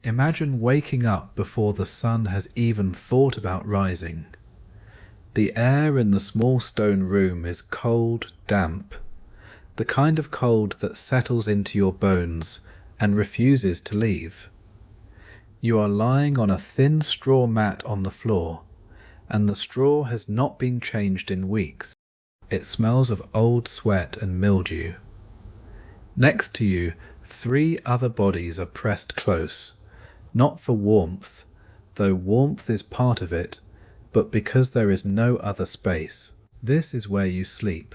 Imagine waking up before the sun has even thought about rising. The air in the small stone room is cold, damp, the kind of cold that settles into your bones and refuses to leave. You are lying on a thin straw mat on the floor, and the straw has not been changed in weeks. It smells of old sweat and mildew. Next to you, 3 other bodies are pressed close, not for warmth, though warmth is part of it, but because there is no other space. This is where you sleep.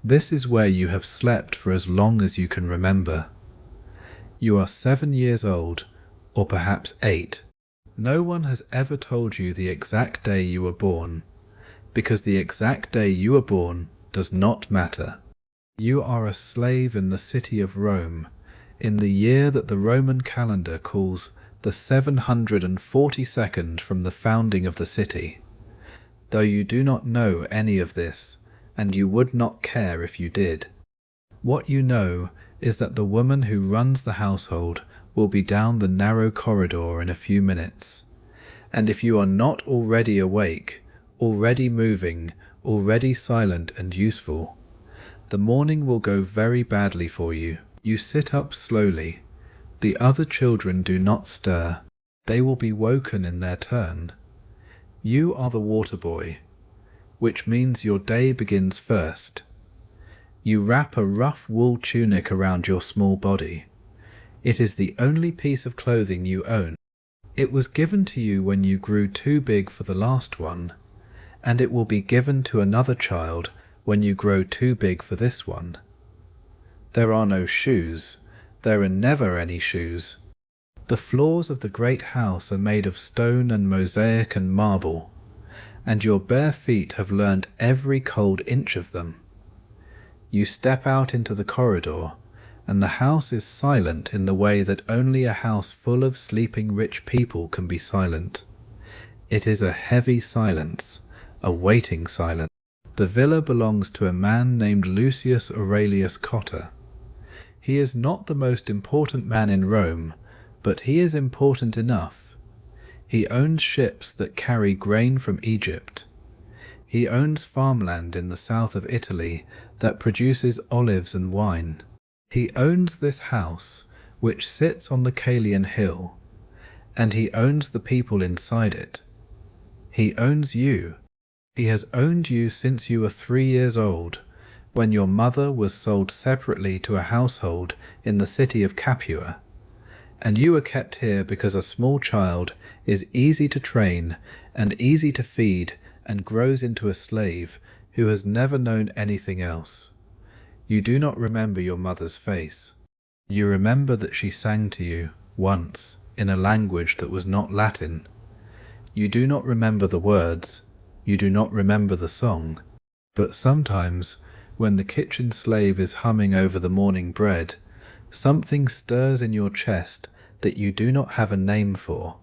This is where you have slept for as long as you can remember. You are 7 years old, or perhaps 8. No one has ever told you the exact day you were born, because the exact day you were born does not matter. You are a slave in the city of Rome, in the year that the Roman calendar calls the 742nd from the founding of the city. Though you do not know any of this, and you would not care if you did. What you know is that the woman who runs the household will be down the narrow corridor in a few minutes, and if you are not already awake, already moving, already silent and useful, the morning will go very badly for you. You sit up slowly. The other children do not stir. They will be woken in their turn. You are the water boy, which means your day begins first. You wrap a rough wool tunic around your small body. It is the only piece of clothing you own. It was given to you when you grew too big for the last one, and it will be given to another child when you grow too big for this one. There are no shoes. There are never any shoes. The floors of the great house are made of stone and mosaic and marble, and your bare feet have learned every cold inch of them. You step out into the corridor, and the house is silent in the way that only a house full of sleeping rich people can be silent. It is a heavy silence, a waiting silence. The villa belongs to a man named Lucius Aurelius Cotta. He is not the most important man in Rome, but he is important enough. He owns ships that carry grain from Egypt. He owns farmland in the south of Italy that produces olives and wine. He owns this house, which sits on the Caelian hill, and he owns the people inside it. He owns you. He has owned you since you were 3 years old, when your mother was sold separately to a household in the city of Capua, and you were kept here because a small child is easy to train and easy to feed and grows into a slave who has never known anything else. You do not remember your mother's face. You remember that she sang to you, once, in a language that was not Latin. You do not remember the words, you do not remember the song, but sometimes, when the kitchen slave is humming over the morning bread, something stirs in your chest that you do not have a name for,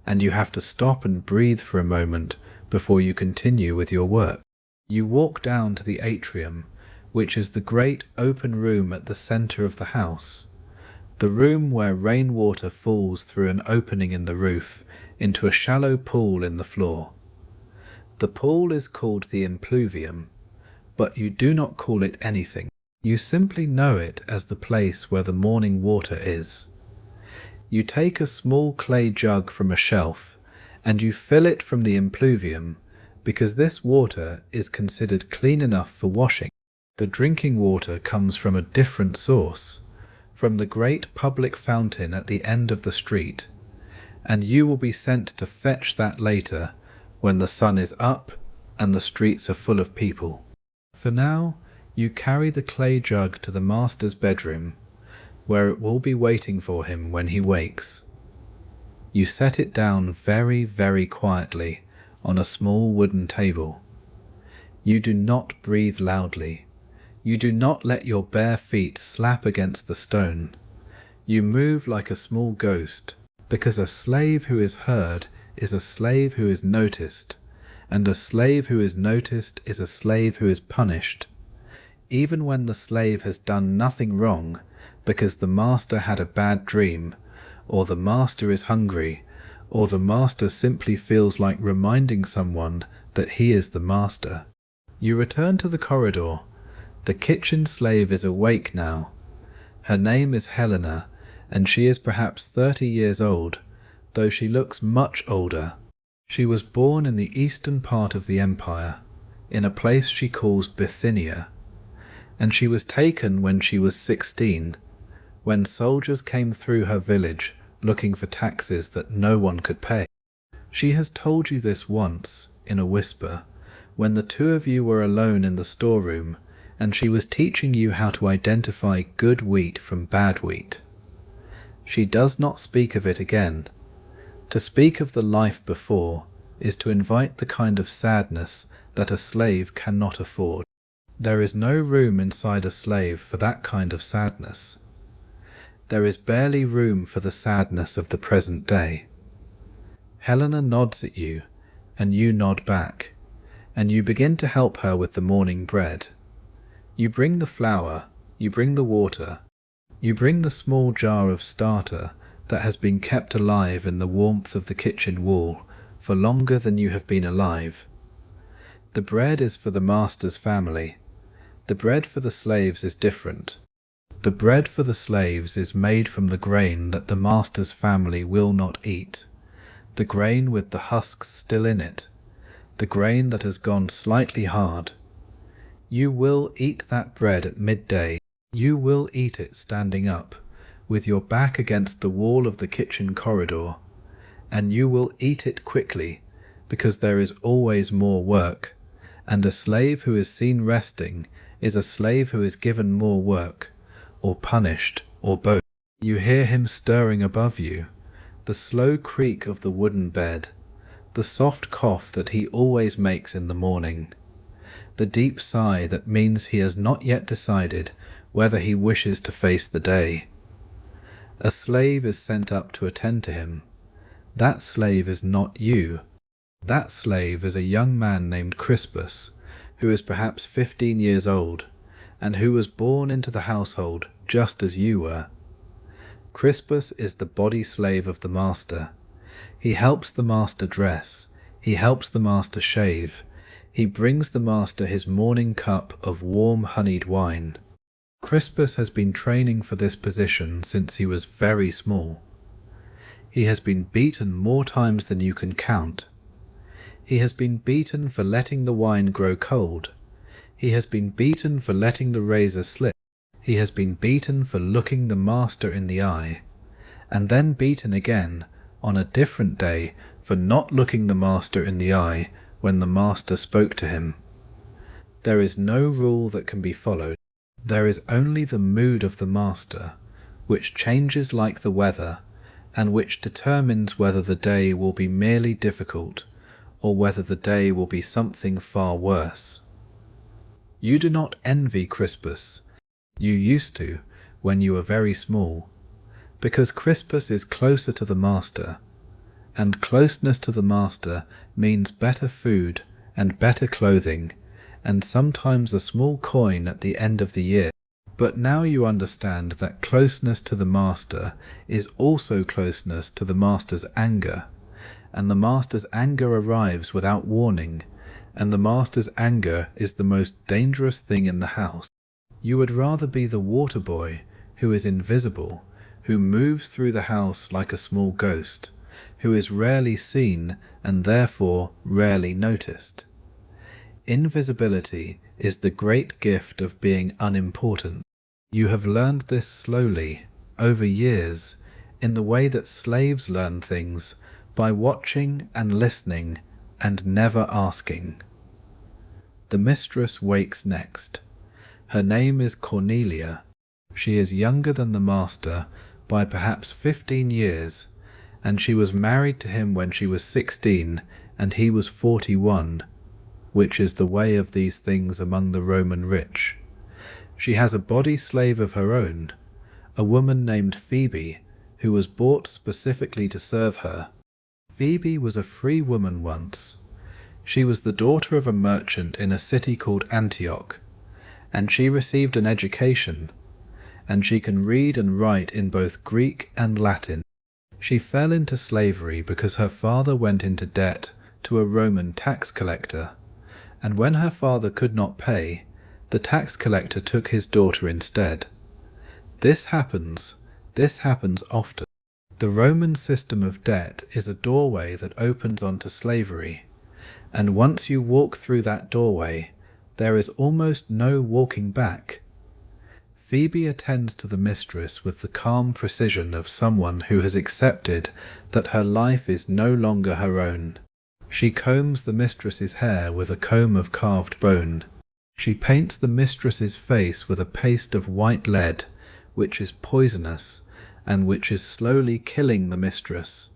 and you have to stop and breathe for a moment before you continue with your work. You walk down to the atrium, which is the great open room at the center of the house, the room where rainwater falls through an opening in the roof into a shallow pool in the floor. The pool is called the impluvium, but you do not call it anything. You simply know it as the place where the morning water is. You take a small clay jug from a shelf, and you fill it from the impluvium, because this water is considered clean enough for washing. The drinking water comes from a different source, from the great public fountain at the end of the street, and you will be sent to fetch that later, when the sun is up and the streets are full of people. For now, you carry the clay jug to the master's bedroom, where it will be waiting for him when he wakes. You set it down very, very quietly on a small wooden table. You do not breathe loudly. You do not let your bare feet slap against the stone. You move like a small ghost, because a slave who is heard is a slave who is noticed, and a slave who is noticed is a slave who is punished, even when the slave has done nothing wrong, because the master had a bad dream, or the master is hungry, or the master simply feels like reminding someone that he is the master. You return to the corridor. The kitchen slave is awake now. Her name is Helena, and she is perhaps 30 years old, though she looks much older. She was born in the eastern part of the empire, in a place she calls Bithynia, and she was taken when she was 16, when soldiers came through her village looking for taxes that no one could pay. She has told you this once, in a whisper, when the two of you were alone in the storeroom, and she was teaching you how to identify good wheat from bad wheat. She does not speak of it again. To speak of the life before is to invite the kind of sadness that a slave cannot afford. There is no room inside a slave for that kind of sadness. There is barely room for the sadness of the present day. Helena nods at you, and you nod back, and you begin to help her with the morning bread. You bring the flour, you bring the water, you bring the small jar of starter that has been kept alive in the warmth of the kitchen wall for longer than you have been alive. The bread is for the master's family. The bread for the slaves is different. The bread for the slaves is made from the grain that the master's family will not eat, the grain with the husks still in it, the grain that has gone slightly hard. You will eat that bread at midday. You will eat it standing up, with your back against the wall of the kitchen corridor, and you will eat it quickly, because there is always more work, and a slave who is seen resting is a slave who is given more work, or punished, or both. You hear him stirring above you, the slow creak of the wooden bed, the soft cough that he always makes in the morning, the deep sigh that means he has not yet decided whether he wishes to face the day. A slave is sent up to attend to him. That slave is not you. That slave is a young man named Crispus, who is perhaps 15 years old, and who was born into the household just as you were. Crispus is the body slave of the master. He helps the master dress. He helps the master shave. He brings the master his morning cup of warm honeyed wine. Crispus has been training for this position since he was very small. He has been beaten more times than you can count. He has been beaten for letting the wine grow cold. He has been beaten for letting the razor slip. He has been beaten for looking the master in the eye, and then beaten again on a different day for not looking the master in the eye when the master spoke to him. There is no rule that can be followed. There is only the mood of the master, which changes like the weather, and which determines whether the day will be merely difficult, or whether the day will be something far worse. You do not envy Crispus. You used to, when you were very small, because Crispus is closer to the master, and closeness to the master means better food and better clothing, and sometimes a small coin at the end of the year. But now you understand that closeness to the master is also closeness to the master's anger, and the master's anger arrives without warning, and the master's anger is the most dangerous thing in the house. You would rather be the water boy, who is invisible, who moves through the house like a small ghost, who is rarely seen and therefore rarely noticed. Invisibility is the great gift of being unimportant. You have learned this slowly, over years, in the way that slaves learn things, by watching and listening and never asking. The mistress wakes next. Her name is Cornelia. She is younger than the master by perhaps 15 years, and she was married to him when she was 16 and he was 41, which is the way of these things among the Roman rich. She has a body slave of her own, a woman named Phoebe, who was bought specifically to serve her. Phoebe was a free woman once. She was the daughter of a merchant in a city called Antioch, and she received an education, and she can read and write in both Greek and Latin. She fell into slavery because her father went into debt to a Roman tax collector, and when her father could not pay, the tax collector took his daughter instead. This happens often. The Roman system of debt is a doorway that opens onto slavery, and once you walk through that doorway, there is almost no walking back. Phoebe attends to the mistress with the calm precision of someone who has accepted that her life is no longer her own. She combs the mistress's hair with a comb of carved bone. She paints the mistress's face with a paste of white lead, which is poisonous, and which is slowly killing the mistress,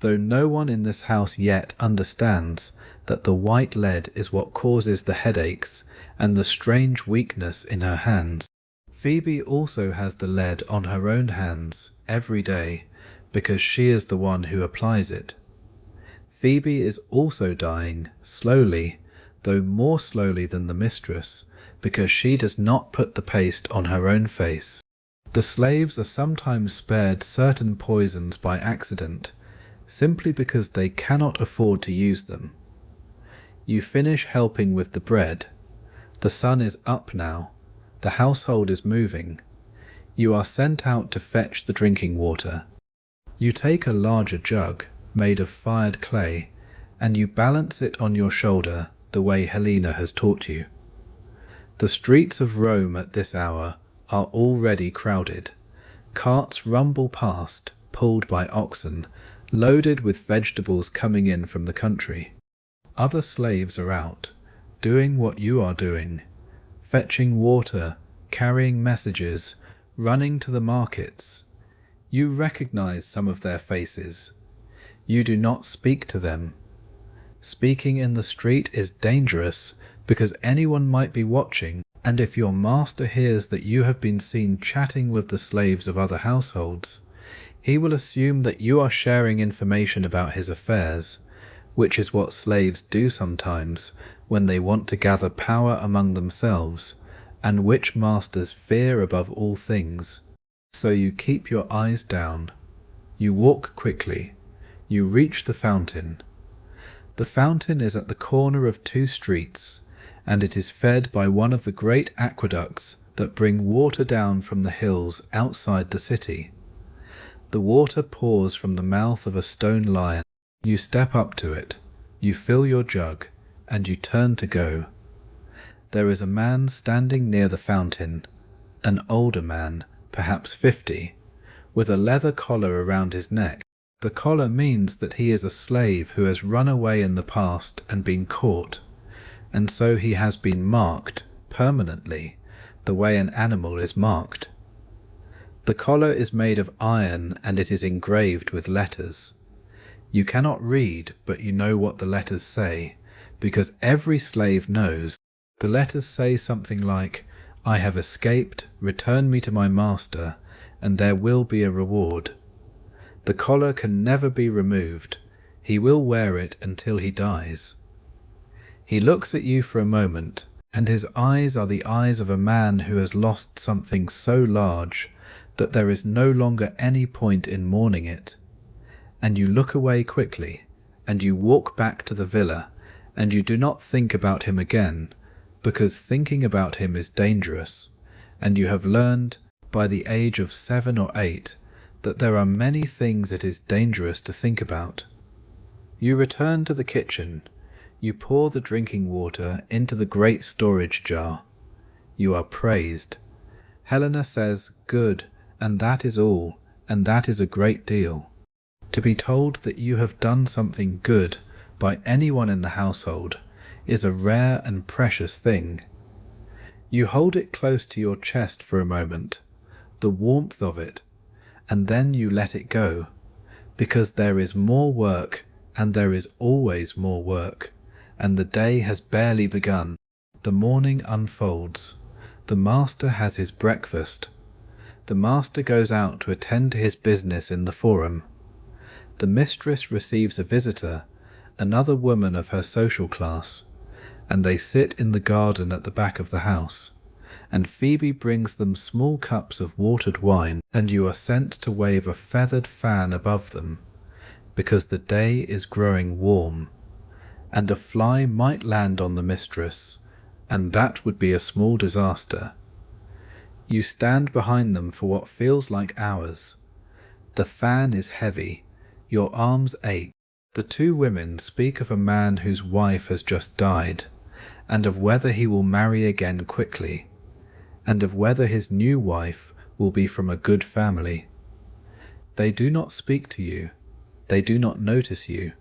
though no one in this house yet understands that the white lead is what causes the headaches and the strange weakness in her hands. Phoebe also has the lead on her own hands every day, because she is the one who applies it. Phoebe is also dying, slowly, though more slowly than the mistress, because she does not put the paste on her own face. The slaves are sometimes spared certain poisons by accident, simply because they cannot afford to use them. You finish helping with the bread. The sun is up now. The household is moving. You are sent out to fetch the drinking water. You take a larger jug, made of fired clay, and you balance it on your shoulder the way Helena has taught you. The streets of Rome at this hour are already crowded. Carts rumble past, pulled by oxen, loaded with vegetables coming in from the country. Other slaves are out, doing what you are doing, fetching water, carrying messages, running to the markets. You recognize some of their faces. You do not speak to them. Speaking in the street is dangerous because anyone might be watching, and if your master hears that you have been seen chatting with the slaves of other households, he will assume that you are sharing information about his affairs, which is what slaves do sometimes when they want to gather power among themselves, and which masters fear above all things. So you keep your eyes down. You walk quickly. You reach the fountain. The fountain is at the corner of two streets, and it is fed by one of the great aqueducts that bring water down from the hills outside the city. The water pours from the mouth of a stone lion. You step up to it. You fill your jug, and you turn to go. There is a man standing near the fountain, an older man, perhaps 50, with a leather collar around his neck. The collar means that he is a slave who has run away in the past and been caught, and so he has been marked permanently, the way an animal is marked. The collar is made of iron and it is engraved with letters. You cannot read, but you know what the letters say, because every slave knows. The letters say something like, "I have escaped, return me to my master, and there will be a reward." The collar can never be removed. He will wear it until he dies. He looks at you for a moment, and his eyes are the eyes of a man who has lost something so large that there is no longer any point in mourning it. And you look away quickly, and you walk back to the villa, and you do not think about him again, because thinking about him is dangerous, and you have learned, by the age of 7 or 8, that there are many things it is dangerous to think about. You return to the kitchen. You pour the drinking water into the great storage jar. You are praised. Helena says, "Good, and that is all, and that is a great deal." To be told that you have done something good by anyone in the household is a rare and precious thing. You hold it close to your chest for a moment, the warmth of it, and then you let it go, because there is more work, and there is always more work, and the day has barely begun. The morning unfolds. The master has his breakfast. The master goes out to attend to his business in the forum. The mistress receives a visitor, another woman of her social class, and they sit in the garden at the back of the house, and Phoebe brings them small cups of watered wine, and you are sent to wave a feathered fan above them, because the day is growing warm, and a fly might land on the mistress, and that would be a small disaster. You stand behind them for what feels like hours. The fan is heavy, your arms ache. The two women speak of a man whose wife has just died, and of whether he will marry again quickly, and of whether his new wife will be from a good family. They do not speak to you, they do not notice you.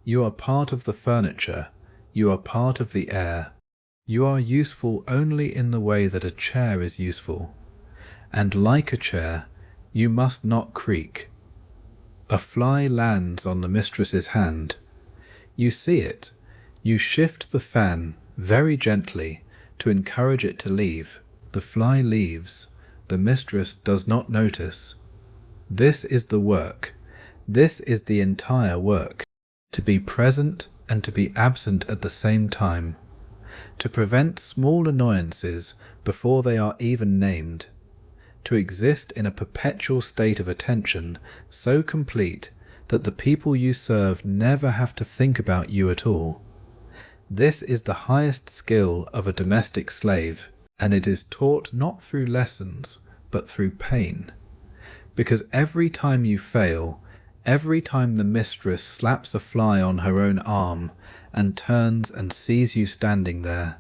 You are part of the furniture, you are part of the air. You are useful only in the way that a chair is useful, and like a chair, you must not creak. A fly lands on the mistress's hand. You see it. You shift the fan very gently to encourage it to leave. The fly leaves. The mistress does not notice. This is the work. This is the entire work. To be present and to be absent at the same time. To prevent small annoyances before they are even named. To exist in a perpetual state of attention so complete that the people you serve never have to think about you at all. This is the highest skill of a domestic slave, and it is taught not through lessons, but through pain. Because every time you fail, every time the mistress slaps a fly on her own arm and turns and sees you standing there,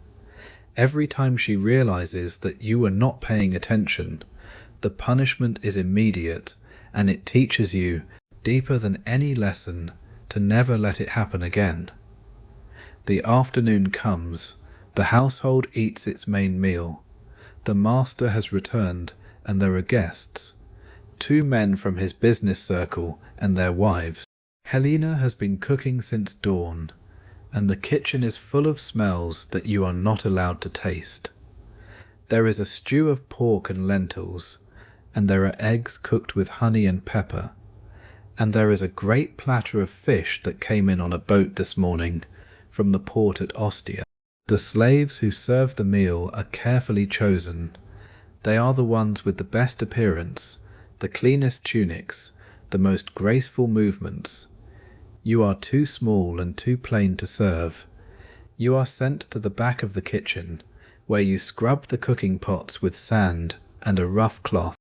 every time she realizes that you are not paying attention, the punishment is immediate, and it teaches you, deeper than any lesson, to never let it happen again. The afternoon comes, the household eats its main meal. The master has returned, and there are guests. 2 men from his business circle and their wives. Helena has been cooking since dawn, and the kitchen is full of smells that you are not allowed to taste. There is a stew of pork and lentils, and there are eggs cooked with honey and pepper, and there is a great platter of fish that came in on a boat this morning from the port at Ostia. The slaves who serve the meal are carefully chosen. They are the ones with the best appearance, the cleanest tunics, the most graceful movements. You are too small and too plain to serve. You are sent to the back of the kitchen, where you scrub the cooking pots with sand and a rough cloth.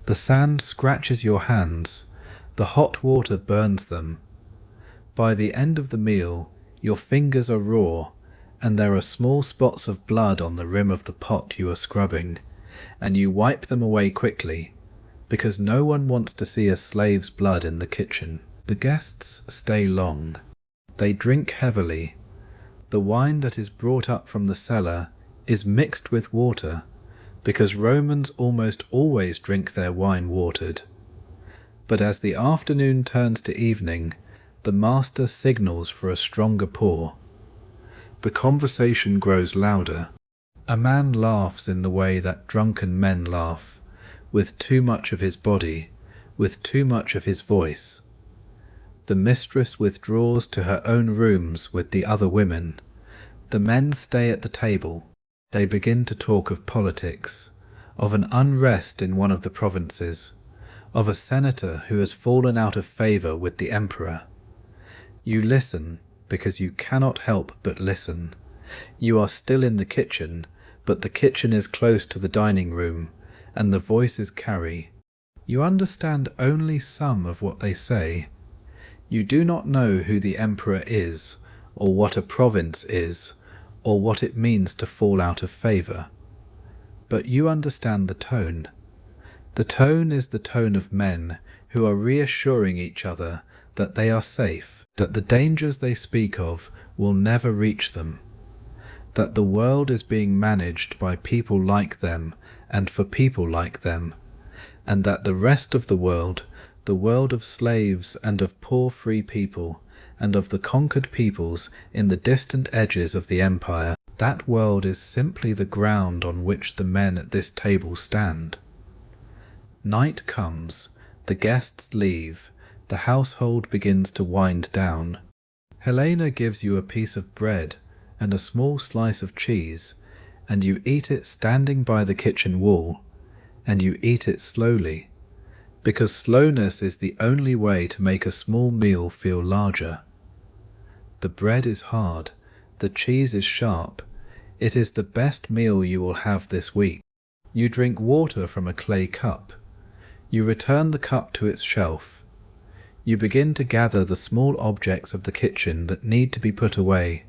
The sand scratches your hands, the hot water burns them. By the end of the meal, your fingers are raw, and there are small spots of blood on the rim of the pot you are scrubbing, and you wipe them away quickly, because no one wants to see a slave's blood in the kitchen. The guests stay long. They drink heavily. The wine that is brought up from the cellar is mixed with water, because Romans almost always drink their wine watered. But as the afternoon turns to evening, the master signals for a stronger pour. The conversation grows louder. A man laughs in the way that drunken men laugh, with too much of his body, with too much of his voice. The mistress withdraws to her own rooms with the other women. The men stay at the table. They begin to talk of politics, of an unrest in one of the provinces, of a senator who has fallen out of favour with the emperor. You listen, because you cannot help but listen. You are still in the kitchen, but the kitchen is close to the dining room, and the voices carry. You understand only some of what they say. You do not know who the emperor is, or what a province is, or what it means to fall out of favour. But you understand the tone. The tone is the tone of men who are reassuring each other that they are safe, that the dangers they speak of will never reach them, that the world is being managed by people like them and for people like them, and that the rest of the world of slaves and of poor free people, and of the conquered peoples in the distant edges of the empire, that world is simply the ground on which the men at this table stand. Night comes, the guests leave, the household begins to wind down. Helena gives you a piece of bread and a small slice of cheese, and you eat it standing by the kitchen wall, and you eat it slowly, because slowness is the only way to make a small meal feel larger. The bread is hard, the cheese is sharp. It is the best meal you will have this week. You drink water from a clay cup. You return the cup to its shelf. You begin to gather the small objects of the kitchen that need to be put away,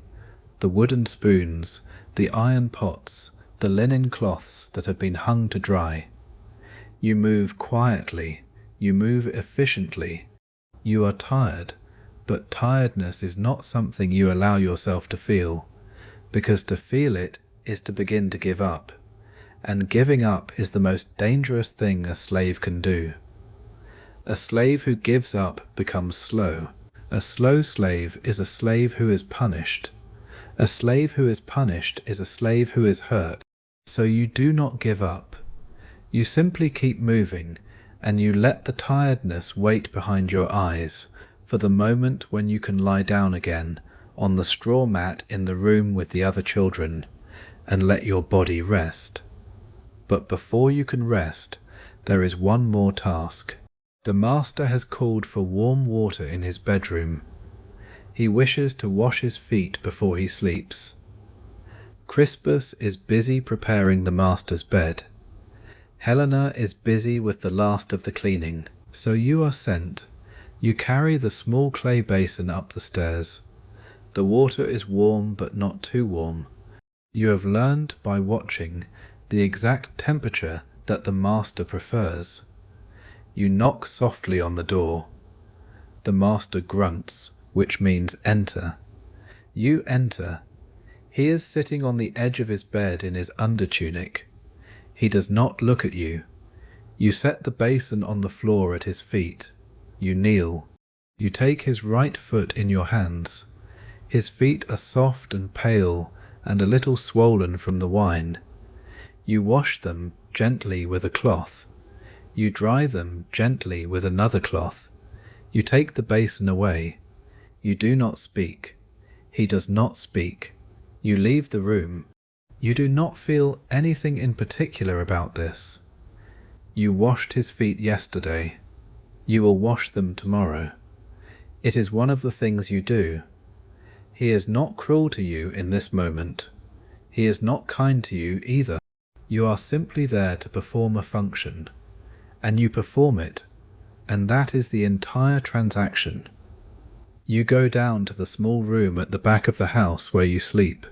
the wooden spoons, the iron pots, the linen cloths that have been hung to dry. You move quietly, you move efficiently. You are tired, but tiredness is not something you allow yourself to feel, because to feel it is to begin to give up, and giving up is the most dangerous thing a slave can do. A slave who gives up becomes slow. A slow slave is a slave who is punished. A slave who is punished is a slave who is hurt. So you do not give up. You simply keep moving, and you let the tiredness wait behind your eyes for the moment when you can lie down again on the straw mat in the room with the other children, and let your body rest. But before you can rest, there is one more task. The master has called for warm water in his bedroom. He wishes to wash his feet before he sleeps. Crispus is busy preparing the master's bed. Helena is busy with the last of the cleaning. So you are sent. You carry the small clay basin up the stairs. The water is warm but not too warm. You have learned by watching the exact temperature that the master prefers. You knock softly on the door. The master grunts, which means enter. You enter. He is sitting on the edge of his bed in his undertunic. He does not look at you. You set the basin on the floor at his feet. You kneel. You take his right foot in your hands. His feet are soft and pale and a little swollen from the wine. You wash them gently with a cloth. You dry them gently with another cloth. You take the basin away. You do not speak. He does not speak. You leave the room. You do not feel anything in particular about this. You washed his feet yesterday. You will wash them tomorrow. It is one of the things you do. He is not cruel to you in this moment. He is not kind to you either. You are simply there to perform a function, and you perform it, and that is the entire transaction. You go down to the small room at the back of the house where you sleep.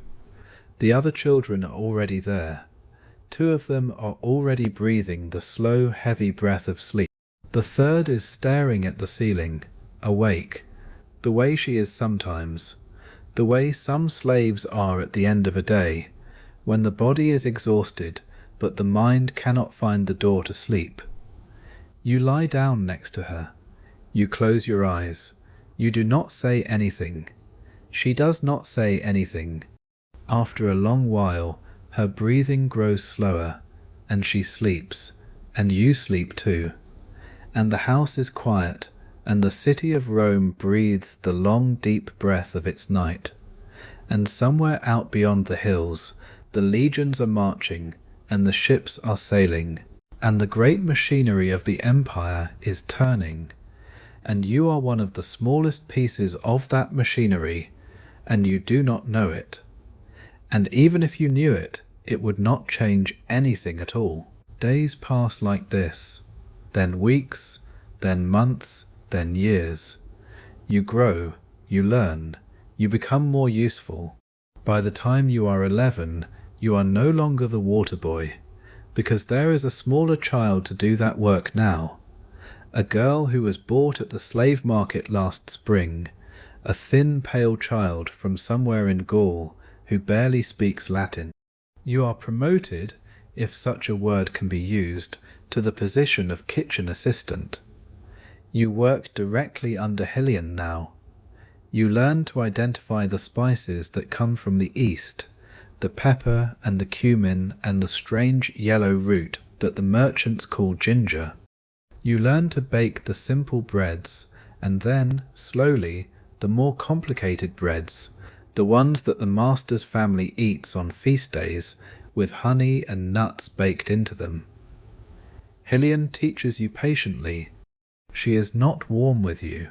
The other children are already there. 2 of them are already breathing the slow, heavy breath of sleep. The third is staring at the ceiling, awake, the way she is sometimes, the way some slaves are at the end of a day, when the body is exhausted, but the mind cannot find the door to sleep. You lie down next to her. You close your eyes. You do not say anything. She does not say anything. After a long while, her breathing grows slower, and she sleeps, and you sleep too. And the house is quiet, and the city of Rome breathes the long, deep breath of its night. And somewhere out beyond the hills, the legions are marching, and the ships are sailing, and the great machinery of the empire is turning, and you are one of the smallest pieces of that machinery, and you do not know it. And even if you knew it, it would not change anything at all. Days pass like this, then weeks, then months, then years. You grow, you learn, you become more useful. By the time you are 11, you are no longer the water boy, because there is a smaller child to do that work now. A girl who was bought at the slave market last spring, a thin, pale child from somewhere in Gaul who barely speaks Latin. You are promoted, if such a word can be used, to the position of kitchen assistant. You work directly under Helion now. You learn to identify the spices that come from the east, the pepper and the cumin and the strange yellow root that the merchants call ginger. You learn to bake the simple breads, and then, slowly, the more complicated breads, the ones that the master's family eats on feast days with honey and nuts baked into them. Helion teaches you patiently. She is not warm with you,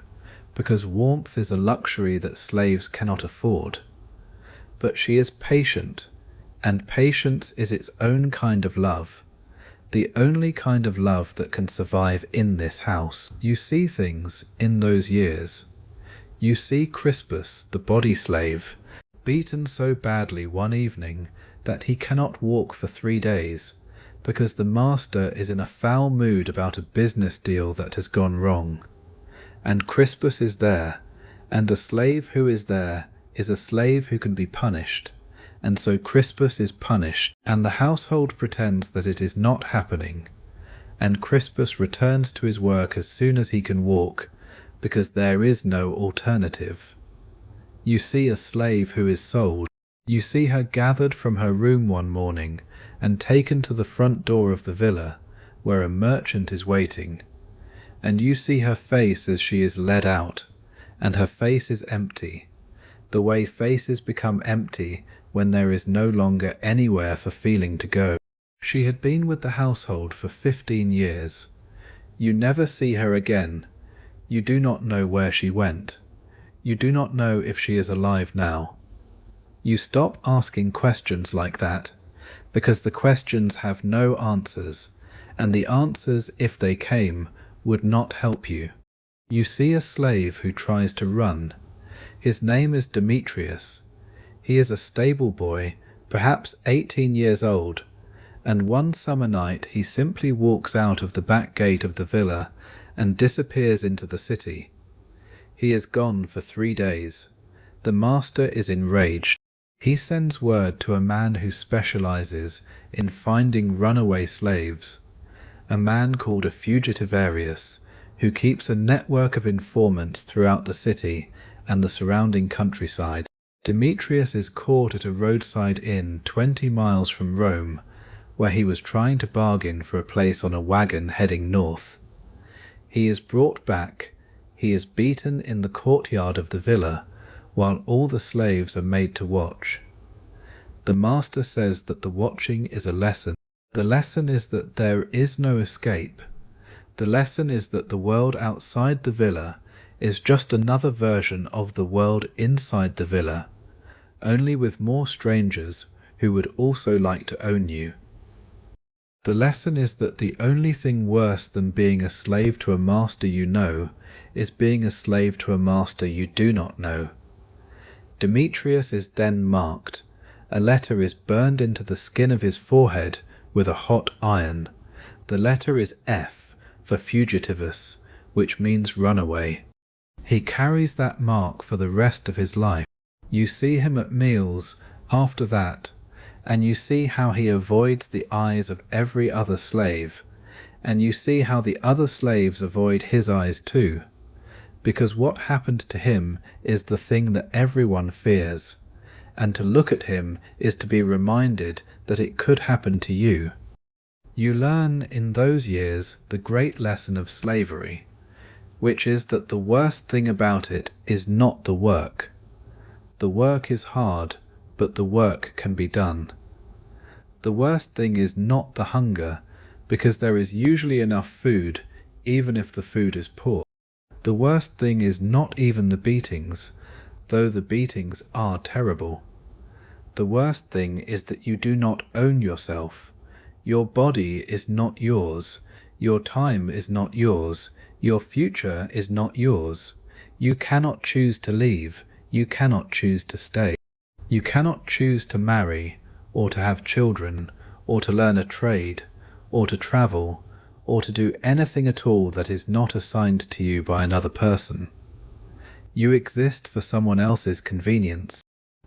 because warmth is a luxury that slaves cannot afford. But she is patient, and patience is its own kind of love, the only kind of love that can survive in this house. You see things in those years. You see Crispus, the body slave, beaten so badly one evening that he cannot walk for 3 days, because the master is in a foul mood about a business deal that has gone wrong. And Crispus is there, and a slave who is there is a slave who can be punished, and so Crispus is punished, and the household pretends that it is not happening, and Crispus returns to his work as soon as he can walk, because there is no alternative. You see a slave who is sold. You see her gathered from her room one morning and taken to the front door of the villa, where a merchant is waiting, and you see her face as she is led out, and her face is empty, the way faces become empty when there is no longer anywhere for feeling to go. She had been with the household for 15 years. You never see her again. You do not know where she went. You do not know if she is alive now. You stop asking questions like that, because the questions have no answers, and the answers, if they came, would not help you. You see a slave who tries to run. His name is Demetrius. He is a stable boy, perhaps 18 years old, and one summer night he simply walks out of the back gate of the villa and disappears into the city. He is gone for 3 days. The master is enraged. He sends word to a man who specializes in finding runaway slaves, a man called a fugitivarius, who keeps a network of informants throughout the city and the surrounding countryside. Demetrius is caught at a roadside inn 20 miles from Rome, where he was trying to bargain for a place on a wagon heading north. He is brought back. He is beaten in the courtyard of the villa, while all the slaves are made to watch. The master says that the watching is a lesson. The lesson is that there is no escape. The lesson is that the world outside the villa is just another version of the world inside the villa, only with more strangers who would also like to own you. The lesson is that the only thing worse than being a slave to a master you know is being a slave to a master you do not know. Demetrius is then marked. A letter is burned into the skin of his forehead with a hot iron. The letter is F for fugitivus, which means runaway. He carries that mark for the rest of his life. You see him at meals after that, and you see how he avoids the eyes of every other slave, and you see how the other slaves avoid his eyes too, because what happened to him is the thing that everyone fears, and to look at him is to be reminded that it could happen to you. You learn in those years the great lesson of slavery, which is that the worst thing about it is not the work. The work is hard, but the work can be done. The worst thing is not the hunger, because there is usually enough food, even if the food is poor. The worst thing is not even the beatings, though the beatings are terrible. The worst thing is that you do not own yourself. Your body is not yours. Your time is not yours. Your future is not yours. You cannot choose to leave. You cannot choose to stay. You cannot choose to marry, or to have children, or to learn a trade, or to travel, or to do anything at all that is not assigned to you by another person. You exist for someone else's convenience.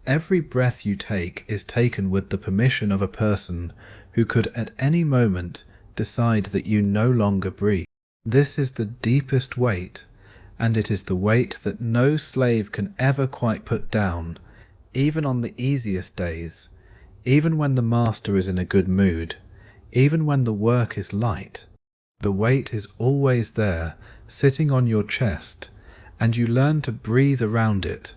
Every breath you take is taken with the permission of a person who could at any moment decide that you no longer breathe. This is the deepest weight, and it is the weight that no slave can ever quite put down, even on the easiest days, even when the master is in a good mood, even when the work is light. The weight is always there, sitting on your chest, and you learn to breathe around it,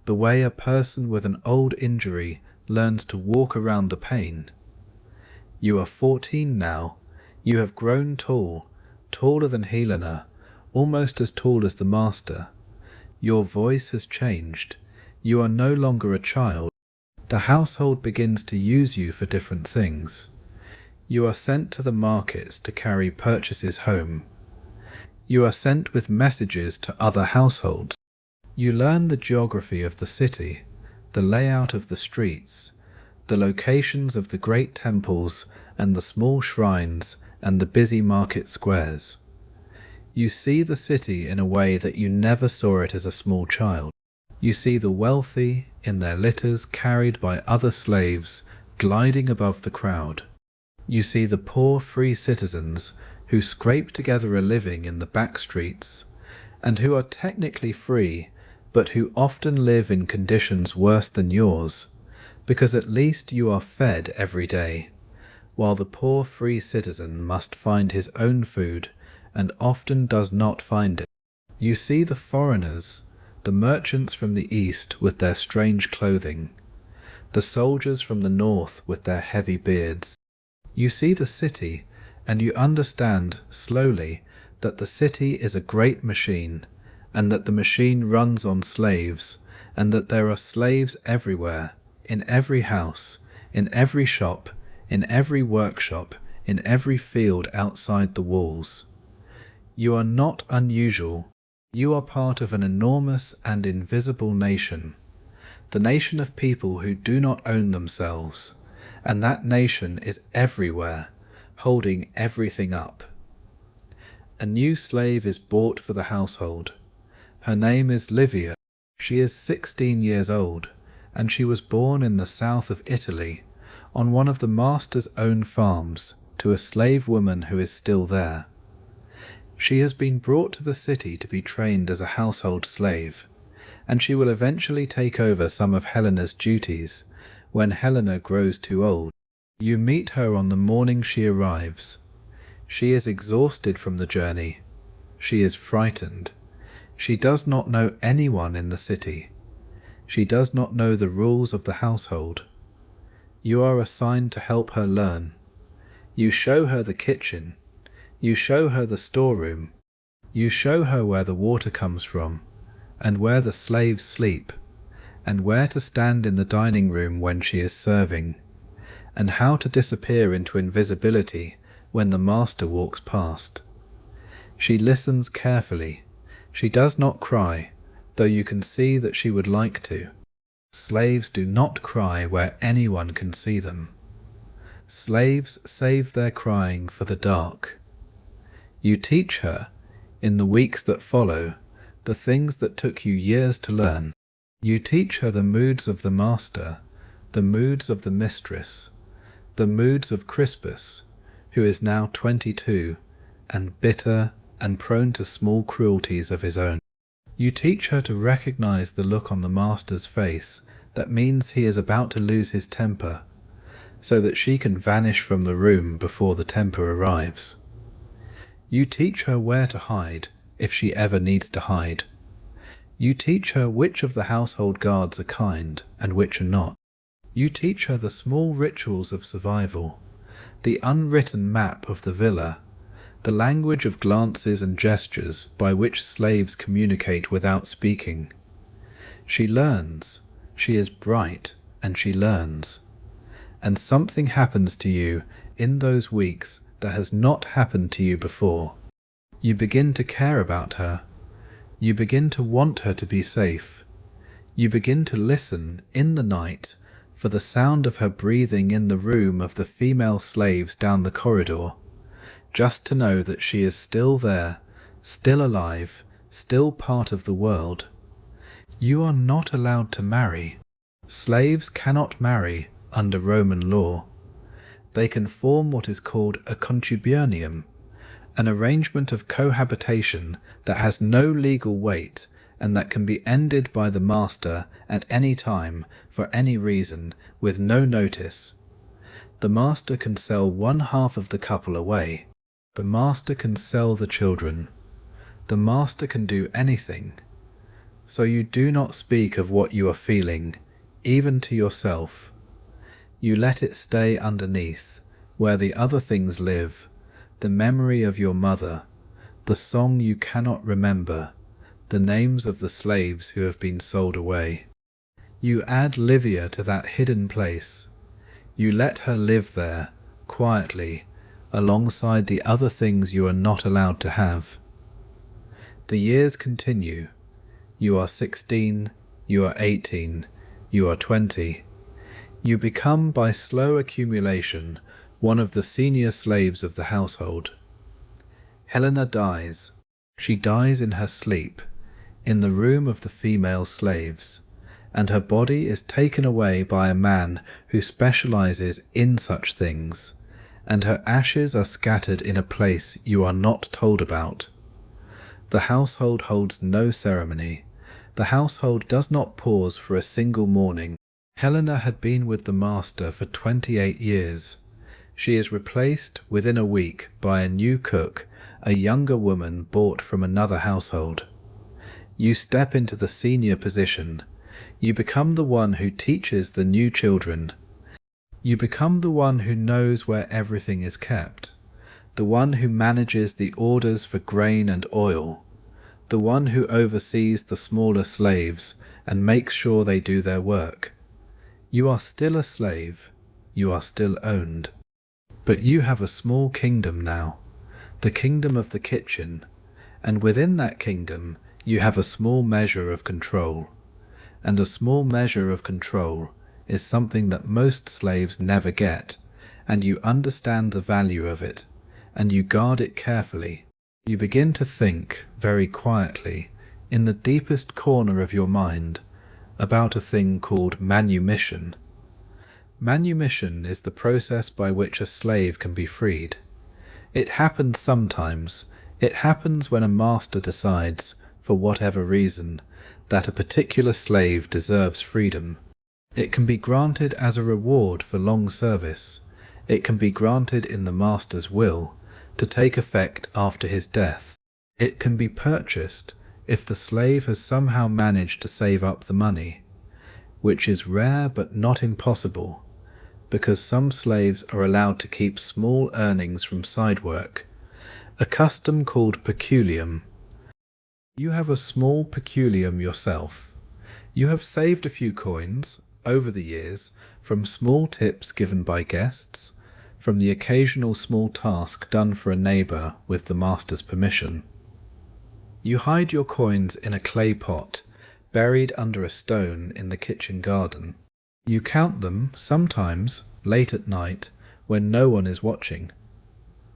the way a person with an old injury learns to walk around the pain. You are 14 now. You have grown tall, taller than Helena, almost as tall as the master. Your voice has changed. You are no longer a child. The household begins to use you for different things. You are sent to the markets to carry purchases home. You are sent with messages to other households. You learn the geography of the city, the layout of the streets, the locations of the great temples and the small shrines and the busy market squares. You see the city in a way that you never saw it as a small child. You see the wealthy in their litters carried by other slaves gliding above the crowd. You see the poor free citizens who scrape together a living in the back streets, and who are technically free, but who often live in conditions worse than yours, because at least you are fed every day, while the poor free citizen must find his own food and often does not find it. You see the foreigners, the merchants from the east with their strange clothing, the soldiers from the north with their heavy beards. You see the city, and you understand slowly that the city is a great machine, and that the machine runs on slaves, and that there are slaves everywhere, in every house, in every shop, in every workshop, in every field outside the walls. You are not unusual. You are part of an enormous and invisible nation, the nation of people who do not own themselves, and that nation is everywhere, holding everything up. A new slave is bought for the household. Her name is Livia. She is 16 years old, and she was born in the south of Italy, on one of the master's own farms, to a slave woman who is still there. She has been brought to the city to be trained as a household slave, and she will eventually take over some of Helena's duties when Helena grows too old. You meet her on the morning she arrives. She is exhausted from the journey. She is frightened. She does not know anyone in the city. She does not know the rules of the household. You are assigned to help her learn. You show her the kitchen. You show her the storeroom. You show her where the water comes from, and where the slaves sleep, and where to stand in the dining room when she is serving, and how to disappear into invisibility when the master walks past. She listens carefully. She does not cry, though you can see that she would like to. Slaves do not cry where anyone can see them. Slaves save their crying for the dark. You teach her, in the weeks that follow, the things that took you years to learn. You teach her the moods of the master, the moods of the mistress, the moods of Crispus, who is now 22, and bitter and prone to small cruelties of his own. You teach her to recognize the look on the master's face that means he is about to lose his temper, so that she can vanish from the room before the temper arrives. You teach her where to hide, if she ever needs to hide. You teach her which of the household guards are kind and which are not. You teach her the small rituals of survival, the unwritten map of the villa, the language of glances and gestures by which slaves communicate without speaking. She learns. She is bright, and she learns. And something happens to you in those weeks that has not happened to you before. You begin to care about her. You begin to want her to be safe. You begin to listen in the night for the sound of her breathing in the room of the female slaves down the corridor, just to know that she is still there, still alive, still part of the world. You are not allowed to marry. Slaves cannot marry under Roman law. They can form what is called a contubernium, an arrangement of cohabitation that has no legal weight and that can be ended by the master at any time for any reason with no notice. The master can sell one half of the couple away. The master can sell the children. The master can do anything. So you do not speak of what you are feeling, even to yourself. You let it stay underneath, where the other things live, the memory of your mother, the song you cannot remember, the names of the slaves who have been sold away. You add Livia to that hidden place. You let her live there, quietly, alongside the other things you are not allowed to have. The years continue. You are 16, you are 18, you are 20. You become, by slow accumulation, one of the senior slaves of the household. Helena dies. She dies in her sleep, in the room of the female slaves, and her body is taken away by a man who specializes in such things, and her ashes are scattered in a place you are not told about. The household holds no ceremony. The household does not pause for a single morning. Helena had been with the master for 28 years. She is replaced within a week by a new cook, a younger woman bought from another household. You step into the senior position. You become the one who teaches the new children. You become the one who knows where everything is kept, the one who manages the orders for grain and oil, the one who oversees the smaller slaves and makes sure they do their work. You are still a slave. You are still owned. But you have a small kingdom now, the kingdom of the kitchen, and within that kingdom you have a small measure of control. And a small measure of control is something that most slaves never get, and you understand the value of it, and you guard it carefully. You begin to think, very quietly, in the deepest corner of your mind, about a thing called manumission. Manumission is the process by which a slave can be freed. It happens sometimes. It happens when a master decides, for whatever reason, that a particular slave deserves freedom. It can be granted as a reward for long service. It can be granted in the master's will, to take effect after his death. It can be purchased if the slave has somehow managed to save up the money, which is rare but not impossible, because some slaves are allowed to keep small earnings from side work, a custom called peculium. You have a small peculium yourself. You have saved a few coins, over the years, from small tips given by guests, from the occasional small task done for a neighbour with the master's permission. You hide your coins in a clay pot, buried under a stone in the kitchen garden. You count them, sometimes, late at night, when no one is watching.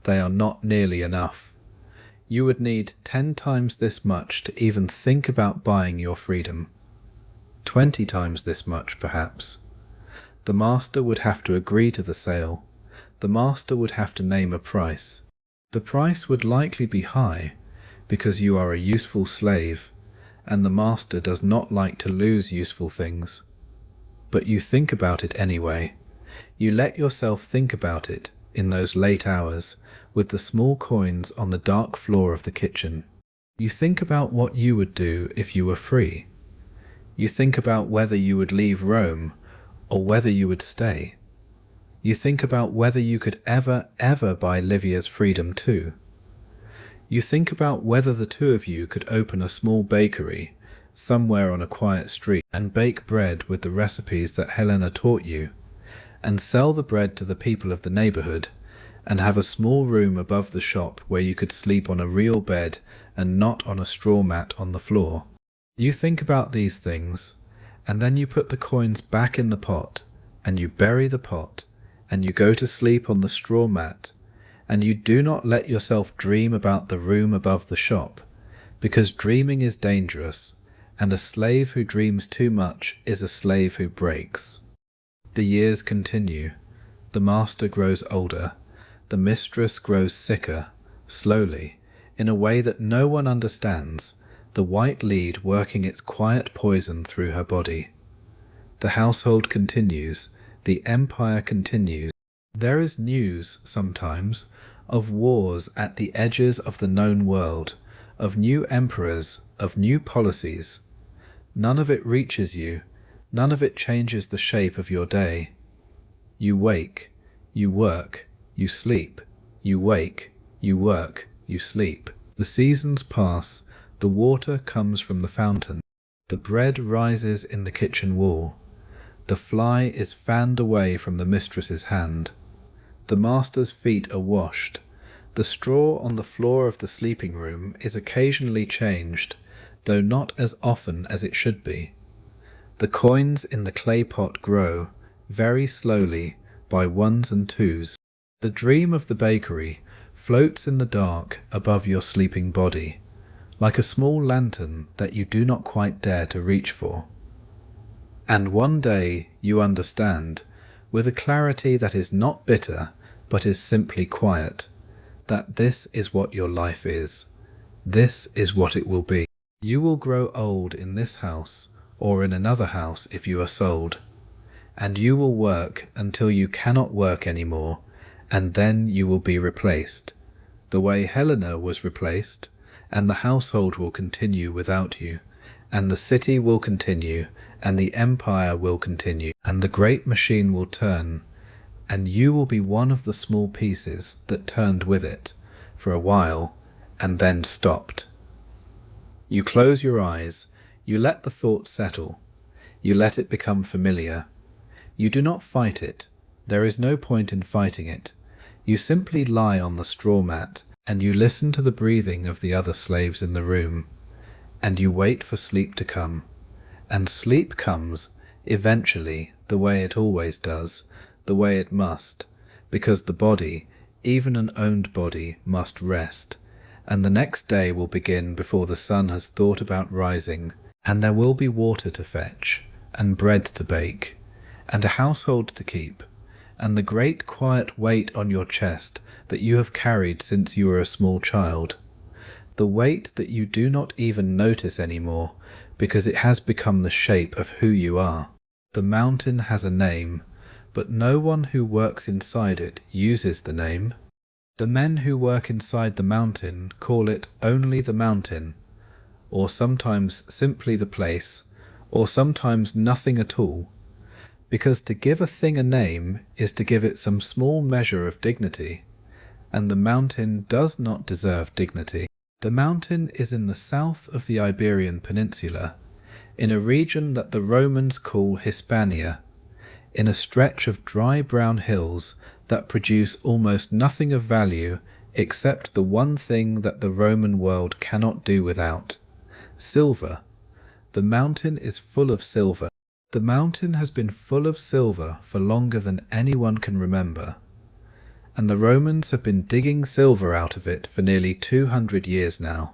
They are not nearly enough. You would need 10 times this much to even think about buying your freedom. 20 times this much, perhaps. The master would have to agree to the sale. The master would have to name a price. The price would likely be high, because you are a useful slave, and the master does not like to lose useful things. But you think about it anyway. You let yourself think about it in those late hours, with the small coins on the dark floor of the kitchen. You think about what you would do if you were free. You think about whether you would leave Rome, or whether you would stay. You think about whether you could ever buy Livia's freedom too. You think about whether the two of you could open a small bakery somewhere on a quiet street and bake bread with the recipes that Helena taught you, and sell the bread to the people of the neighborhood, and have a small room above the shop where you could sleep on a real bed and not on a straw mat on the floor. You think about these things, and then you put the coins back in the pot, and you bury the pot, and you go to sleep on the straw mat, and you do not let yourself dream about the room above the shop, because dreaming is dangerous, and a slave who dreams too much is a slave who breaks. The years continue. The master grows older. The mistress grows sicker, slowly, in a way that no one understands, the white lead working its quiet poison through her body. The household continues. The empire continues. There is news, sometimes, of wars at the edges of the known world, of new emperors, of new policies. None of it reaches you. None of it changes the shape of your day. You wake. You work. You sleep. You wake. You work. You sleep. The seasons pass. The water comes from the fountain. The bread rises in the kitchen wall. The fly is fanned away from the mistress's hand. The master's feet are washed. The straw on the floor of the sleeping room is occasionally changed, though not as often as it should be. The coins in the clay pot grow, very slowly, by ones and twos. The dream of the bakery floats in the dark above your sleeping body, like a small lantern that you do not quite dare to reach for. And one day you understand, with a clarity that is not bitter, but is simply quiet, that this is what your life is. This is what it will be. You will grow old in this house, or in another house if you are sold, and you will work until you cannot work any more, and then you will be replaced, the way Helena was replaced, and the household will continue without you, and the city will continue, and the empire will continue, and the great machine will turn, and you will be one of the small pieces that turned with it for a while and then stopped. You close your eyes, you let the thought settle, you let it become familiar. You do not fight it, there is no point in fighting it. You simply lie on the straw mat, and you listen to the breathing of the other slaves in the room, and you wait for sleep to come. And sleep comes, eventually, the way it always does, the way it must, because the body, even an owned body, must rest, and the next day will begin before the sun has thought about rising, and there will be water to fetch, and bread to bake, and a household to keep, and the great quiet weight on your chest that you have carried since you were a small child, the weight that you do not even notice anymore, because it has become the shape of who you are. The mountain has a name, but no one who works inside it uses the name. The men who work inside the mountain call it only the mountain, or sometimes simply the place, or sometimes nothing at all, because to give a thing a name is to give it some small measure of dignity, and the mountain does not deserve dignity. The mountain is in the south of the Iberian Peninsula, in a region that the Romans call Hispania, in a stretch of dry brown hills that produce almost nothing of value except the one thing that the Roman world cannot do without: silver. The mountain is full of silver. The mountain has been full of silver for longer than anyone can remember, and the Romans have been digging silver out of it for nearly 200 years now,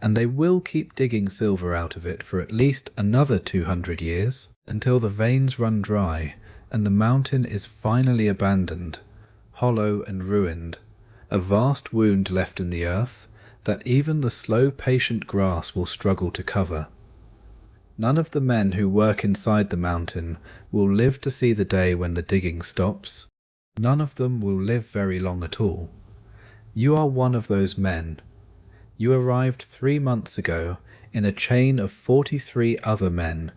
and they will keep digging silver out of it for at least another 200 years, until the veins run dry and the mountain is finally abandoned, hollow and ruined, a vast wound left in the earth that even the slow patient grass will struggle to cover. None of the men who work inside the mountain will live to see the day when the digging stops. None of them will live very long at all. You are one of those men. You arrived 3 months ago in a chain of 43 other men,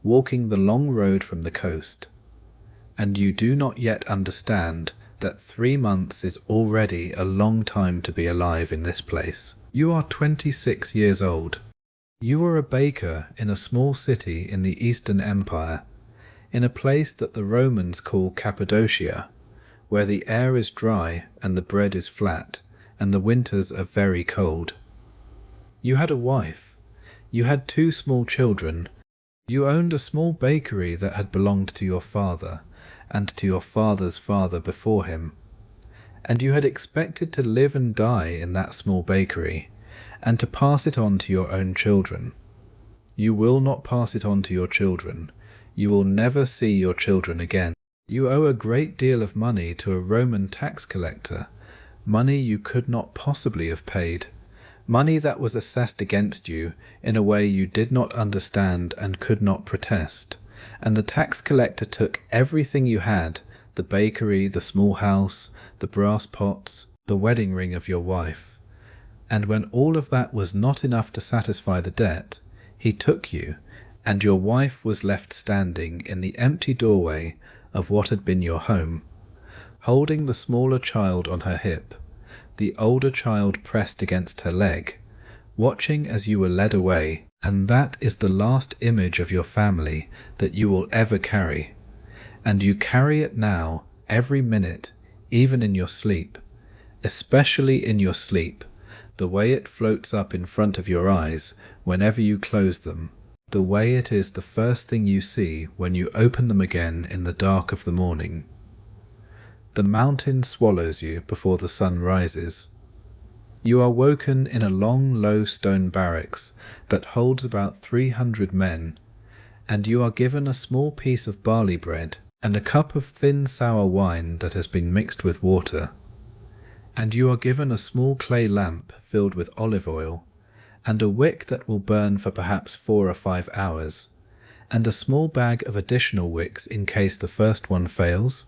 walking the long road from the coast, and you do not yet understand that 3 months is already a long time to be alive in this place. You are 26 years old. You are a baker in a small city in the Eastern Empire, in a place that the Romans call Cappadocia, where the air is dry and the bread is flat, and the winters are very cold. You had a wife. You had 2 small children. You owned a small bakery that had belonged to your father, and to your father's father before him. And you had expected to live and die in that small bakery, and to pass it on to your own children. You will not pass it on to your children. You will never see your children again. You owe a great deal of money to a Roman tax collector, money you could not possibly have paid, money that was assessed against you in a way you did not understand and could not protest, and the tax collector took everything you had, the bakery, the small house, the brass pots, the wedding ring of your wife, and when all of that was not enough to satisfy the debt, he took you, and your wife was left standing in the empty doorway of what had been your home, holding the smaller child on her hip, the older child pressed against her leg, watching as you were led away, and that is the last image of your family that you will ever carry. And you carry it now, every minute, even in your sleep, especially in your sleep, the way it floats up in front of your eyes whenever you close them, the way it is the first thing you see when you open them again in the dark of the morning. The mountain swallows you before the sun rises. You are woken in a long, low stone barracks that holds about 300 men, and you are given a small piece of barley bread and a cup of thin sour wine that has been mixed with water. And you are given a small clay lamp filled with olive oil, and a wick that will burn for perhaps 4 or 5 hours, and a small bag of additional wicks in case the first one fails,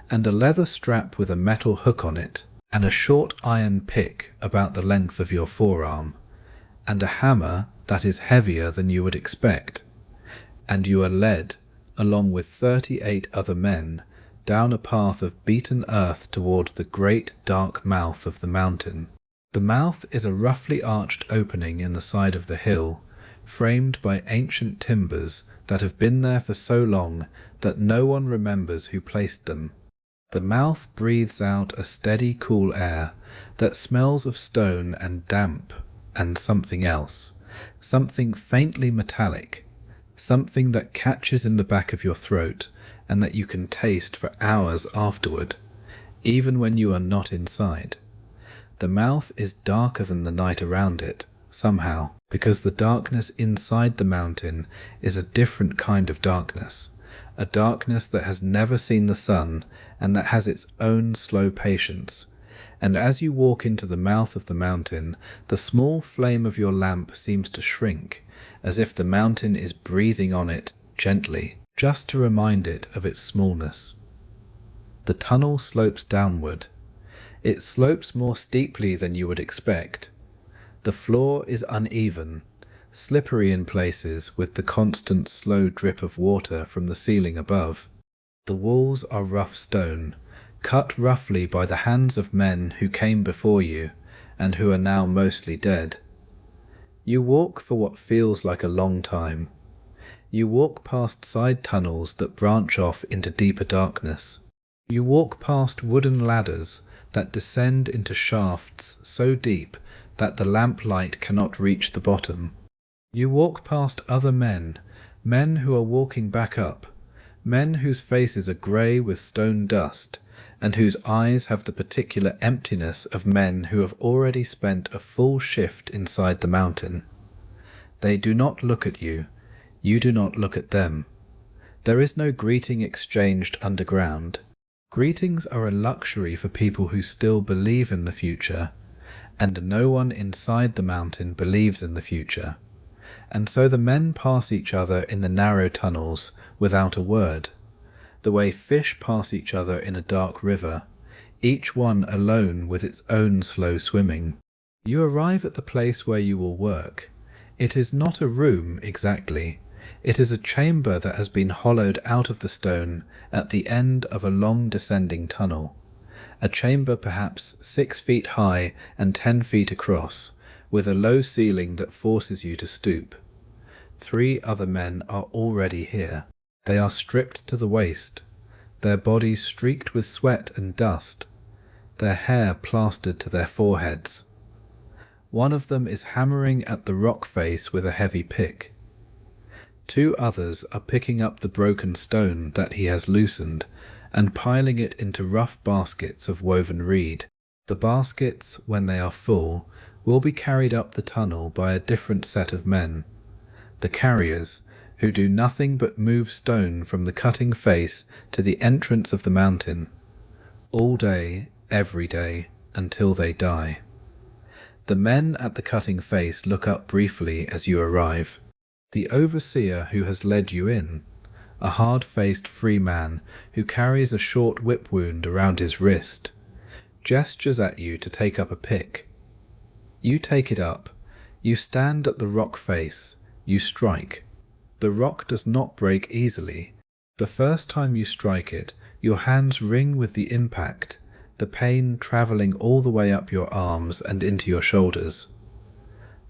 and a leather strap with a metal hook on it, and a short iron pick about the length of your forearm, and a hammer that is heavier than you would expect. And you are led, along with 38 other men, down a path of beaten earth toward the great dark mouth of the mountain. The mouth is a roughly arched opening in the side of the hill, framed by ancient timbers that have been there for so long that no one remembers who placed them. The mouth breathes out a steady, cool air that smells of stone and damp and something else, something faintly metallic, something that catches in the back of your throat and that you can taste for hours afterward, even when you are not inside. The mouth is darker than the night around it, somehow, because the darkness inside the mountain is a different kind of darkness, a darkness that has never seen the sun and that has its own slow patience. And as you walk into the mouth of the mountain, the small flame of your lamp seems to shrink, as if the mountain is breathing on it gently, just to remind it of its smallness. The tunnel slopes downward. It slopes more steeply than you would expect. The floor is uneven, slippery in places with the constant slow drip of water from the ceiling above. The walls are rough stone, cut roughly by the hands of men who came before you and who are now mostly dead. You walk for what feels like a long time. You walk past side tunnels that branch off into deeper darkness. You walk past wooden ladders that descend into shafts so deep that the lamplight cannot reach the bottom. You walk past other men, men who are walking back up, men whose faces are grey with stone dust, and whose eyes have the particular emptiness of men who have already spent a full shift inside the mountain. They do not look at you, you do not look at them. There is no greeting exchanged underground. Greetings are a luxury for people who still believe in the future, and no one inside the mountain believes in the future. And so the men pass each other in the narrow tunnels without a word, the way fish pass each other in a dark river, each one alone with its own slow swimming. You arrive at the place where you will work. It is not a room exactly. It is a chamber that has been hollowed out of the stone at the end of a long descending tunnel, a chamber perhaps 6 feet high and 10 feet across, with a low ceiling that forces you to stoop. 3 other men are already here. They are stripped to the waist, their bodies streaked with sweat and dust, their hair plastered to their foreheads. One of them is hammering at the rock face with a heavy pick. 2 others are picking up the broken stone that he has loosened and piling it into rough baskets of woven reed. The baskets, when they are full, will be carried up the tunnel by a different set of men, the carriers, who do nothing but move stone from the cutting face to the entrance of the mountain, all day, every day, until they die. The men at the cutting face look up briefly as you arrive. The overseer who has led you in, a hard-faced free man who carries a short whip wound around his wrist, gestures at you to take up a pick. You take it up, you stand at the rock face, you strike. The rock does not break easily. The first time you strike it, Your hands ring with the impact, the pain travelling all the way up your arms and into your shoulders.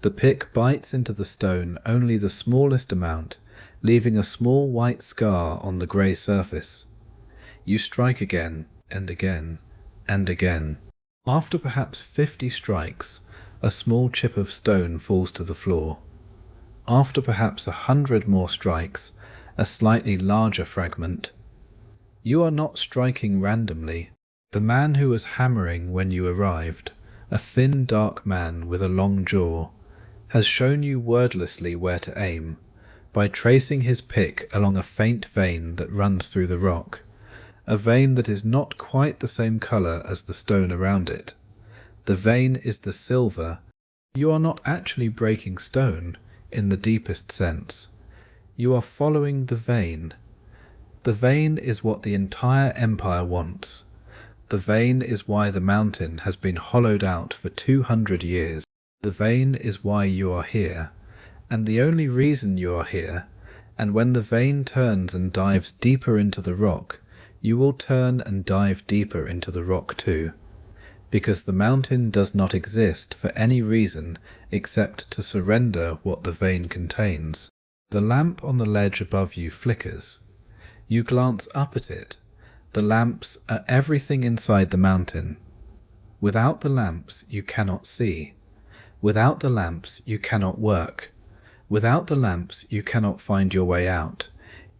The pick bites into the stone only the smallest amount, leaving a small white scar on the grey surface. You strike again and again and again. After perhaps 50 strikes, a small chip of stone falls to the floor. After perhaps 100 more strikes, a slightly larger fragment. You are not striking randomly. The man who was hammering when you arrived, a thin dark man with a long jaw, has shown you wordlessly where to aim, by tracing his pick along a faint vein that runs through the rock, a vein that is not quite the same colour as the stone around it. The vein is the silver. You are not actually breaking stone, in the deepest sense. You are following the vein. The vein is what the entire empire wants. The vein is why the mountain has been hollowed out for 200 years. The vein is why you are here, and the only reason you are here, and when the vein turns and dives deeper into the rock, you will turn and dive deeper into the rock too, because the mountain does not exist for any reason except to surrender what the vein contains. The lamp on the ledge above you flickers. You glance up at it. The lamps are everything inside the mountain. Without the lamps you cannot see. Without the lamps you cannot work. Without the lamps you cannot find your way out,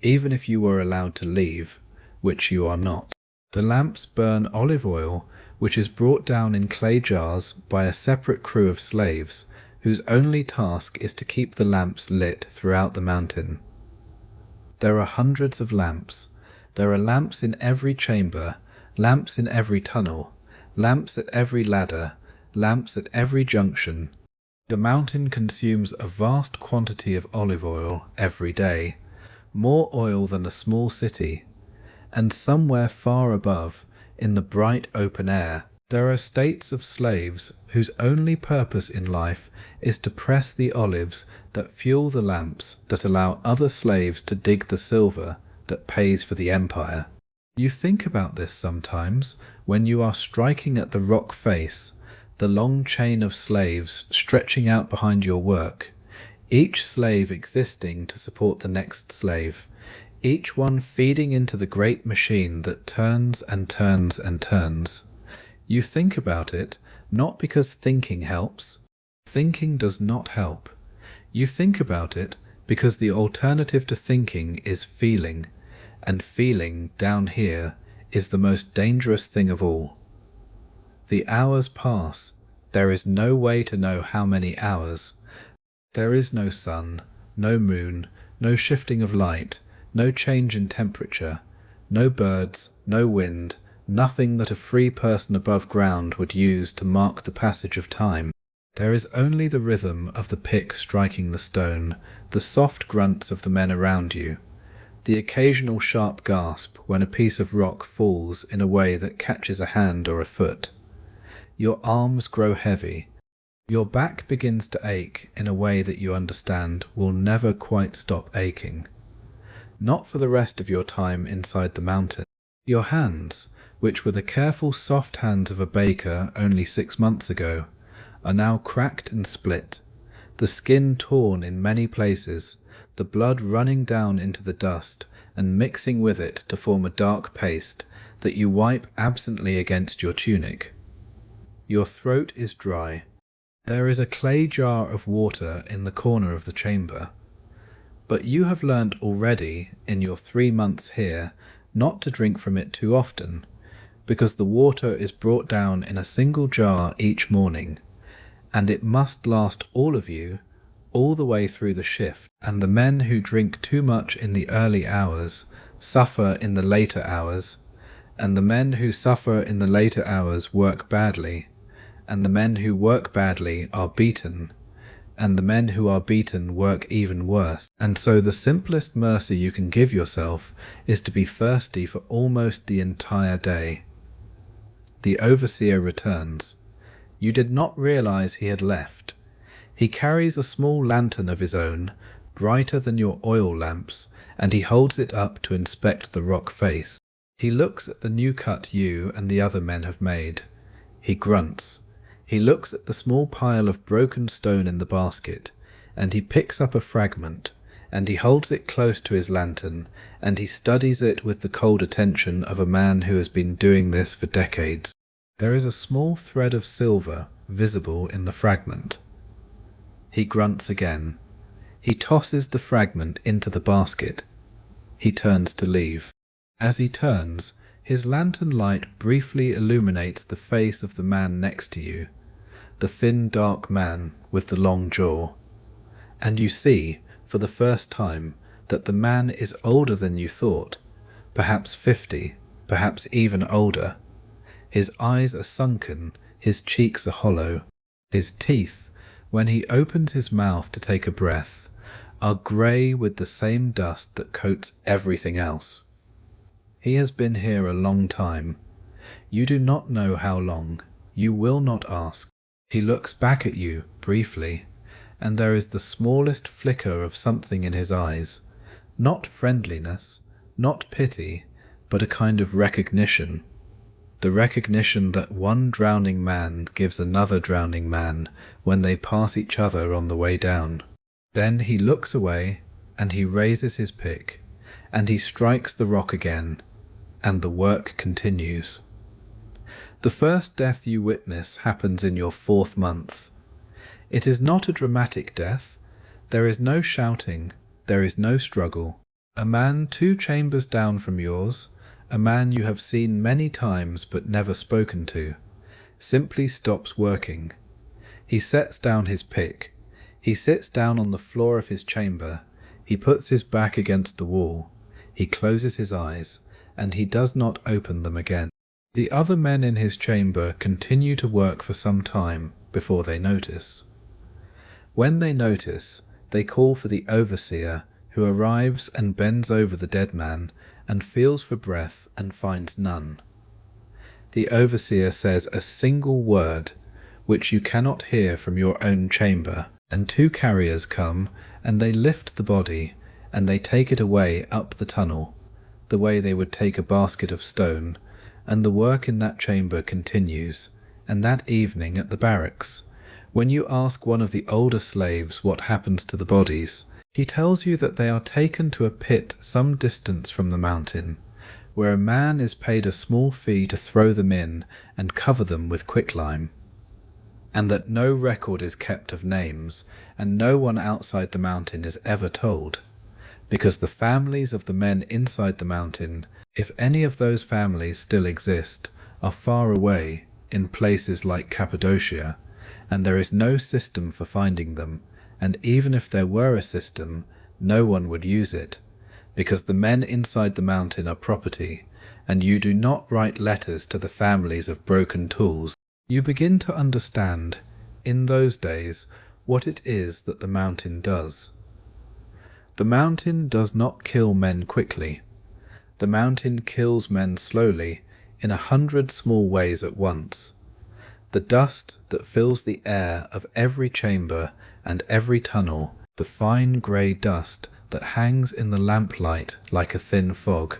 even if you were allowed to leave, which you are not. The lamps burn olive oil, which is brought down in clay jars by a separate crew of slaves, whose only task is to keep the lamps lit throughout the mountain. There are hundreds of lamps. There are lamps in every chamber, lamps in every tunnel, lamps at every ladder, lamps at every junction. The mountain consumes a vast quantity of olive oil every day, more oil than a small city, and somewhere far above, in the bright open air, there are states of slaves whose only purpose in life is to press the olives that fuel the lamps that allow other slaves to dig the silver that pays for the empire. You think about this sometimes when you are striking at the rock face, the long chain of slaves stretching out behind your work, each slave existing to support the next slave, each one feeding into the great machine that turns and turns and turns. You think about it not because thinking helps. Thinking does not help. You think about it because the alternative to thinking is feeling, and feeling down here is the most dangerous thing of all. The hours pass. There is no way to know how many hours. There is no sun, no moon, no shifting of light, no change in temperature, no birds, no wind, nothing that a free person above ground would use to mark the passage of time. There is only the rhythm of the pick striking the stone, the soft grunts of the men around you, the occasional sharp gasp when a piece of rock falls in a way that catches a hand or a foot. Your arms grow heavy. Your back begins to ache in a way that you understand will never quite stop aching. Not for the rest of your time inside the mountain. Your hands, which were the careful soft hands of a baker only 6 months ago, are now cracked and split, the skin torn in many places, the blood running down into the dust and mixing with it to form a dark paste that you wipe absently against your tunic. Your throat is dry. There is a clay jar of water in the corner of the chamber. But you have learnt already, in your 3 months here, not to drink from it too often, because the water is brought down in a single jar each morning, and it must last all of you all the way through the shift, and the men who drink too much in the early hours suffer in the later hours, and the men who suffer in the later hours work badly, and the men who work badly are beaten, and the men who are beaten work even worse. And so the simplest mercy you can give yourself is to be thirsty for almost the entire day. The overseer returns. You did not realize he had left. He carries a small lantern of his own, brighter than your oil lamps, and he holds it up to inspect the rock face. He looks at the new cut you and the other men have made. He grunts. He looks at the small pile of broken stone in the basket, and he picks up a fragment, and he holds it close to his lantern, and he studies it with the cold attention of a man who has been doing this for decades. There is a small thread of silver visible in the fragment. He grunts again. He tosses the fragment into the basket. He turns to leave. As he turns, his lantern light briefly illuminates the face of the man next to you, the thin dark man with the long jaw, and you see, for the first time, that the man is older than you thought, perhaps 50, perhaps even older. His eyes are sunken, his cheeks are hollow. His teeth, when he opens his mouth to take a breath, are grey with the same dust that coats everything else. He has been here a long time. You do not know how long. You will not ask. He looks back at you briefly, and there is the smallest flicker of something in his eyes, not friendliness, not pity, but a kind of recognition. The recognition that one drowning man gives another drowning man when they pass each other on the way down. Then he looks away, and he raises his pick, and he strikes the rock again, and the work continues. The first death you witness happens in your 4th month. It is not a dramatic death. There is no shouting. There is no struggle. A man 2 chambers down from yours, a man you have seen many times but never spoken to, simply stops working. He sets down his pick. He sits down on the floor of his chamber. He puts his back against the wall. He closes his eyes, and he does not open them again. The other men in his chamber continue to work for some time before they notice. When they notice, they call for the overseer, who arrives and bends over the dead man and feels for breath and finds none. The overseer says a single word, which you cannot hear from your own chamber, and 2 carriers come, and they lift the body, and they take it away up the tunnel, the way they would take a basket of stone, and the work in that chamber continues. And that evening at the barracks, when you ask one of the older slaves what happens to the bodies, he tells you that they are taken to a pit some distance from the mountain, where a man is paid a small fee to throw them in and cover them with quicklime, and that no record is kept of names, and no one outside the mountain is ever told, because the families of the men inside the mountain, if any of those families still exist, are far away in places like Cappadocia, and there is no system for finding them, and even if there were a system, no one would use it, because the men inside the mountain are property, and you do not write letters to the families of broken tools. You begin to understand, in those days, what it is that the mountain does. The mountain does not kill men quickly. The mountain kills men slowly, in 100 small ways at once. The dust that fills the air of every chamber and every tunnel, the fine grey dust that hangs in the lamplight like a thin fog,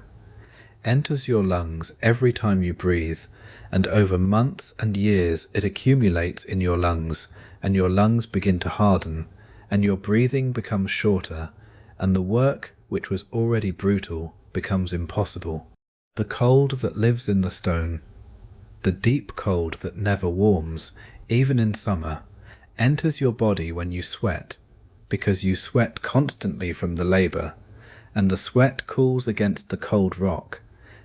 enters your lungs every time you breathe, and over months and years it accumulates in your lungs, and your lungs begin to harden, and your breathing becomes shorter, and the work, which was already brutal, becomes impossible. The cold that lives in the stone, the deep cold that never warms, even in summer, enters your body when you sweat, because you sweat constantly from the labour, and the sweat cools against the cold rock,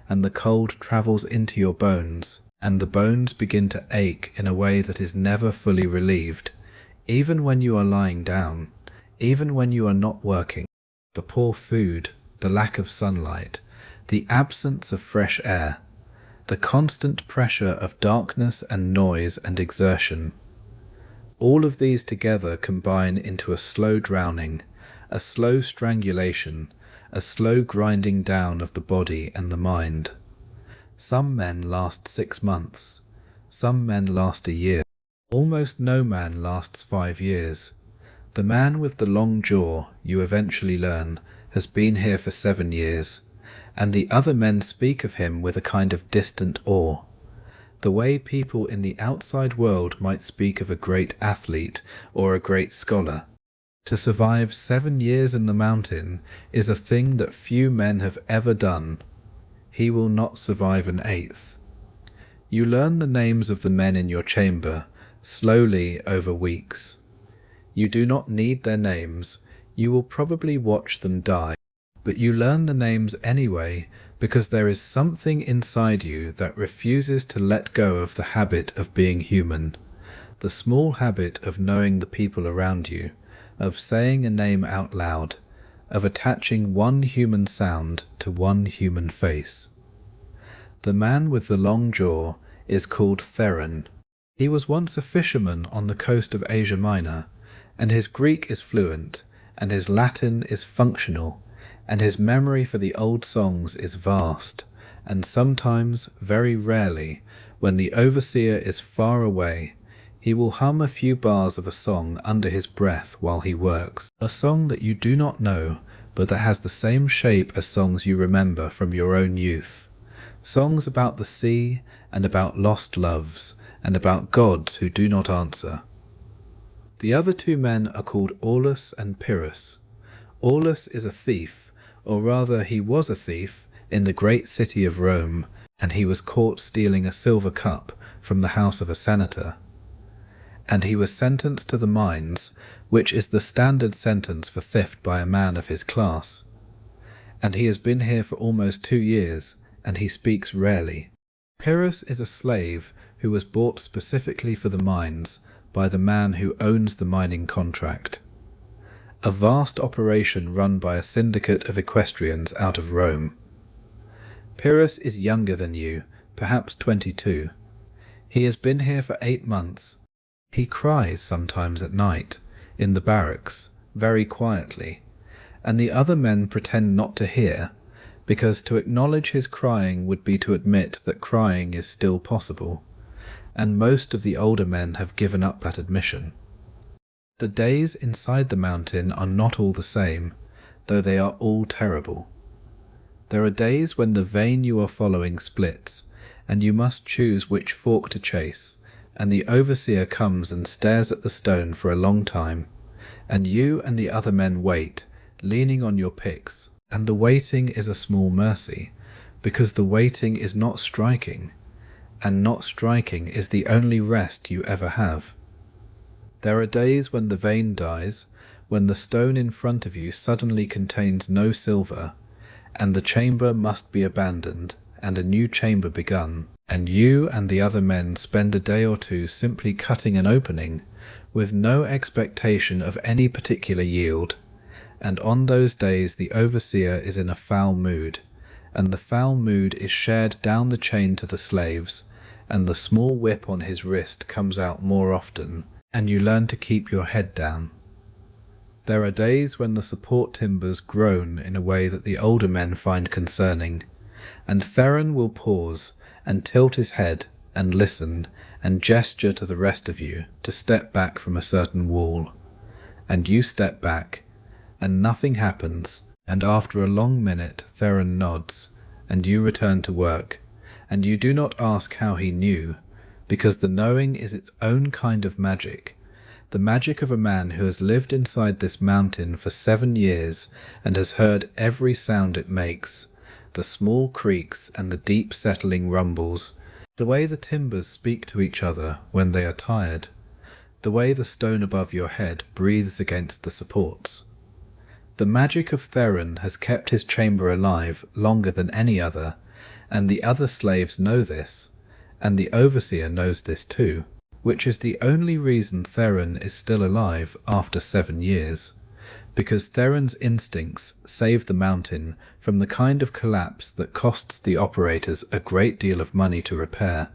and the cold travels into your bones, and the bones begin to ache in a way that is never fully relieved, even when you are lying down, even when you are not working. The poor food, the lack of sunlight, the absence of fresh air, the constant pressure of darkness and noise and exertion, all of these together combine into a slow drowning, a slow strangulation, a slow grinding down of the body and the mind. Some men last 6 months, some men last a year. Almost no man lasts 5 years. The man with the long jaw, you eventually learn, has been here for 7 years, and the other men speak of him with a kind of distant awe, the way people in the outside world might speak of a great athlete or a great scholar. To survive 7 years in the mountain is a thing that few men have ever done. He will not survive an 8th. You learn the names of the men in your chamber, slowly over weeks. You do not need their names, you will probably watch them die, but you learn the names anyway because there is something inside you that refuses to let go of the habit of being human, the small habit of knowing the people around you, of saying a name out loud, of attaching one human sound to one human face. The man with the long jaw is called Thracian. He was once a fisherman on the coast of Asia Minor, and his Greek is fluent, and his Latin is functional, and his memory for the old songs is vast, and sometimes, very rarely, when the overseer is far away, he will hum a few bars of a song under his breath while he works, a song that you do not know, but that has the same shape as songs you remember from your own youth, songs about the sea, and about lost loves, and about gods who do not answer. The other 2 men are called Aulus and Pyrrhus. Aulus is a thief, or rather he was a thief, in the great city of Rome, and he was caught stealing a silver cup from the house of a senator. And he was sentenced to the mines, which is the standard sentence for theft by a man of his class. And he has been here for almost 2 years, and he speaks rarely. Pyrrhus is a slave who was bought specifically for the mines by the man who owns the mining contract. A vast operation run by a syndicate of equestrians out of Rome. Pyrrhus is younger than you, perhaps 22. He has been here for 8 months. He cries sometimes at night, in the barracks, very quietly, and the other men pretend not to hear, because to acknowledge his crying would be to admit that crying is still possible, and most of the older men have given up that admission. The days inside the mountain are not all the same, though they are all terrible. There are days when the vein you are following splits, and you must choose which fork to chase, and the overseer comes and stares at the stone for a long time, and you and the other men wait, leaning on your picks, and the waiting is a small mercy, because the waiting is not striking, and not striking is the only rest you ever have. There are days when the vein dies, when the stone in front of you suddenly contains no silver, and the chamber must be abandoned, and a new chamber begun, and you and the other men spend a day or 2 simply cutting an opening, with no expectation of any particular yield, and on those days the overseer is in a foul mood, and the foul mood is shared down the chain to the slaves, and the small whip on his wrist comes out more often, and you learn to keep your head down. There are days when the support timbers groan in a way that the older men find concerning, and Thracian will pause and tilt his head and listen and gesture to the rest of you to step back from a certain wall, and you step back, and nothing happens, and after a long minute Thracian nods, and you return to work, and you do not ask how he knew, because the knowing is its own kind of magic, the magic of a man who has lived inside this mountain for 7 years and has heard every sound it makes, the small creaks and the deep settling rumbles, the way the timbers speak to each other when they are tired, the way the stone above your head breathes against the supports. The magic of Thracian has kept his chamber alive longer than any other, and the other slaves know this, and the overseer knows this too, which is the only reason Thracian is still alive after 7 years, because Thracian's instincts save the mountain from the kind of collapse that costs the operators a great deal of money to repair.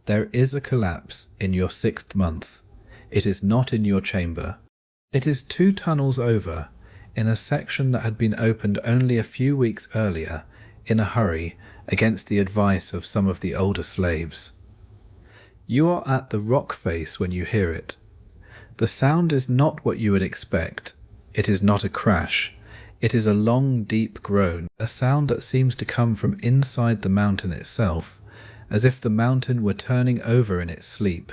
There is a collapse in your 6th month. It is not in your chamber. It is 2 tunnels over, in a section that had been opened only a few weeks earlier, in a hurry, against the advice of some of the older slaves. You are at the rock face when you hear it. The sound is not what you would expect. It is not a crash. It is a long, deep groan, a sound that seems to come from inside the mountain itself, as if the mountain were turning over in its sleep,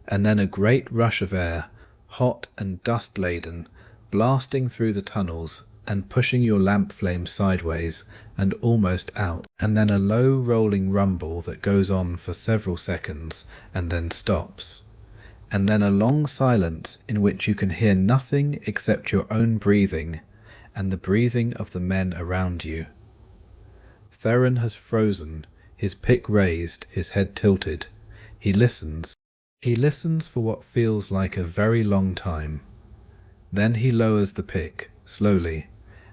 and then a great rush of air, hot and dust-laden, blasting through the tunnels and pushing your lamp flame sideways and almost out, and then a low rolling rumble that goes on for several seconds and then stops, and then a long silence in which you can hear nothing except your own breathing and the breathing of the men around you. Theron has frozen, his pick raised, his head tilted. He listens. He listens for what feels like a very long time. Then he lowers the pick, slowly,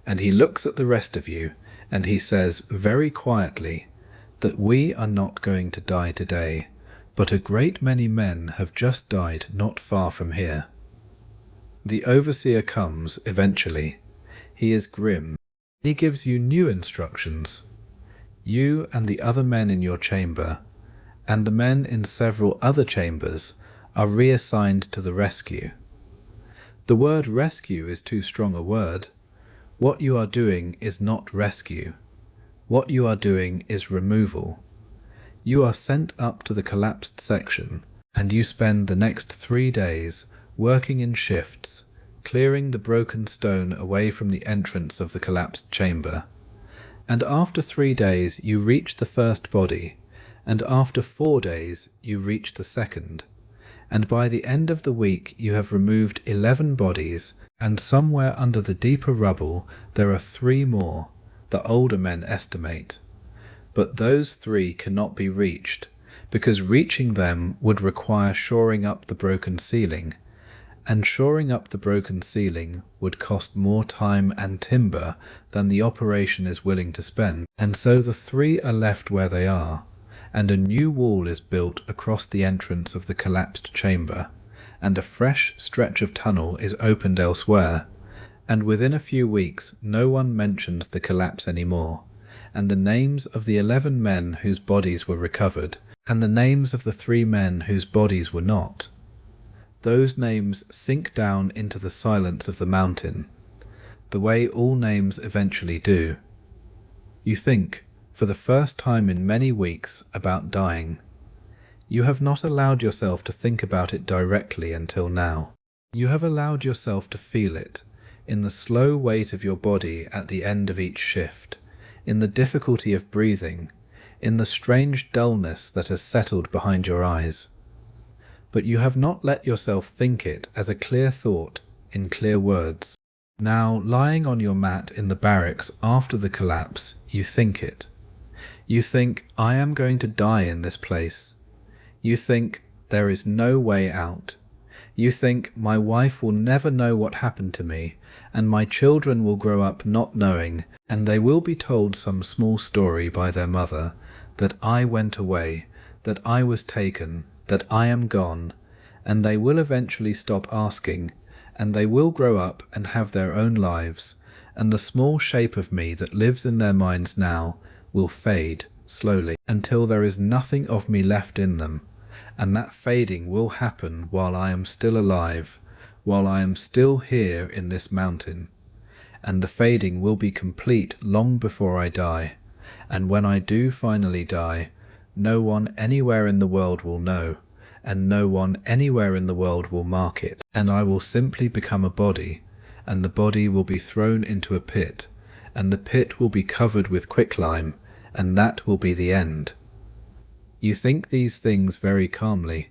and he looks at the rest of you, and he says very quietly that we are not going to die today, but a great many men have just died not far from here. The overseer comes eventually. He is grim. He gives you new instructions. You and the other men in your chamber, and the men in several other chambers, are reassigned to the rescue. The word rescue is too strong a word. What you are doing is not rescue. What you are doing is removal. You are sent up to the collapsed section, and you spend the next 3 days working in shifts, clearing the broken stone away from the entrance of the collapsed chamber. And after 3 days you reach the first body, and after 4 days you reach the second, and by the end of the week you have removed 11 bodies, and somewhere under the deeper rubble there are 3 more, the older men estimate. But those 3 cannot be reached, because reaching them would require shoring up the broken ceiling, and shoring up the broken ceiling would cost more time and timber than the operation is willing to spend, and so the 3 are left where they are, and a new wall is built across the entrance of the collapsed chamber, and a fresh stretch of tunnel is opened elsewhere, and within a few weeks no one mentions the collapse anymore, and the names of the 11 men whose bodies were recovered, and the names of the 3 men whose bodies were not, those names sink down into the silence of the mountain, the way all names eventually do. You think, for the first time in many weeks, about dying. You have not allowed yourself to think about it directly until now. You have allowed yourself to feel it, in the slow weight of your body at the end of each shift, in the difficulty of breathing, in the strange dullness that has settled behind your eyes. But you have not let yourself think it as a clear thought in clear words. Now, lying on your mat in the barracks after the collapse, you think it. You think, I am going to die in this place. You think, there is no way out. You think, my wife will never know what happened to me, and my children will grow up not knowing, and they will be told some small story by their mother, that I went away, that I was taken, that I am gone, and they will eventually stop asking, and they will grow up and have their own lives, and the small shape of me that lives in their minds now will fade slowly until there is nothing of me left in them, and that fading will happen while I am still alive, while I am still here in this mountain, and the fading will be complete long before I die, and when I do finally die, no one anywhere in the world will know, and no one anywhere in the world will mark it, and I will simply become a body, and the body will be thrown into a pit, and the pit will be covered with quicklime, and that will be the end. You think these things very calmly.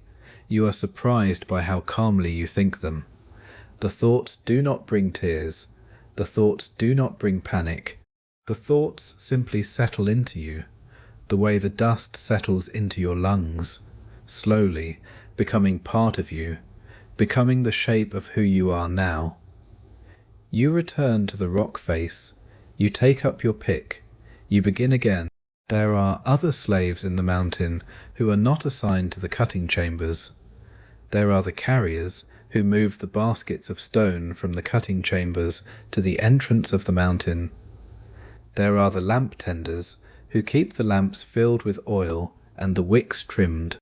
You are surprised by how calmly you think them. The thoughts do not bring tears. The thoughts do not bring panic. The thoughts simply settle into you, the way the dust settles into your lungs, slowly, becoming part of you, becoming the shape of who you are now. You return to the rock face. You take up your pick. You begin again. There are other slaves in the mountain who are not assigned to the cutting chambers. There are the carriers who move the baskets of stone from the cutting chambers to the entrance of the mountain. There are the lamp tenders who keep the lamps filled with oil and the wicks trimmed.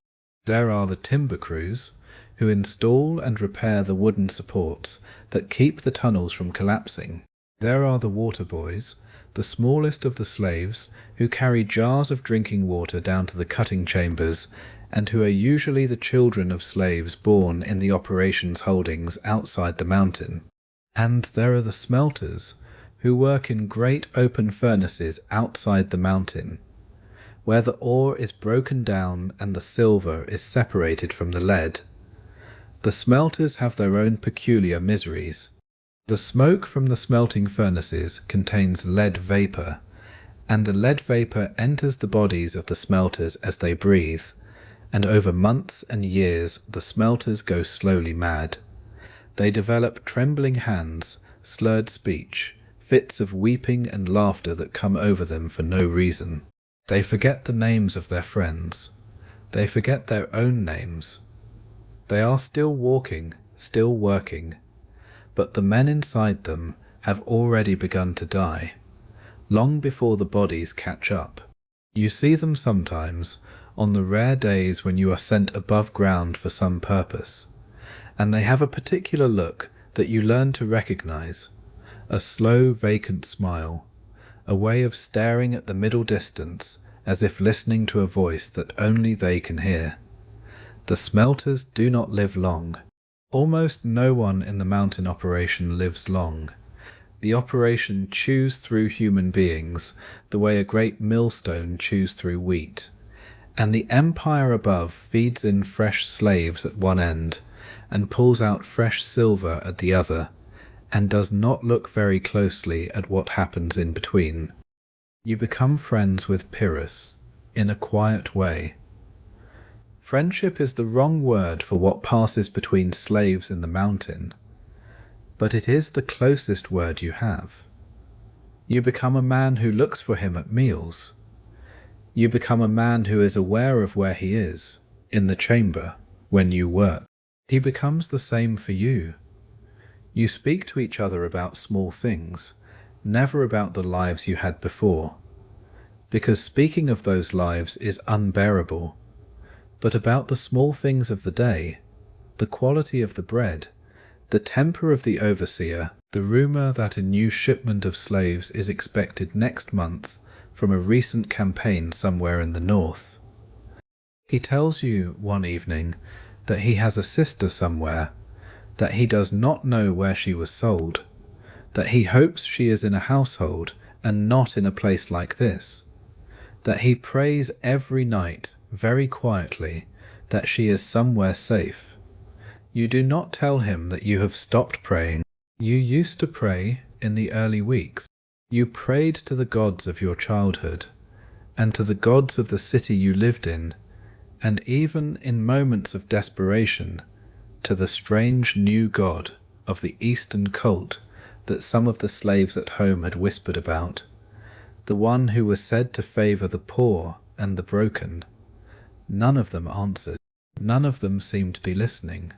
There are the timber crews who install and repair the wooden supports that keep the tunnels from collapsing. There are the water boys, the smallest of the slaves, who carry jars of drinking water down to the cutting chambers, and who are usually the children of slaves born in the operations holdings outside the mountain. And there are the smelters, who work in great open furnaces outside the mountain, where the ore is broken down and the silver is separated from the lead. The smelters have their own peculiar miseries. The smoke from the smelting furnaces contains lead vapor, and the lead vapor enters the bodies of the smelters as they breathe, and over months and years the smelters go slowly mad. They develop trembling hands, slurred speech, fits of weeping and laughter that come over them for no reason. They forget the names of their friends. They forget their own names. They are still walking, still working, but the men inside them have already begun to die, long before the bodies catch up. You see them sometimes on the rare days when you are sent above ground for some purpose, and they have a particular look that you learn to recognize, a slow, vacant smile, a way of staring at the middle distance as if listening to a voice that only they can hear. The smelters do not live long. Almost no one in the mountain operation lives long. The operation chews through human beings the way a great millstone chews through wheat, and the empire above feeds in fresh slaves at one end and pulls out fresh silver at the other, and does not look very closely at what happens in between. You become friends with Pyrrhus in a quiet way. Friendship is the wrong word for what passes between slaves in the mountain, but it is the closest word you have. You become a man who looks for him at meals. You become a man who is aware of where he is, in the chamber, when you work. He becomes the same for you. You speak to each other about small things, never about the lives you had before, because speaking of those lives is unbearable, but about the small things of the day, the quality of the bread, the temper of the overseer, the rumor that a new shipment of slaves is expected next month from a recent campaign somewhere in the north. He tells you one evening that he has a sister somewhere, that he does not know where she was sold, that he hopes she is in a household and not in a place like this, that he prays every night, very quietly, that she is somewhere safe. You do not tell him that you have stopped praying. You used to pray in the early weeks. You prayed to the gods of your childhood, and to the gods of the city you lived in, and even in moments of desperation, to the strange new god of the Eastern cult that some of the slaves at home had whispered about, the one who was said to favor the poor and the broken. None of them answered. None of them seemed to be listening.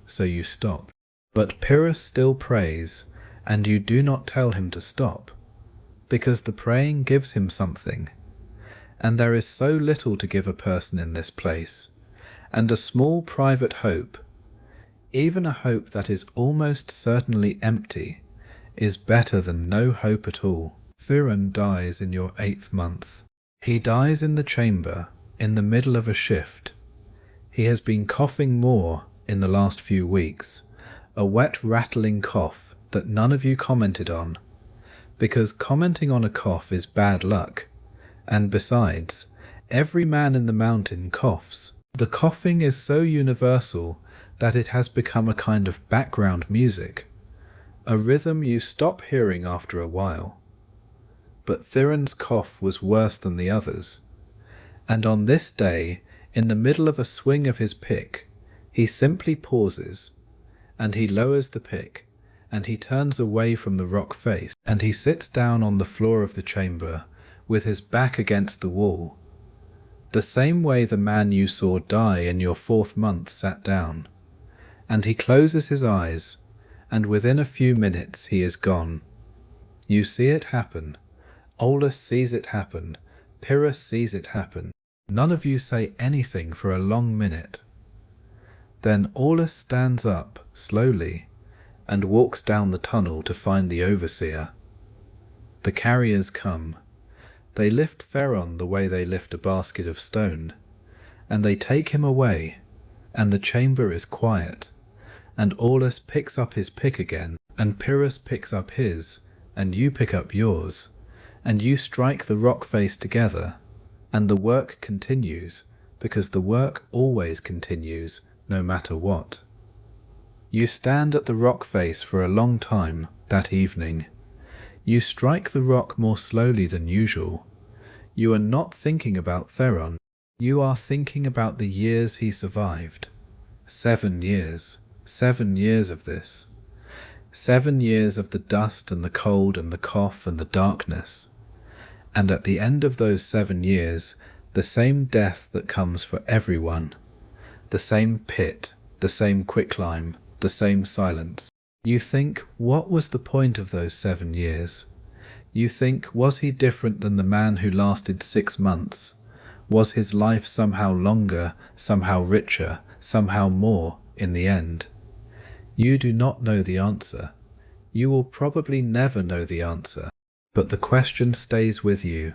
So you stop. But Pyrrhus still prays, and you do not tell him to stop, because the praying gives him something. And there is so little to give a person in this place, and a small private hope, even a hope that is almost certainly empty, is better than no hope at all. Thracian dies in your 8th month. He dies in the chamber, in the middle of a shift. He has been coughing more in the last few weeks, a wet rattling cough that none of you commented on, because commenting on a cough is bad luck, and besides, every man in the mountain coughs. The coughing is so universal that it has become a kind of background music, a rhythm you stop hearing after a while. But Thracian's cough was worse than the others, and on this day, in the middle of a swing of his pick, he simply pauses, and he lowers the pick, and he turns away from the rock face, and he sits down on the floor of the chamber, with his back against the wall, the same way the man you saw die in your 4th month sat down, and he closes his eyes, and within a few minutes he is gone. You see it happen. Aulus sees it happen. Pyrrhus sees it happen. None of you say anything for a long minute. Then Aulus stands up slowly and walks down the tunnel to find the overseer. The carriers come. They lift Theron the way they lift a basket of stone, and they take him away, and the chamber is quiet, and Aulus picks up his pick again, and Pyrrhus picks up his, and you pick up yours, and you strike the rock face together, and the work continues, because the work always continues, no matter what. You stand at the rock face for a long time that evening. You strike the rock more slowly than usual. You are not thinking about Theron. You are thinking about the years he survived. 7 years. 7 years of this. 7 years of the dust and the cold and the cough and the darkness. And at the end of those 7 years, the same death that comes for everyone. The same pit, the same quicklime, the same silence. You think, what was the point of those 7 years? You think, was he different than the man who lasted 6 months? Was his life somehow longer, somehow richer, somehow more in the end? You do not know the answer. You will probably never know the answer, but the question stays with you,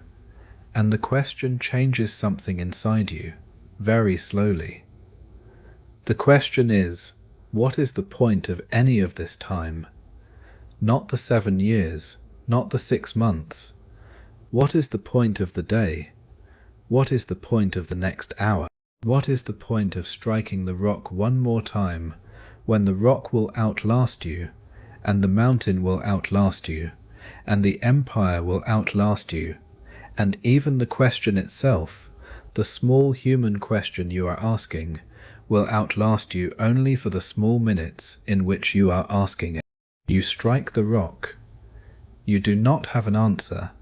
and the question changes something inside you, very slowly. The question is, what is the point of any of this time? Not the 7 years, not the 6 months. What is the point of the day? What is the point of the next hour? What is the point of striking the rock one more time, when the rock will outlast you, and the mountain will outlast you, and the empire will outlast you, and even the question itself, the small human question you are asking, will outlast you only for the small minutes in which you are asking it. You strike the rock. You do not have an answer.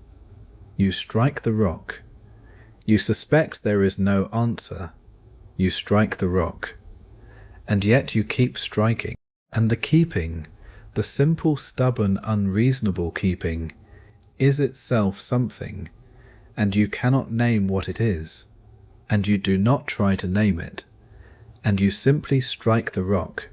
You strike the rock. You suspect there is no answer. You strike the rock. And yet you keep striking. And the keeping, the simple, stubborn, unreasonable keeping, is itself something, and you cannot name what it is, and you do not try to name it, and you simply strike the rock,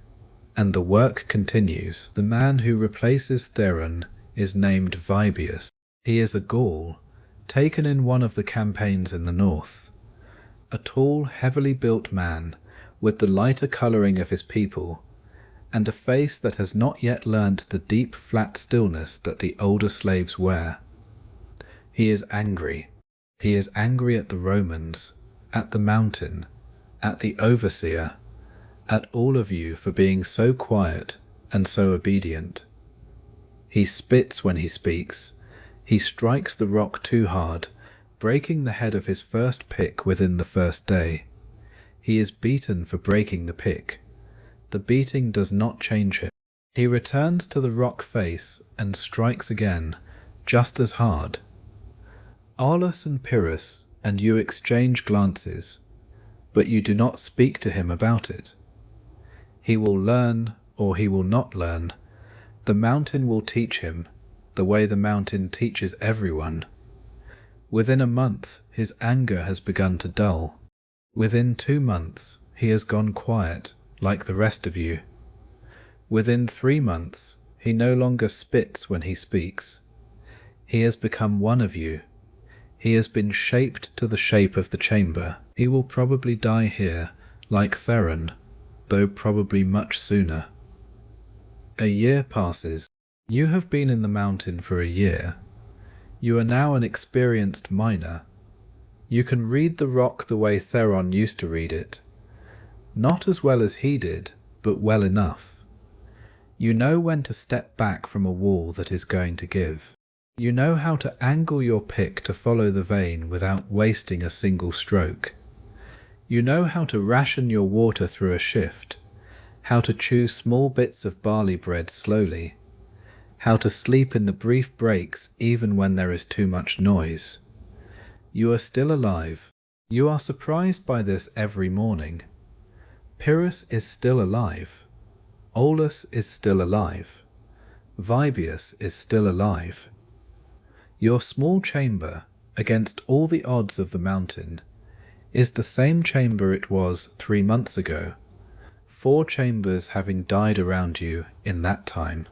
and the work continues. The man who replaces Theron is named Vesuvius. He is a Gaul, taken in one of the campaigns in the north. A tall, heavily built man, with the lighter colouring of his people, and a face that has not yet learnt the deep, flat stillness that the older slaves wear. He is angry. He is angry at the Romans, at the mountain, at the overseer, at all of you for being so quiet and so obedient. He spits when he speaks. He strikes the rock too hard, breaking the head of his first pick within the first day. He is beaten for breaking the pick. The beating does not change him. He returns to the rock face and strikes again, just as hard. Aulus and Pyrrhus and you exchange glances, but you do not speak to him about it. He will learn, or he will not learn. The mountain will teach him, the way the mountain teaches everyone. Within a month, his anger has begun to dull. Within 2 months, he has gone quiet, like the rest of you. Within 3 months, he no longer spits when he speaks. He has become one of you. He has been shaped to the shape of the chamber. He will probably die here, like Theron, though probably much sooner. A year passes. You have been in the mountain for a year. You are now an experienced miner. You can read the rock the way Theron used to read it. Not as well as he did, but well enough. You know when to step back from a wall that is going to give. You know how to angle your pick to follow the vein without wasting a single stroke. You know how to ration your water through a shift, how to chew small bits of barley bread slowly, how to sleep in the brief breaks even when there is too much noise. You are still alive. You are surprised by this every morning. Pyrrhus is still alive. Aulus is still alive. Vesuvius is still alive. Your small chamber, against all the odds of the mountain, is the same chamber it was 3 months ago, 4 chambers having died around you in that time.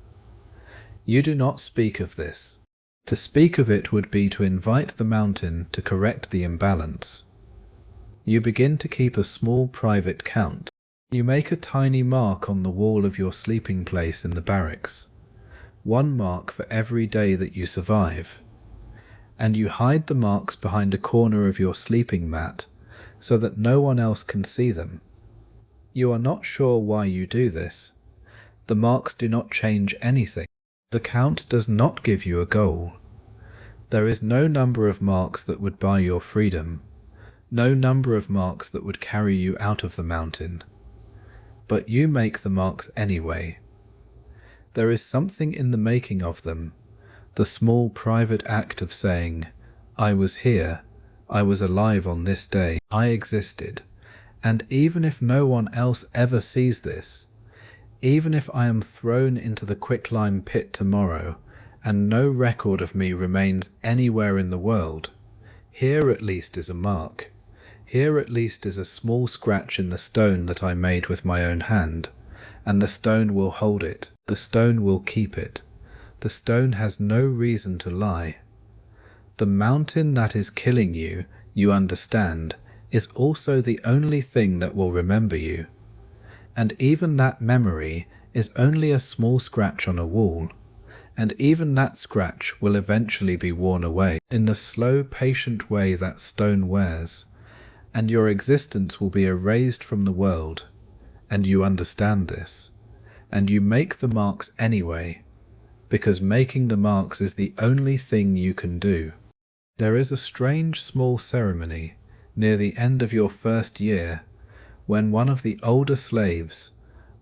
You do not speak of this. To speak of it would be to invite the mountain to correct the imbalance. You begin to keep a small private count. You make a tiny mark on the wall of your sleeping place in the barracks, one mark for every day that you survive, and you hide the marks behind a corner of your sleeping mat so that no one else can see them. You are not sure why you do this. The marks do not change anything. The count does not give you a goal. There is no number of marks that would buy your freedom, no number of marks that would carry you out of the mountain. But you make the marks anyway. There is something in the making of them, the small private act of saying, I was here, I was alive on this day, I existed, and even if no one else ever sees this, even if I am thrown into the quicklime pit tomorrow, and no record of me remains anywhere in the world, here at least is a mark. Here at least is a small scratch in the stone that I made with my own hand, and the stone will hold it, the stone will keep it. The stone has no reason to lie. The mountain that is killing you, you understand, is also the only thing that will remember you. And even that memory is only a small scratch on a wall, and even that scratch will eventually be worn away in the slow, patient way that stone wears, and your existence will be erased from the world, and you understand this, and you make the marks anyway, because making the marks is the only thing you can do. There is a strange small ceremony near the end of your first year when one of the older slaves,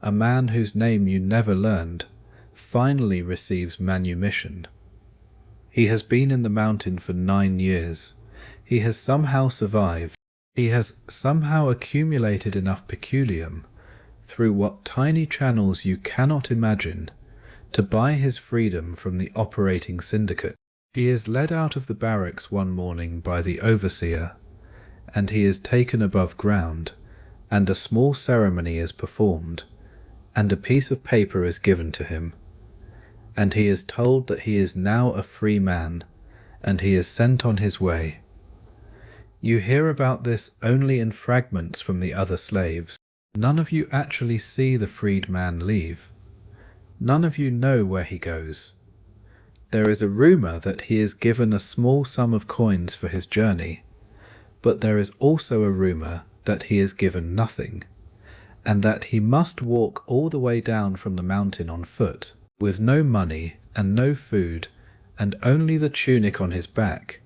a man whose name you never learned, finally receives manumission. He has been in the mountain for 9 years. He has somehow survived. He has somehow accumulated enough peculium, through what tiny channels you cannot imagine, to buy his freedom from the operating syndicate. He is led out of the barracks one morning by the overseer, and he is taken above ground, and a small ceremony is performed, and a piece of paper is given to him, and he is told that he is now a free man, and he is sent on his way. You hear about this only in fragments from the other slaves. None of you actually see the freed man leave. None of you know where he goes. There is a rumor that he is given a small sum of coins for his journey, but there is also a rumor that he is given nothing, and that he must walk all the way down from the mountain on foot, with no money and no food, and only the tunic on his back,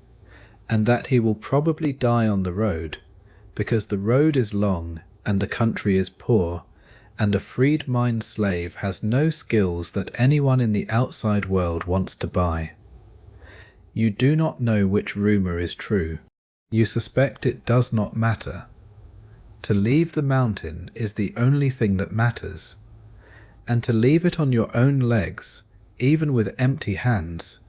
and that he will probably die on the road, because the road is long and the country is poor, and a freed mind slave has no skills that anyone in the outside world wants to buy. You do not know which rumor is true. You suspect it does not matter. To leave the mountain is the only thing that matters, and to leave it on your own legs, even with empty hands,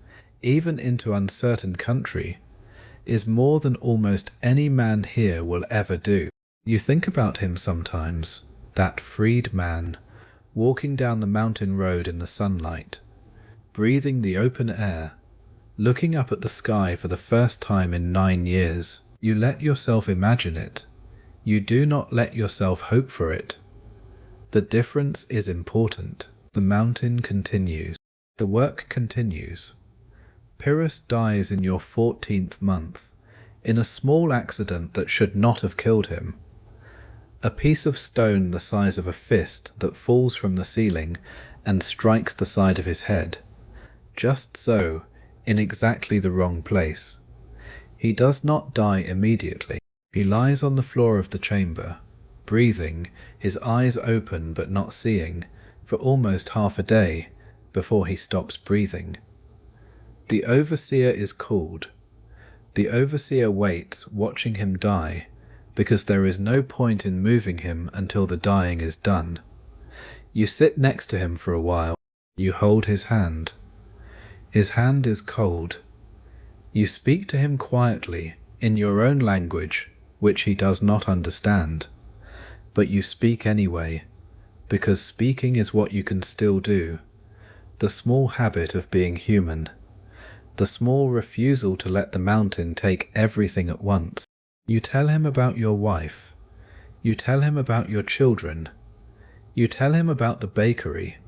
even into uncertain country, is more than almost any man here will ever do. You think about him sometimes, that freed man, walking down the mountain road in the sunlight, breathing the open air, looking up at the sky for the first time in 9 years. You let yourself imagine it. You do not let yourself hope for it. The difference is important. The mountain continues. The work continues. Pyrrhus dies in your 14th month, in a small accident that should not have killed him. A piece of stone the size of a fist that falls from the ceiling and strikes the side of his head. Just so, in exactly the wrong place. He does not die immediately. He lies on the floor of the chamber, breathing, his eyes open but not seeing, for almost half a day, before he stops breathing. The overseer is called. The overseer waits, watching him die, because there is no point in moving him until the dying is done. You sit next to him for a while. You hold his hand. His hand is cold. You speak to him quietly, in your own language, which he does not understand. But you speak anyway, because speaking is what you can still do, the small habit of being human. the small refusal to let the mountain take everything at once. You tell him about your wife. You tell him about your children. You tell him about the bakery,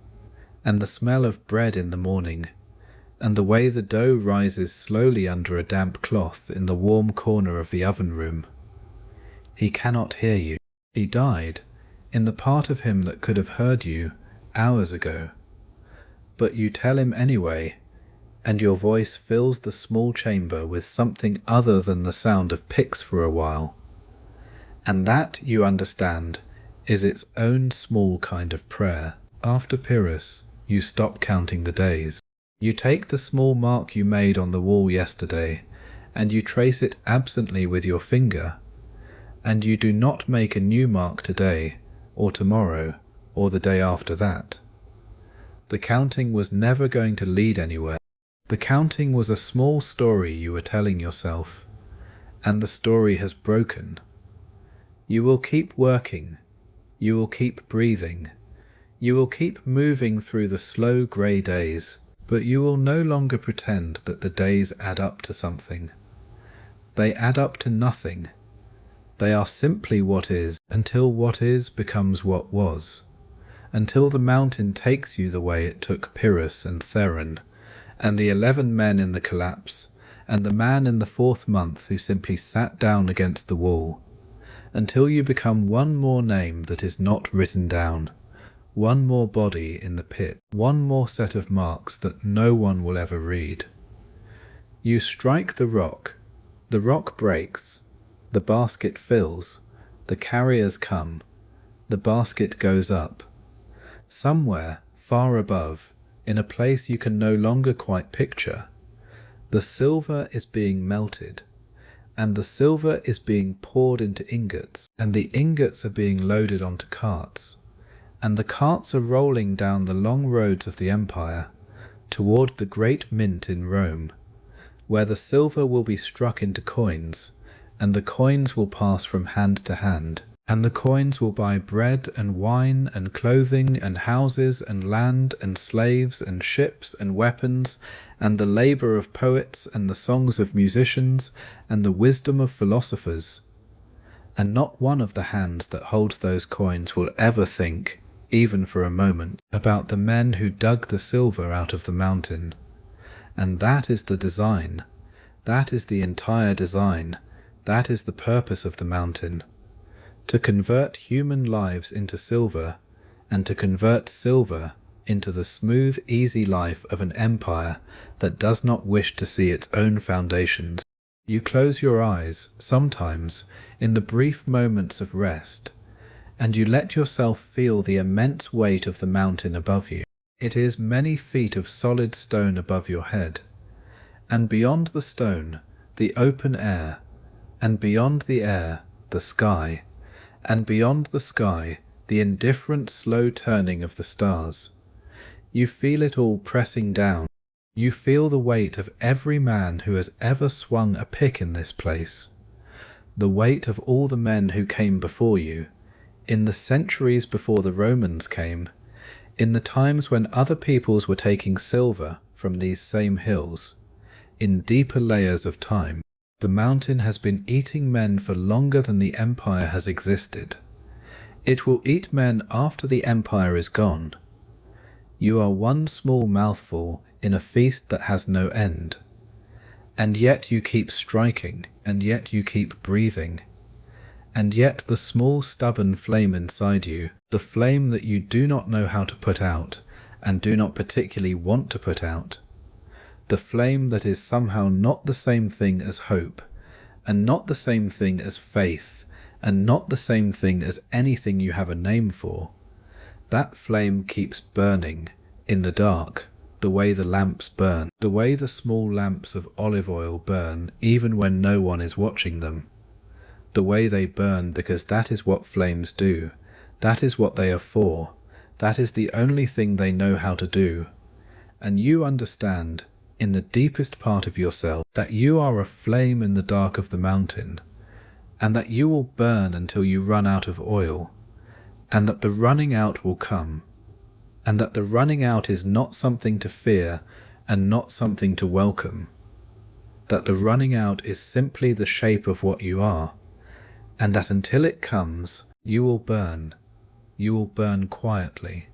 and the smell of bread in the morning, and the way the dough rises slowly under a damp cloth in the warm corner of the oven room. He cannot hear you. He died in the part of him that could have heard you hours ago. But you tell him anyway, and your voice fills the small chamber with something other than the sound of picks for a while. And that, you understand, is its own small kind of prayer. After Pyrrhus, you stop counting the days. You take the small mark you made on the wall yesterday, and you trace it absently with your finger, and you do not make a new mark today, or tomorrow, or the day after that. The counting was never going to lead anywhere. The counting was a small story you were telling yourself, and the story has broken. You will keep working. You will keep breathing. You will keep moving through the slow grey days, but you will no longer pretend that the days add up to something. They add up to nothing. They are simply what is, until what is becomes what was, until the mountain takes you the way it took Pyrrhus and Theron, and the 11 men in the collapse, and the man in the 4th month who simply sat down against the wall, until you become one more name that is not written down, one more body in the pit, one more set of marks that no one will ever read. You strike the rock breaks, the basket fills, the carriers come, the basket goes up. Somewhere, far above, in a place you can no longer quite picture, the silver is being melted, and the silver is being poured into ingots, and the ingots are being loaded onto carts, and the carts are rolling down the long roads of the empire toward the great mint in Rome, where the silver will be struck into coins, and the coins will pass from hand to hand, and the coins will buy bread and wine and clothing and houses and land and slaves and ships and weapons and the labour of poets and the songs of musicians and the wisdom of philosophers. And not one of the hands that holds those coins will ever think, even for a moment, about the men who dug the silver out of the mountain. And that is the design. That is the entire design. That is the purpose of the mountain. To convert human lives into silver, and to convert silver into the smooth, easy life of an empire that does not wish to see its own foundations. You close your eyes, sometimes, in the brief moments of rest, and you let yourself feel the immense weight of the mountain above you. It is many feet of solid stone above your head, and beyond the stone, the open air, and beyond the air, the sky, and beyond the sky, the indifferent slow turning of the stars. You feel it all pressing down. You feel the weight of every man who has ever swung a pick in this place, the weight of all the men who came before you, in the centuries before the Romans came, in the times when other peoples were taking silver from these same hills, in deeper layers of time. The mountain has been eating men for longer than the empire has existed. It will eat men after the empire is gone. You are one small mouthful in a feast that has no end. And yet you keep striking, and yet you keep breathing. And yet the small stubborn flame inside you, the flame that you do not know how to put out, and do not particularly want to put out, the flame that is somehow not the same thing as hope, and not the same thing as faith, and not the same thing as anything you have a name for, that flame keeps burning in the dark, the way the lamps burn, the way the small lamps of olive oil burn even when no one is watching them, the way they burn because that is what flames do, that is what they are for, that is the only thing they know how to do, and you understand in the deepest part of yourself that you are a flame in the dark of the mountain, and that you will burn until you run out of oil, and that the running out will come, and that the running out is not something to fear and not something to welcome, that the running out is simply the shape of what you are, and that until it comes, you will burn. You will burn quietly.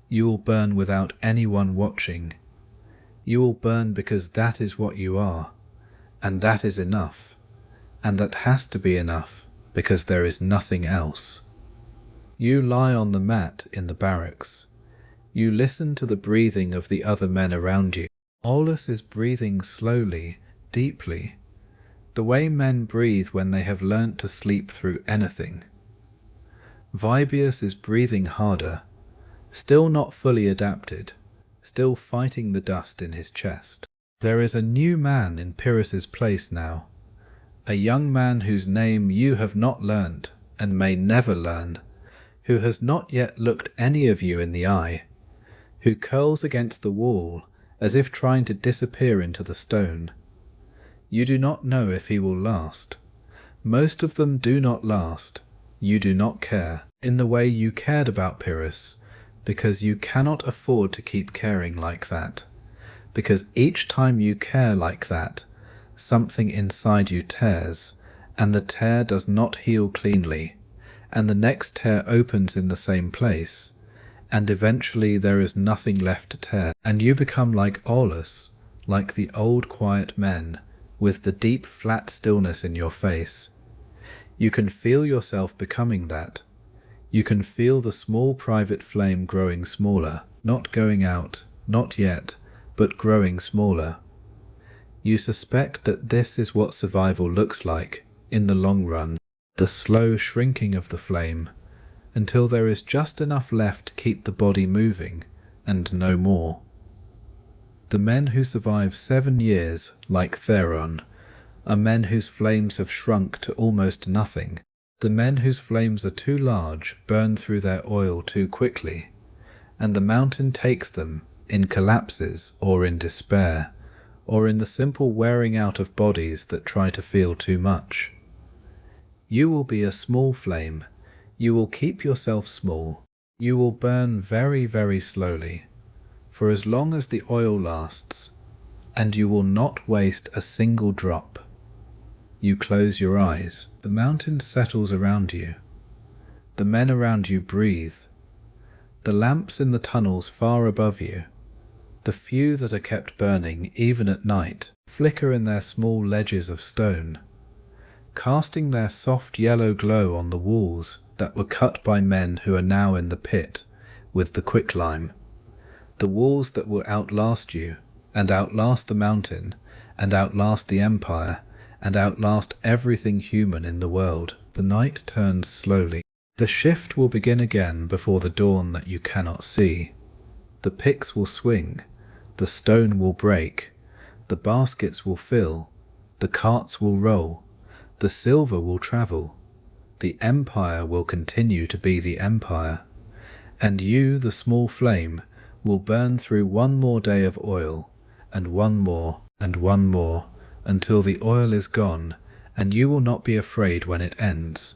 You will burn without anyone watching. You will burn because that is what you are, and that is enough, and that has to be enough because there is nothing else. You lie on the mat in the barracks. You listen to the breathing of the other men around you. Aulus is breathing slowly, deeply, the way men breathe when they have learnt to sleep through anything. Vibius is breathing harder, still not fully adapted, still fighting the dust in his chest. There is a new man in Pyrrhus's place now, a young man whose name you have not learnt and may never learn, who has not yet looked any of you in the eye, who curls against the wall as if trying to disappear into the stone. You do not know if he will last. Most of them do not last. You do not care in the way you cared about Pyrrhus, because you cannot afford to keep caring like that, because each time you care like that, something inside you tears, and the tear does not heal cleanly, and the next tear opens in the same place, and eventually there is nothing left to tear, and you become like Aulus, like the old quiet men, with the deep flat stillness in your face. You can feel yourself becoming that. You can feel the small private flame growing smaller, not going out, not yet, but growing smaller. You suspect that this is what survival looks like, in the long run, the slow shrinking of the flame, until there is just enough left to keep the body moving, and no more. The men who survive 7 years, like Theron, are men whose flames have shrunk to almost nothing. The men whose flames are too large burn through their oil too quickly, and the mountain takes them, in collapses or in despair, or in the simple wearing out of bodies that try to feel too much. You will be a small flame. You will keep yourself small. You will burn very, very slowly, for as long as the oil lasts, and you will not waste a single drop. You close your eyes. The mountain settles around you. The men around you breathe. The lamps in the tunnels far above you, the few that are kept burning even at night, flicker in their small ledges of stone, casting their soft yellow glow on the walls that were cut by men who are now in the pit with the quicklime, the walls that will outlast you, and outlast the mountain, and outlast the empire, and outlast everything human in the world. The night turns slowly. The shift will begin again before the dawn that you cannot see. The picks will swing, the stone will break, the baskets will fill, the carts will roll, the silver will travel, the empire will continue to be the empire, and you, the small flame, will burn through one more day of oil, and one more, and one more, until the oil is gone, and you will not be afraid when it ends,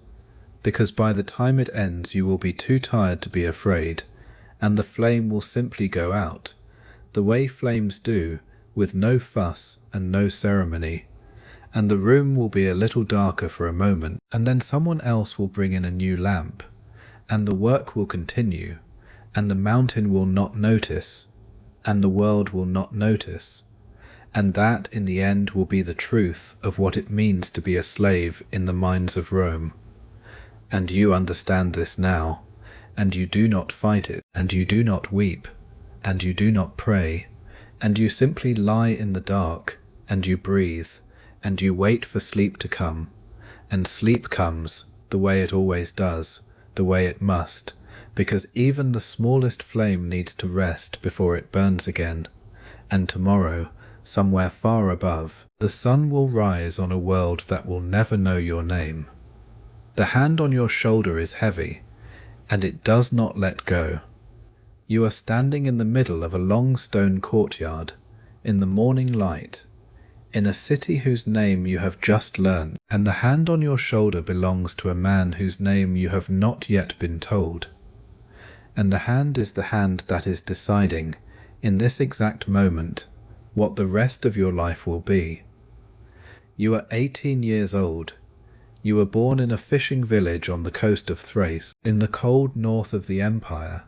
because by the time it ends you will be too tired to be afraid, and the flame will simply go out, the way flames do, with no fuss and no ceremony, and the room will be a little darker for a moment, and then someone else will bring in a new lamp, and the work will continue, and the mountain will not notice, and the world will not notice, and that in the end will be the truth of what it means to be a slave in the minds of Rome. And you understand this now, and you do not fight it, and you do not weep, and you do not pray, and you simply lie in the dark, and you breathe, and you wait for sleep to come, and sleep comes the way it always does, the way it must, because even the smallest flame needs to rest before it burns again, and tomorrow, somewhere far above, the sun will rise on a world that will never know your name. The hand on your shoulder is heavy, and it does not let go. You are standing in the middle of a long stone courtyard, in the morning light, in a city whose name you have just learned, and the hand on your shoulder belongs to a man whose name you have not yet been told. And the hand is the hand that is deciding, in this exact moment, what the rest of your life will be. You are 18 years old. You were born in a fishing village on the coast of Thrace, in the cold north of the empire,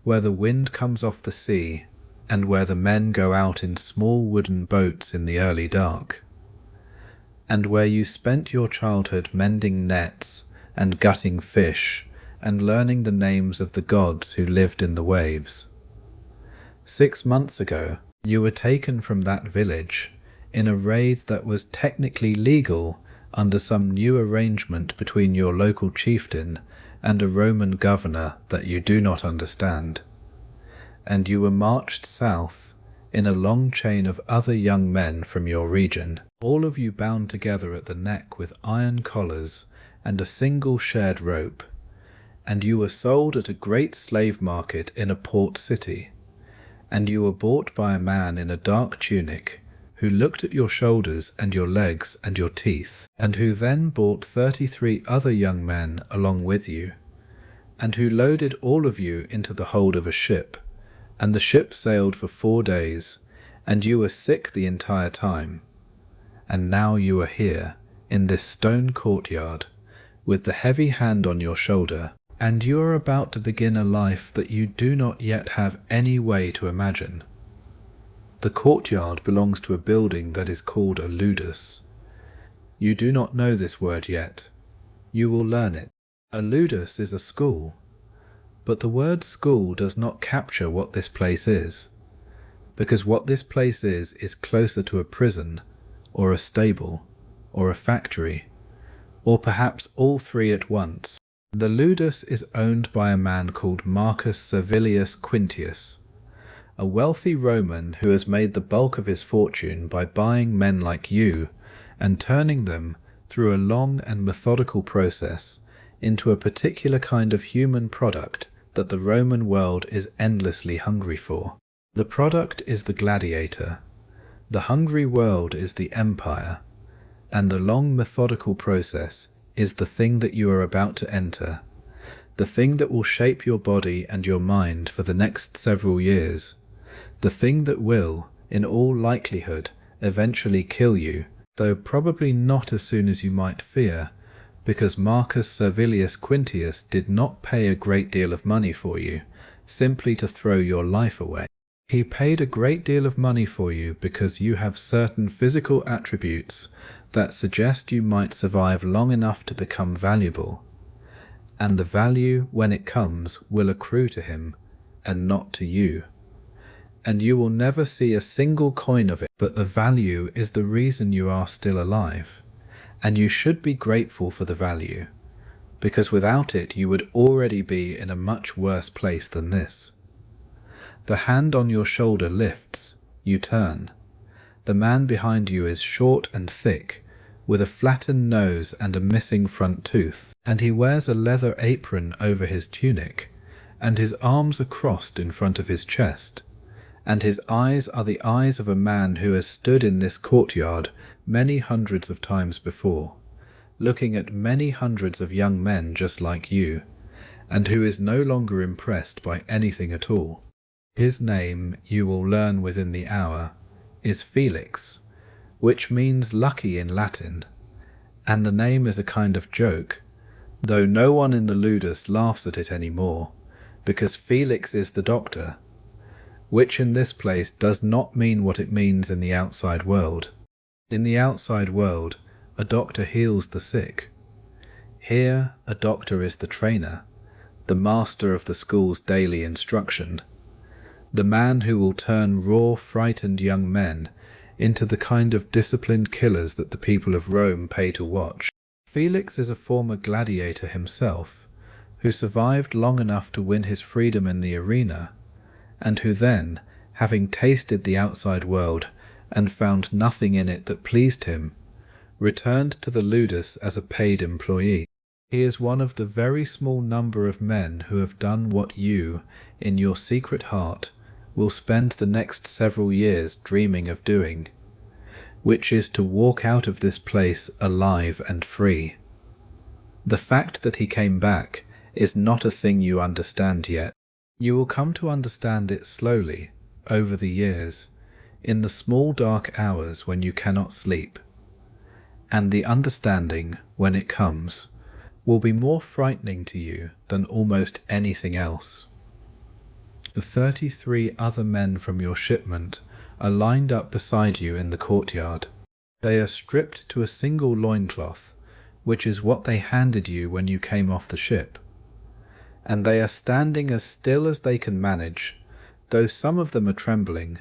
where the wind comes off the sea, and where the men go out in small wooden boats in the early dark, and where you spent your childhood mending nets and gutting fish and learning the names of the gods who lived in the waves. 6 months ago, you were taken from that village in a raid that was technically legal under some new arrangement between your local chieftain and a Roman governor that you do not understand, and you were marched south in a long chain of other young men from your region, all of you bound together at the neck with iron collars and a single shared rope, and you were sold at a great slave market in a port city, and you were bought by a man in a dark tunic, who looked at your shoulders and your legs and your teeth, and who then bought 33 other young men along with you, and who loaded all of you into the hold of a ship, and the ship sailed for 4 days, and you were sick the entire time. And now you are here, in this stone courtyard, with the heavy hand on your shoulder, and you are about to begin a life that you do not yet have any way to imagine. The courtyard belongs to a building that is called a ludus. You do not know this word yet. You will learn it. A ludus is a school, but the word school does not capture what this place is, because what this place is closer to a prison, or a stable, or a factory, or perhaps all three at once. The ludus is owned by a man called Marcus Servilius Quintius, a wealthy Roman who has made the bulk of his fortune by buying men like you and turning them, through a long and methodical process, into a particular kind of human product that the Roman world is endlessly hungry for. The product is the gladiator. The hungry world is the empire, and the long methodical process is the thing that you are about to enter, the thing that will shape your body and your mind for the next several years, the thing that will, in all likelihood, eventually kill you, though probably not as soon as you might fear, because Marcus Servilius Quintius did not pay a great deal of money for you, simply to throw your life away. He paid a great deal of money for you because you have certain physical attributes that suggest you might survive long enough to become valuable, and the value, when it comes, will accrue to him, and not to you. And you will never see a single coin of it, but the value is the reason you are still alive, and you should be grateful for the value, because without it you would already be in a much worse place than this. The hand on your shoulder lifts, you turn. The man behind you is short and thick, with a flattened nose and a missing front tooth, and he wears a leather apron over his tunic, and his arms are crossed in front of his chest, and his eyes are the eyes of a man who has stood in this courtyard many hundreds of times before, looking at many hundreds of young men just like you, and who is no longer impressed by anything at all. His name, you will learn within the hour, is Felix, which means lucky in Latin, and the name is a kind of joke, though no one in the ludus laughs at it any more, because Felix is the doctor, which in this place does not mean what it means in the outside world. In the outside world, a doctor heals the sick. Here, a doctor is the trainer, the master of the school's daily instruction, the man who will turn raw, frightened young men into the kind of disciplined killers that the people of Rome pay to watch. Felix is a former gladiator himself, who survived long enough to win his freedom in the arena, and who then, having tasted the outside world and found nothing in it that pleased him, returned to the ludus as a paid employee. He is one of the very small number of men who have done what you, in your secret heart, will spend the next several years dreaming of doing, which is to walk out of this place alive and free. The fact that he came back is not a thing you understand yet. You will come to understand it slowly, over the years, in the small dark hours when you cannot sleep. and the understanding, when it comes, will be more frightening to you than almost anything else. The 33 other men from your shipment are lined up beside you in the courtyard. They are stripped to a single loincloth, which is what they handed you when you came off the ship, and they are standing as still as they can manage, though some of them are trembling,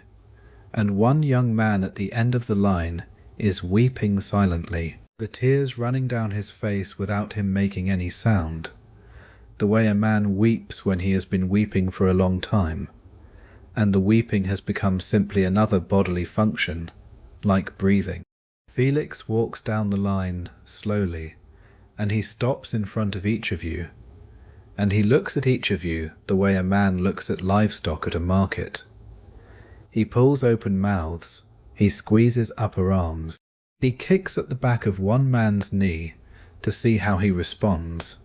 and one young man at the end of the line is weeping silently, the tears running down his face without him making any sound, the way a man weeps when he has been weeping for a long time, and the weeping has become simply another bodily function, like breathing. Felix walks down the line slowly, and he stops in front of each of you, and he looks at each of you the way a man looks at livestock at a market. He pulls open mouths, he squeezes upper arms, he kicks at the back of one man's knee to see how he responds,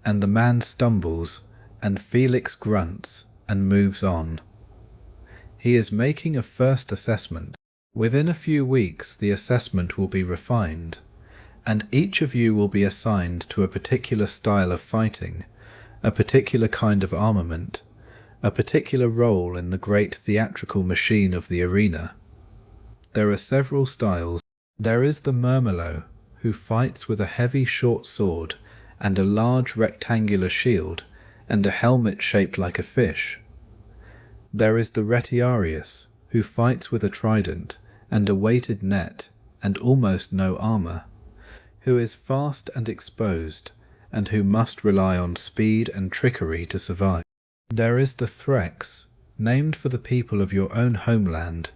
and the man stumbles, and Felix grunts and moves on. He is making a first assessment. Within a few weeks the assessment will be refined, and each of you will be assigned to a particular style of fighting, a particular kind of armament, a particular role in the great theatrical machine of the arena. There are several styles. There is the murmillo, who fights with a heavy short sword and a large rectangular shield and a helmet shaped like a fish. There is the retiarius, who fights with a trident and a weighted net and almost no armour, who is fast and exposed, and who must rely on speed and trickery to survive. There is the Thrax, named for the people of your own homeland,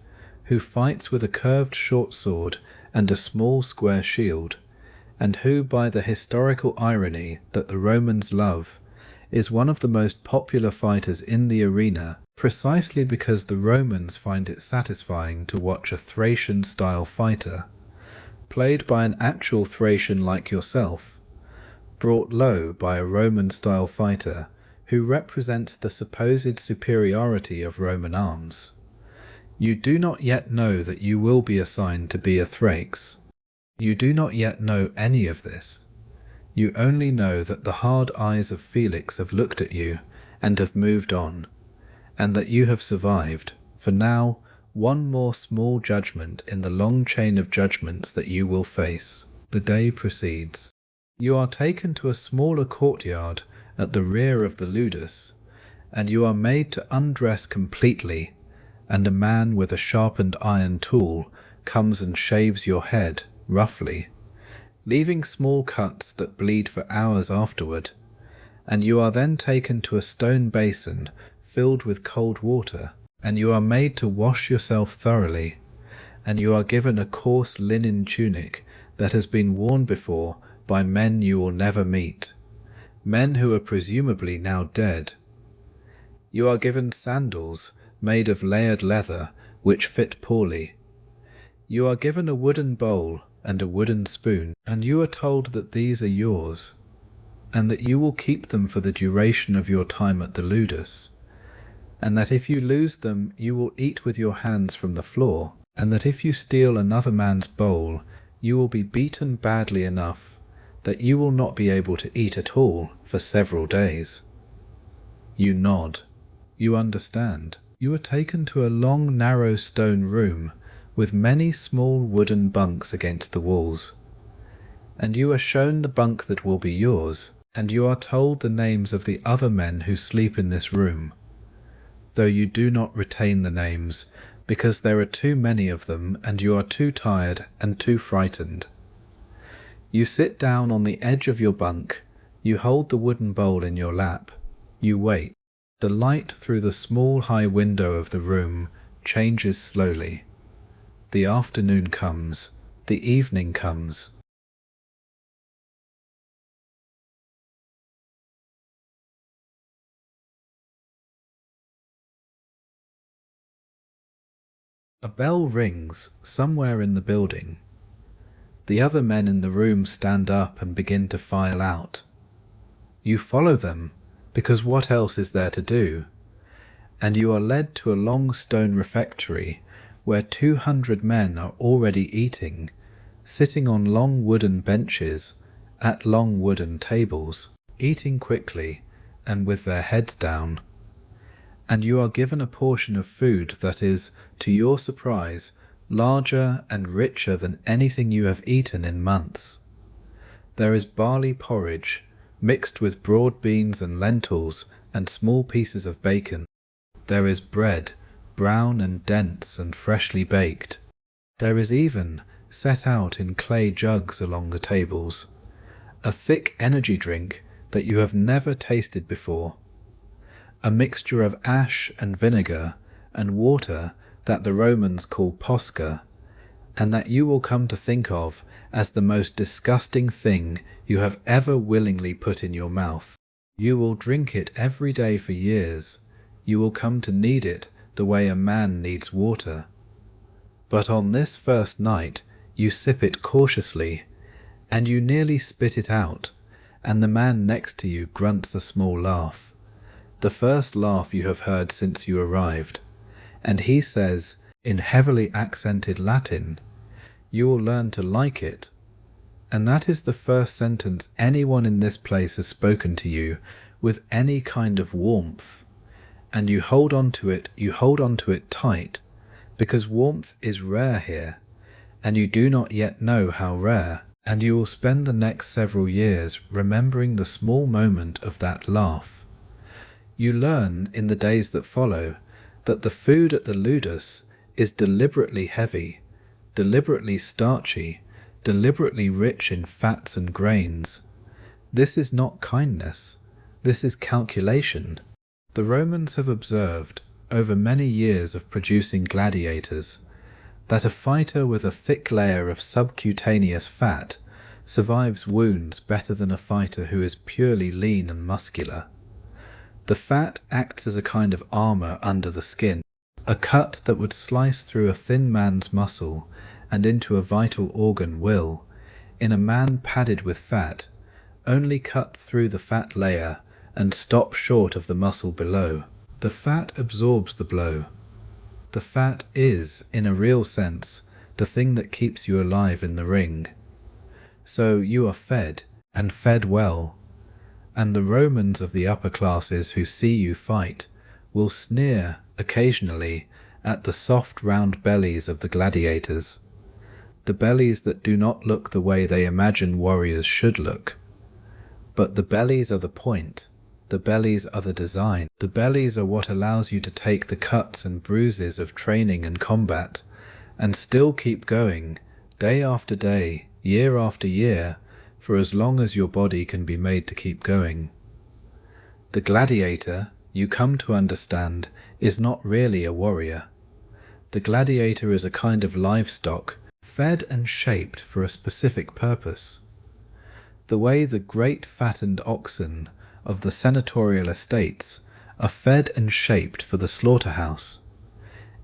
who fights with a curved short sword and a small square shield, and who, by the historical irony that the Romans love, is one of the most popular fighters in the arena, precisely because the Romans find it satisfying to watch a Thracian-style fighter, played by an actual Thracian like yourself, brought low by a Roman-style fighter who represents the supposed superiority of Roman arms. You do not yet know that you will be assigned to be a Thrax. You do not yet know any of this. You only know that the hard eyes of Felix have looked at you and have moved on, and that you have survived, for now, one more small judgment in the long chain of judgments that you will face. The day proceeds. You are taken to a smaller courtyard at the rear of the ludus, and you are made to undress completely, and a man with a sharpened iron tool comes and shaves your head, roughly, leaving small cuts that bleed for hours afterward, and you are then taken to a stone basin filled with cold water, and you are made to wash yourself thoroughly, and you are given a coarse linen tunic that has been worn before by men you will never meet, men who are presumably now dead. You are given sandals made of layered leather which fit poorly. You are given a wooden bowl and a wooden spoon, and you are told that these are yours, and that you will keep them for the duration of your time at the ludus, and that if you lose them you will eat with your hands from the floor, and that if you steal another man's bowl you will be beaten badly enough that you will not be able to eat at all for several days. You nod. You understand. You are taken to a long, narrow stone room with many small wooden bunks against the walls, and you are shown the bunk that will be yours, and you are told the names of the other men who sleep in this room, though you do not retain the names because there are too many of them and you are too tired and too frightened. You sit down on the edge of your bunk, you hold the wooden bowl in your lap, you wait. The light through the small high window of the room changes slowly. The afternoon comes, the evening comes. A bell rings somewhere in the building. The other men in the room stand up and begin to file out. You follow them, because what else is there to do? And you are led to a long stone refectory where 200 men are already eating, sitting on long wooden benches, at long wooden tables, eating quickly, and with their heads down. And you are given a portion of food that is, to your surprise, larger and richer than anything you have eaten in months. There is barley porridge, mixed with broad beans and lentils and small pieces of bacon. There is bread, brown and dense and freshly baked. There is even, set out in clay jugs along the tables, a thick energy drink that you have never tasted before, a mixture of ash and vinegar and water that the Romans call posca, and that you will come to think of as the most disgusting thing you have ever willingly put in your mouth. You will drink it every day for years. You will come to need it the way a man needs water. But on this first night you sip it cautiously, and you nearly spit it out, and the man next to you grunts a small laugh, the first laugh you have heard since you arrived, and he says, in heavily accented Latin, "You will learn to like it." And that is the first sentence anyone in this place has spoken to you with any kind of warmth, and you hold on to it tight, because warmth is rare here, and you do not yet know how rare, and you will spend the next several years remembering the small moment of that laugh. You learn in the days that follow that the food at the ludus is deliberately heavy, deliberately starchy, deliberately rich in fats and grains. This is not kindness, this is calculation. The Romans have observed, over many years of producing gladiators, that a fighter with a thick layer of subcutaneous fat survives wounds better than a fighter who is purely lean and muscular. The fat acts as a kind of armor under the skin. A cut that would slice through a thin man's muscle and into a vital organ will, in a man padded with fat, only cut through the fat layer and stop short of the muscle below. The fat absorbs the blow. The fat is, in a real sense, the thing that keeps you alive in the ring. So you are fed, and fed well, and the Romans of the upper classes who see you fight will sneer occasionally at the soft round bellies of the gladiators, the bellies that do not look the way they imagine warriors should look. But the bellies are the point, the bellies are the design, the bellies are what allows you to take the cuts and bruises of training and combat, and still keep going, day after day, year after year, for as long as your body can be made to keep going. The gladiator, you come to understand, is not really a warrior. The gladiator is a kind of livestock, fed and shaped for a specific purpose. The way the great fattened oxen of the senatorial estates are fed and shaped for the slaughterhouse,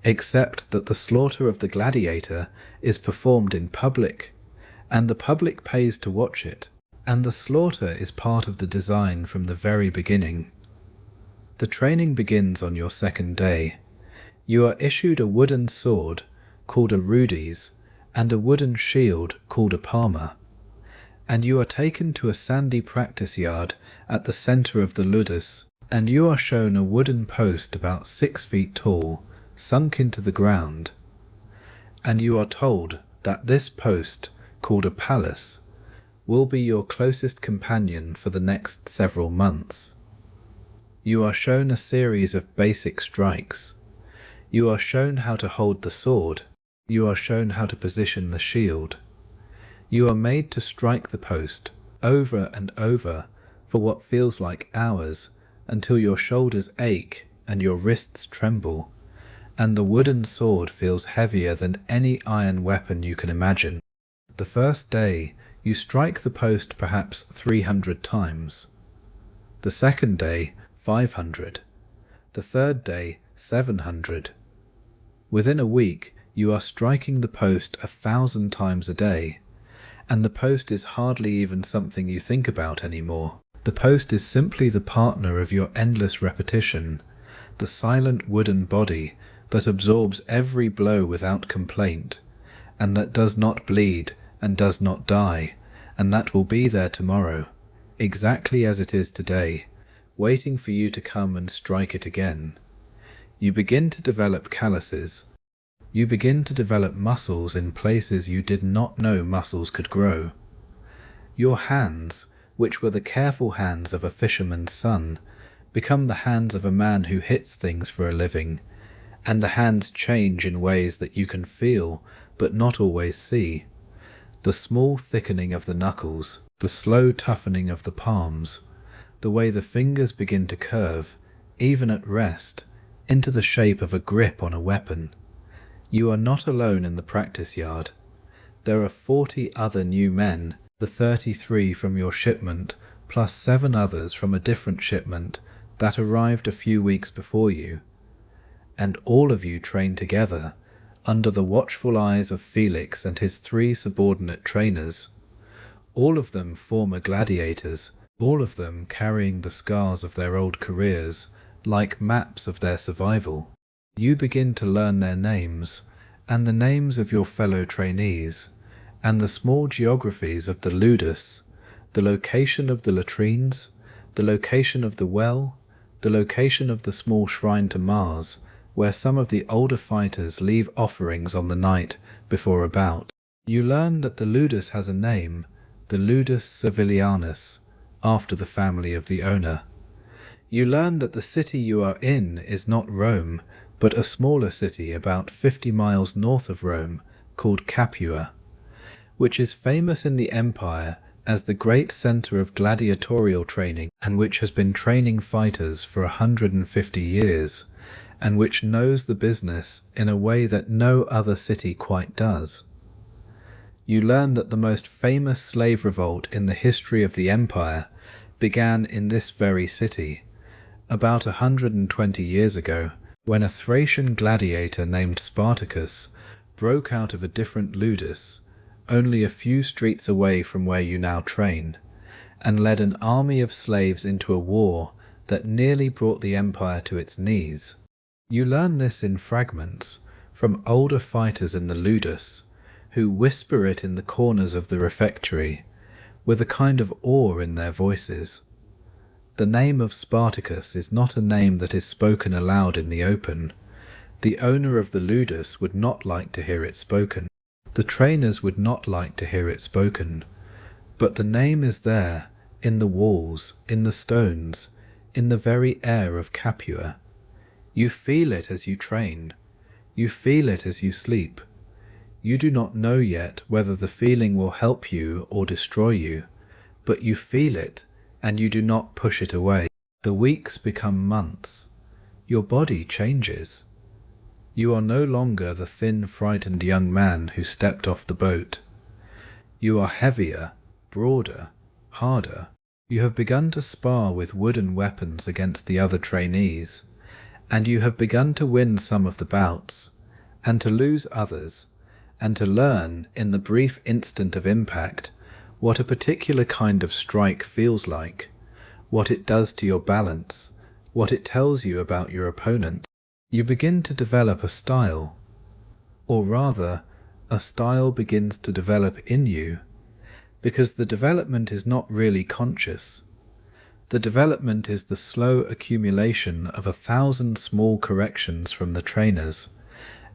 except that the slaughter of the gladiator is performed in public, and the public pays to watch it, and the slaughter is part of the design from the very beginning. The training begins on your second day. You are issued a wooden sword, called a rudis, and a wooden shield, called a palma, and you are taken to a sandy practice yard at the centre of the ludus, and you are shown a wooden post about 6 feet tall, sunk into the ground, and you are told that this post, called a palace, will be your closest companion for the next several months. You are shown a series of basic strikes. You are shown how to hold the sword. You are shown how to position the shield. You are made to strike the post over and over for what feels like hours, until your shoulders ache and your wrists tremble, and the wooden sword feels heavier than any iron weapon you can imagine. The first day, you strike the post perhaps 300 times. The second day, 500. The third day, 700. Within a week, you are striking the post 1,000 times a day, and the post is hardly even something you think about anymore. The post is simply the partner of your endless repetition, the silent wooden body that absorbs every blow without complaint, and that does not bleed and does not die, and that will be there tomorrow, exactly as it is today, waiting for you to come and strike it again. You begin to develop calluses. You begin to develop muscles in places you did not know muscles could grow. Your hands, which were the careful hands of a fisherman's son, become the hands of a man who hits things for a living, and the hands change in ways that you can feel but not always see. The small thickening of the knuckles, the slow toughening of the palms, the way the fingers begin to curve, even at rest, into the shape of a grip on a weapon. You are not alone in the practice yard. There are 40 other new men, the 33 from your shipment, plus 7 others from a different shipment that arrived a few weeks before you. And all of you train together, under the watchful eyes of Felix and his 3 subordinate trainers. All of them former gladiators, all of them carrying the scars of their old careers, like maps of their survival. You begin to learn their names, and the names of your fellow trainees, and the small geographies of the ludus, the location of the latrines, the location of the well, the location of the small shrine to Mars, where some of the older fighters leave offerings on the night before a bout. You learn that the ludus has a name, the ludus Servilianus, after the family of the owner. You learn that the city you are in is not Rome, but a smaller city about 50 miles north of Rome, called Capua, which is famous in the empire as the great center of gladiatorial training, and which has been training fighters for 150 years, and which knows the business in a way that no other city quite does. You learn that the most famous slave revolt in the history of the empire began in this very city, about 120 years ago, when a Thracian gladiator named Spartacus broke out of a different ludus, only a few streets away from where you now train, and led an army of slaves into a war that nearly brought the empire to its knees. You learn this in fragments from older fighters in the ludus, who whisper it in the corners of the refectory, with a kind of awe in their voices. The name of Spartacus is not a name that is spoken aloud in the open. The owner of the ludus would not like to hear it spoken. The trainers would not like to hear it spoken. But the name is there, in the walls, in the stones, in the very air of Capua. You feel it as you train. You feel it as you sleep. You do not know yet whether the feeling will help you or destroy you, but you feel it, and you do not push it away. The weeks become months. Your body changes. You are no longer the thin, frightened young man who stepped off the boat. You are heavier, broader, harder. You have begun to spar with wooden weapons against the other trainees, and you have begun to win some of the bouts, and to lose others, and to learn, in the brief instant of impact, what a particular kind of strike feels like, what it does to your balance, what it tells you about your opponent. You begin to develop a style, or rather, a style begins to develop in you, because the development is not really conscious. The development is the slow accumulation of 1,000 small corrections from the trainers,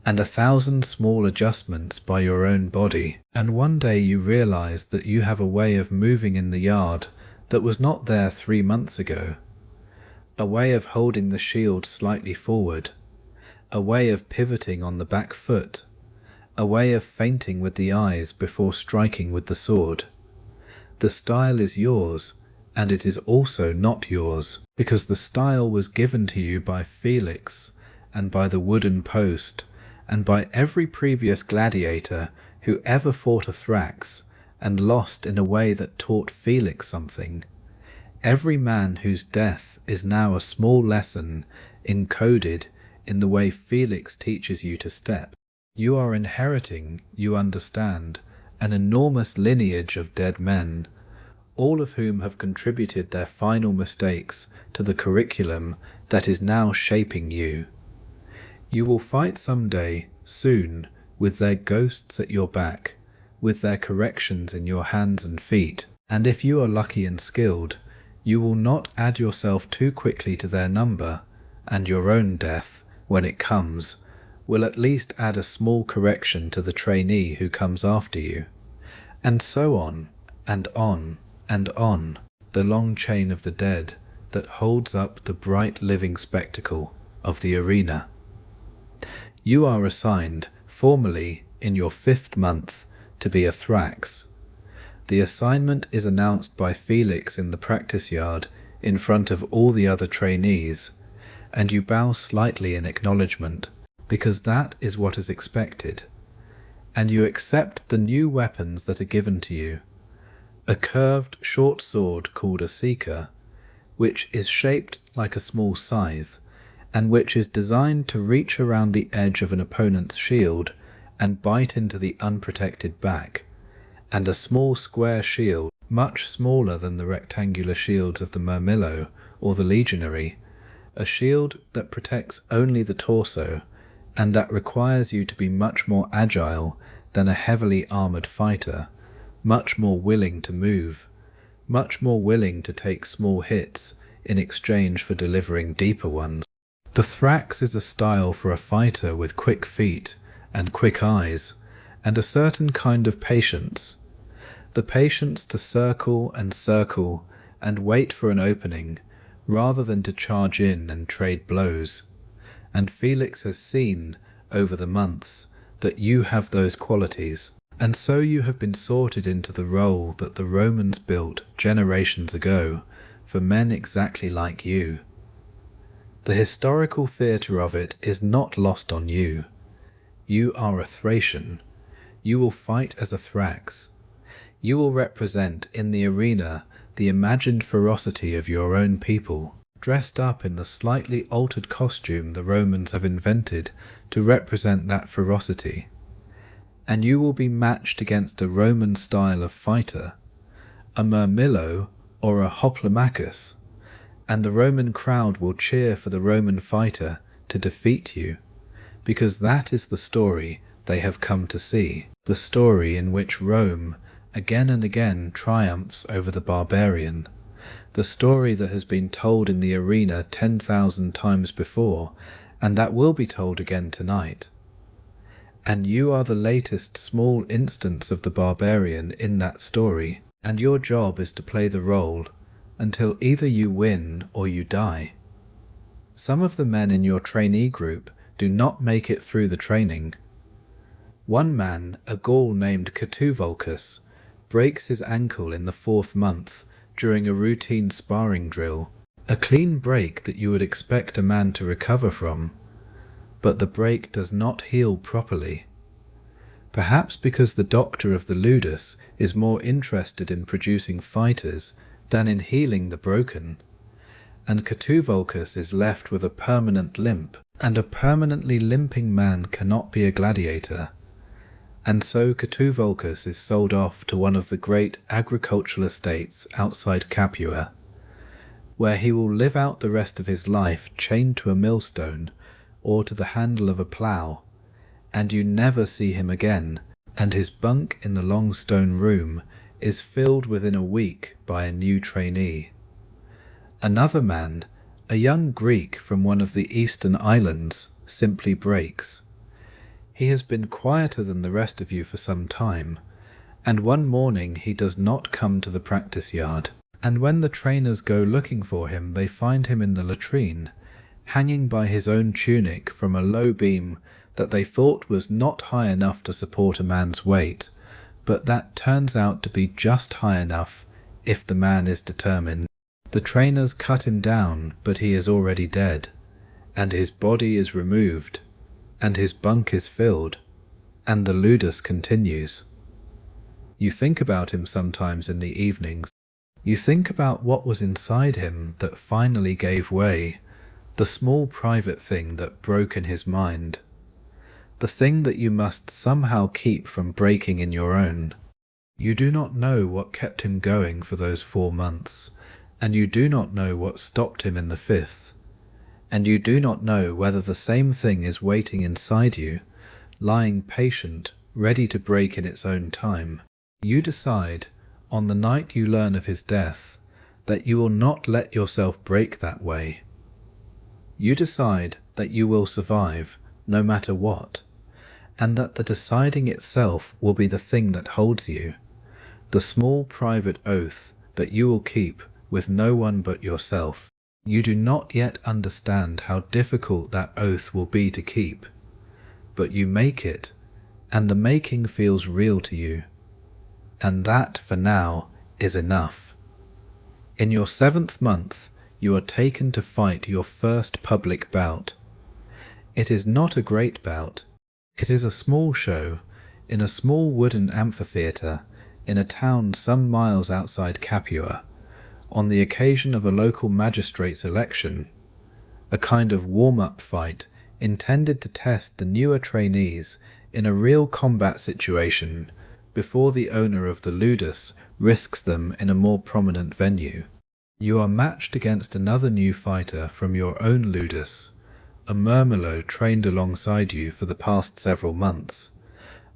and 1,000 small adjustments by your own body, and one day you realize that you have a way of moving in the yard that was not there 3 months ago, a way of holding the shield slightly forward, a way of pivoting on the back foot, a way of feinting with the eyes before striking with the sword. The style is yours, and it is also not yours, because the style was given to you by Felix, and by the wooden post, and by every previous gladiator who ever fought a Thrax, and lost in a way that taught Felix something. Every man whose death is now a small lesson encoded in the way Felix teaches you to step. You are inheriting, you understand, an enormous lineage of dead men, all of whom have contributed their final mistakes to the curriculum that is now shaping you. You will fight some day, soon, with their ghosts at your back, with their corrections in your hands and feet, and if you are lucky and skilled, you will not add yourself too quickly to their number, and your own death, when it comes, will at least add a small correction to the trainee who comes after you. And so on, and on, and on, the long chain of the dead that holds up the bright living spectacle of the arena. You are assigned, formally, in your 5th month, to be a Thrax. The assignment is announced by Felix in the practice yard in front of all the other trainees, and you bow slightly in acknowledgement, because that is what is expected, and you accept the new weapons that are given to you. A curved short sword called a seeker, which is shaped like a small scythe, and which is designed to reach around the edge of an opponent's shield and bite into the unprotected back, and a small square shield, much smaller than the rectangular shields of the Murmillo or the Legionary, a shield that protects only the torso, and that requires you to be much more agile than a heavily armoured fighter, much more willing to move, much more willing to take small hits in exchange for delivering deeper ones. The Thrax is a style for a fighter with quick feet and quick eyes, and a certain kind of patience. The patience to circle and wait for an opening, rather than to charge in and trade blows. And Felix has seen, over the months, that you have those qualities, and so you have been sorted into the role that the Romans built generations ago for men exactly like you. The historical theatre of it is not lost on you. You are a Thracian. You will fight as a Thrax. You will represent in the arena the imagined ferocity of your own people, dressed up in the slightly altered costume the Romans have invented to represent that ferocity. And you will be matched against a Roman style of fighter, a Murmillo or a Hoplomachus, and the Roman crowd will cheer for the Roman fighter to defeat you, because that is the story they have come to see, the story in which Rome again and again triumphs over the barbarian, the story that has been told in the arena 10,000 times before, and that will be told again tonight. And you are the latest small instance of the barbarian in that story, and your job is to play the role until either you win or you die. Some of the men in your trainee group do not make it through the training. One man, a Gaul named Catuvulcus, breaks his ankle in the 4th month during a routine sparring drill, a clean break that you would expect a man to recover from, but the break does not heal properly. Perhaps because the doctor of the ludus is more interested in producing fighters than in healing the broken, and Catuvulcus is left with a permanent limp, and a permanently limping man cannot be a gladiator. And so Catuvulcus is sold off to one of the great agricultural estates outside Capua, where he will live out the rest of his life chained to a millstone or to the handle of a plough, and you never see him again, and his bunk in the long stone room is filled within a week by a new trainee. Another man, a young Greek from one of the eastern islands, simply breaks. He has been quieter than the rest of you for some time, and one morning he does not come to the practice yard, and when the trainers go looking for him they find him in the latrine, hanging by his own tunic from a low beam that they thought was not high enough to support a man's weight, but that turns out to be just high enough if the man is determined. The trainers cut him down, but he is already dead, and his body is removed, and his bunk is filled, and the ludus continues. You think about him sometimes in the evenings. You think about what was inside him that finally gave way, the small private thing that broke in his mind, the thing that you must somehow keep from breaking in your own. You do not know what kept him going for those 4 months, and you do not know what stopped him in the 5th, and you do not know whether the same thing is waiting inside you, lying patient, ready to break in its own time. You decide, on the night you learn of his death, that you will not let yourself break that way. You decide that you will survive, no matter what, and that the deciding itself will be the thing that holds you, the small private oath that you will keep with no one but yourself. You do not yet understand how difficult that oath will be to keep, but you make it, and the making feels real to you. And that, for now, is enough. In your 7th month, you are taken to fight your first public bout. It is not a great bout. It is a small show, in a small wooden amphitheatre, in a town some miles outside Capua, on the occasion of a local magistrate's election, a kind of warm-up fight intended to test the newer trainees in a real combat situation before the owner of the ludus risks them in a more prominent venue. You are matched against another new fighter from your own ludus, a murmelo trained alongside you for the past several months,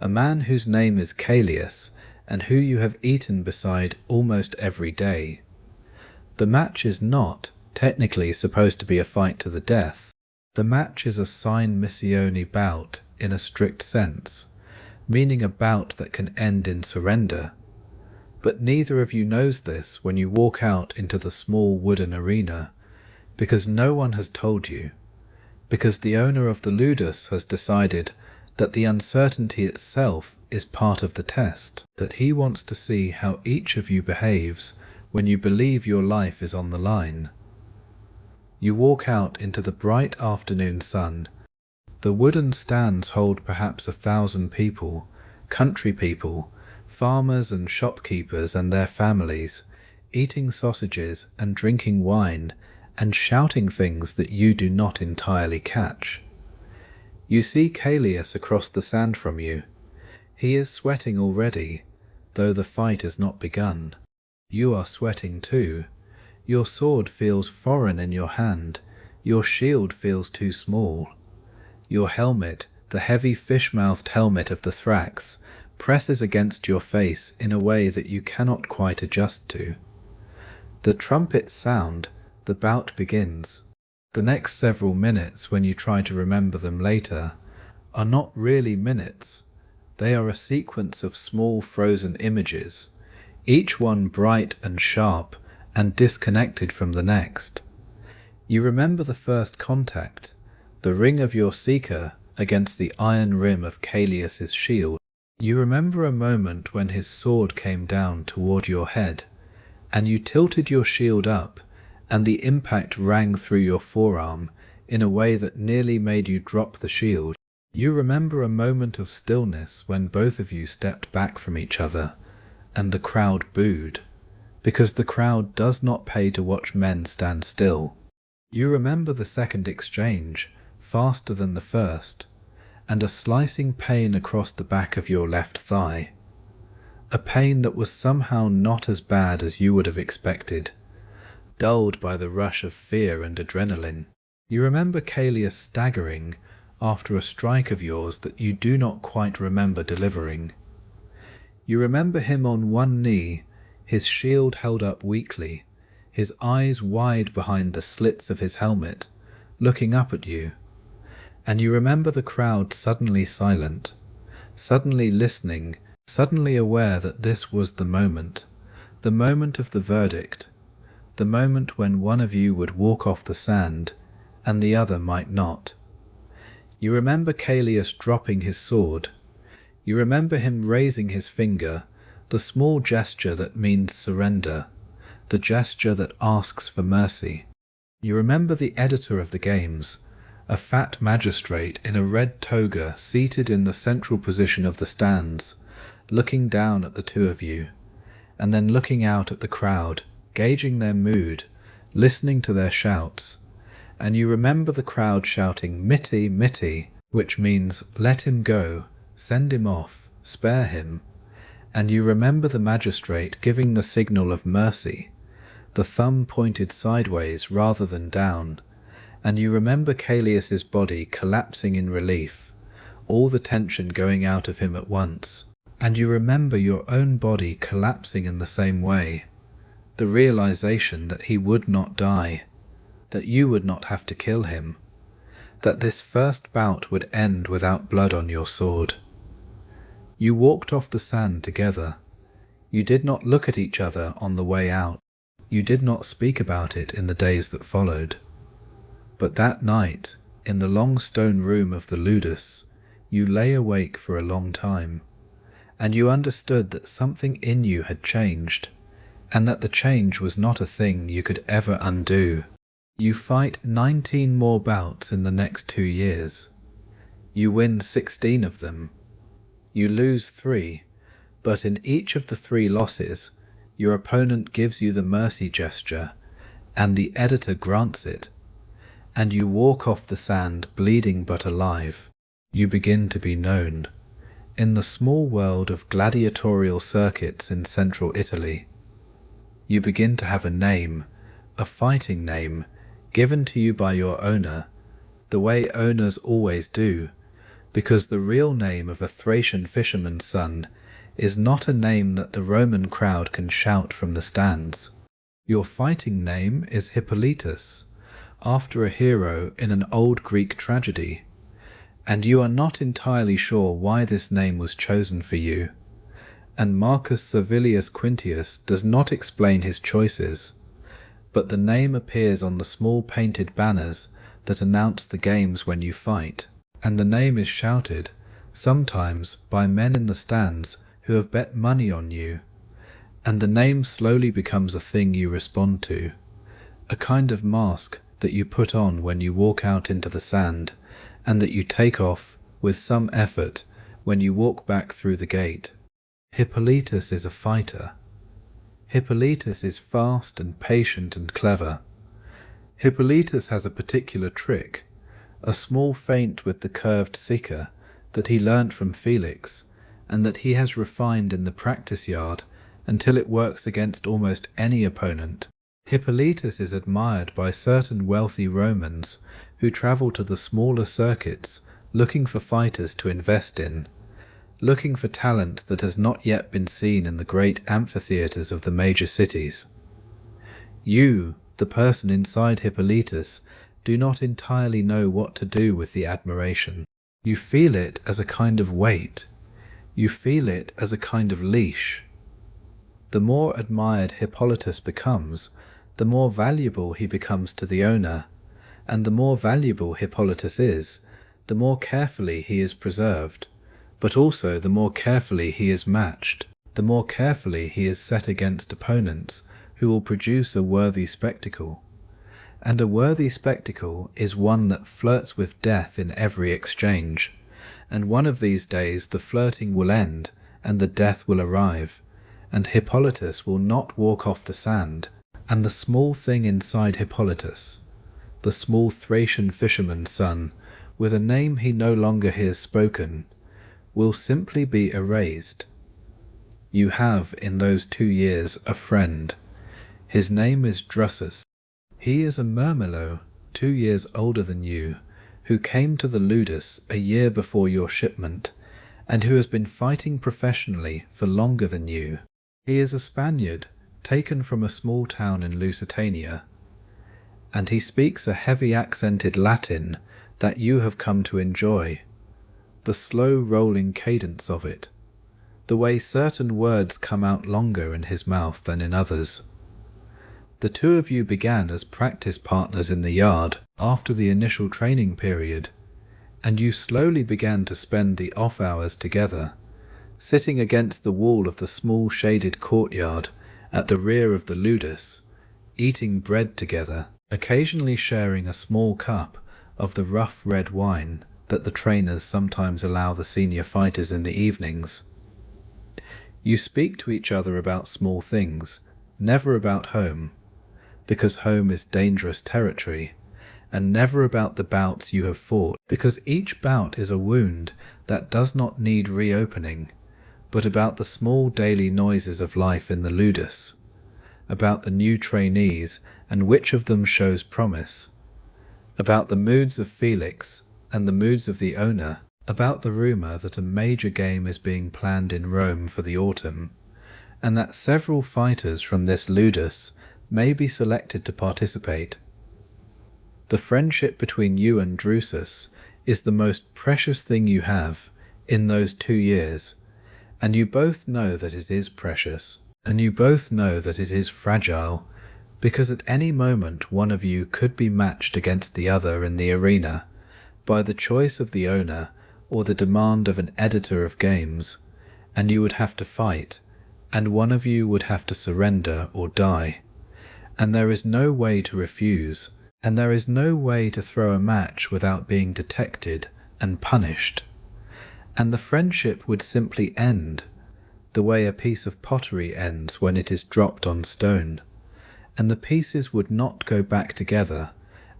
a man whose name is Callias and who you have eaten beside almost every day. The match is not, technically, supposed to be a fight to the death. The match is a sine missione bout in a strict sense, meaning a bout that can end in surrender. But neither of you knows this when you walk out into the small wooden arena, because no one has told you, because the owner of the ludus has decided that the uncertainty itself is part of the test, that he wants to see how each of you behaves when you believe your life is on the line. You walk out into the bright afternoon sun. The wooden stands hold perhaps 1,000 people, country people, farmers and shopkeepers and their families, eating sausages and drinking wine and shouting things that you do not entirely catch. You see Callias across the sand from you. He is sweating already, though the fight has not begun. You are sweating too. Your sword feels foreign in your hand. Your shield feels too small. Your helmet, the heavy fish-mouthed helmet of the Thrax, presses against your face in a way that you cannot quite adjust to. The trumpets sound, the bout begins. The next several minutes, when you try to remember them later, are not really minutes. They are a sequence of small frozen images, each one bright and sharp and disconnected from the next. You remember the first contact, the ring of your seeker against the iron rim of Callias's shield. You remember a moment when his sword came down toward your head, and you tilted your shield up, and the impact rang through your forearm in a way that nearly made you drop the shield. You remember a moment of stillness when both of you stepped back from each other, and the crowd booed, because the crowd does not pay to watch men stand still. You remember the second exchange, faster than the first, and a slicing pain across the back of your left thigh, a pain that was somehow not as bad as you would have expected, dulled by the rush of fear and adrenaline. You remember Callias staggering after a strike of yours that you do not quite remember delivering. You remember him on one knee, his shield held up weakly, his eyes wide behind the slits of his helmet, looking up at you. And you remember the crowd suddenly silent, suddenly listening, suddenly aware that this was the moment of the verdict, the moment when one of you would walk off the sand and the other might not. You remember Callias dropping his sword. You remember him raising his finger, the small gesture that means surrender, the gesture that asks for mercy. You remember the editor of the games, a fat magistrate in a red toga seated in the central position of the stands, looking down at the two of you, and then looking out at the crowd, gauging their mood, listening to their shouts. And you remember the crowd shouting, "Mitty, mitty," which means, "Let him go, send him off, spare him." And you remember the magistrate giving the signal of mercy, the thumb pointed sideways rather than down, and you remember Callias's body collapsing in relief, all the tension going out of him at once, and you remember your own body collapsing in the same way, the realization that he would not die, that you would not have to kill him, that this first bout would end without blood on your sword. You walked off the sand together. You did not look at each other on the way out. You did not speak about it in the days that followed. But that night, in the long stone room of the ludus, you lay awake for a long time, and you understood that something in you had changed, and that the change was not a thing you could ever undo. You fight 19 more bouts in the next 2 years. You win 16 of them. You lose 3, but in each of the 3 losses, your opponent gives you the mercy gesture, and the editor grants it, and you walk off the sand bleeding but alive. You begin to be known in the small world of gladiatorial circuits in central Italy. You begin to have a name, a fighting name, given to you by your owner, the way owners always do, because the real name of a Thracian fisherman's son is not a name that the Roman crowd can shout from the stands. Your fighting name is Hippolytus, after a hero in an old Greek tragedy, and you are not entirely sure why this name was chosen for you, and Marcus Servilius Quintius does not explain his choices, but the name appears on the small painted banners that announce the games when you fight, and the name is shouted, sometimes by men in the stands who have bet money on you, and the name slowly becomes a thing you respond to, a kind of mask that you put on when you walk out into the sand, and that you take off with some effort when you walk back through the gate. Hippolytus is a fighter. Hippolytus is fast and patient and clever. Hippolytus has a particular trick, a small feint with the curved sica that he learnt from Felix, and that he has refined in the practice yard until it works against almost any opponent. Hippolytus is admired by certain wealthy Romans who travel to the smaller circuits looking for fighters to invest in, looking for talent that has not yet been seen in the great amphitheatres of the major cities. You, the person inside Hippolytus, do not entirely know what to do with the admiration. You feel it as a kind of weight. You feel it as a kind of leash. The more admired Hippolytus becomes, the more valuable he becomes to the owner, and the more valuable Hippolytus is, the more carefully he is preserved, but also the more carefully he is matched, the more carefully he is set against opponents who will produce a worthy spectacle. And a worthy spectacle is one that flirts with death in every exchange, and one of these days the flirting will end and the death will arrive, and Hippolytus will not walk off the sand, and the small thing inside Hippolytus, the small Thracian fisherman's son, with a name he no longer hears spoken, will simply be erased. You have, in those 2 years, a friend. His name is Drusus. He is a Murmillo, 2 years older than you, who came to the ludus a year before your shipment, and who has been fighting professionally for longer than you. He is a Spaniard, taken from a small town in Lusitania, and he speaks a heavy accented Latin that you have come to enjoy, the slow rolling cadence of it, the way certain words come out longer in his mouth than in others. The 2 of you began as practice partners in the yard after the initial training period, and you slowly began to spend the off hours together, sitting against the wall of the small shaded courtyard at the rear of the ludus, eating bread together, occasionally sharing a small cup of the rough red wine that the trainers sometimes allow the senior fighters in the evenings. You speak to each other about small things, never about home, because home is dangerous territory, and never about the bouts you have fought, because each bout is a wound that does not need reopening, but about the small daily noises of life in the ludus, about the new trainees and which of them shows promise, about the moods of Felix and the moods of the owner, about the rumour that a major game is being planned in Rome for the autumn, and that several fighters from this ludus may be selected to participate. The friendship between you and Drusus is the most precious thing you have in those 2 years, and you both know that it is precious, and you both know that it is fragile, because at any moment one of you could be matched against the other in the arena by the choice of the owner or the demand of an editor of games, and you would have to fight, and one of you would have to surrender or die, and there is no way to refuse, and there is no way to throw a match without being detected and punished, and the friendship would simply end, the way a piece of pottery ends when it is dropped on stone, and the pieces would not go back together,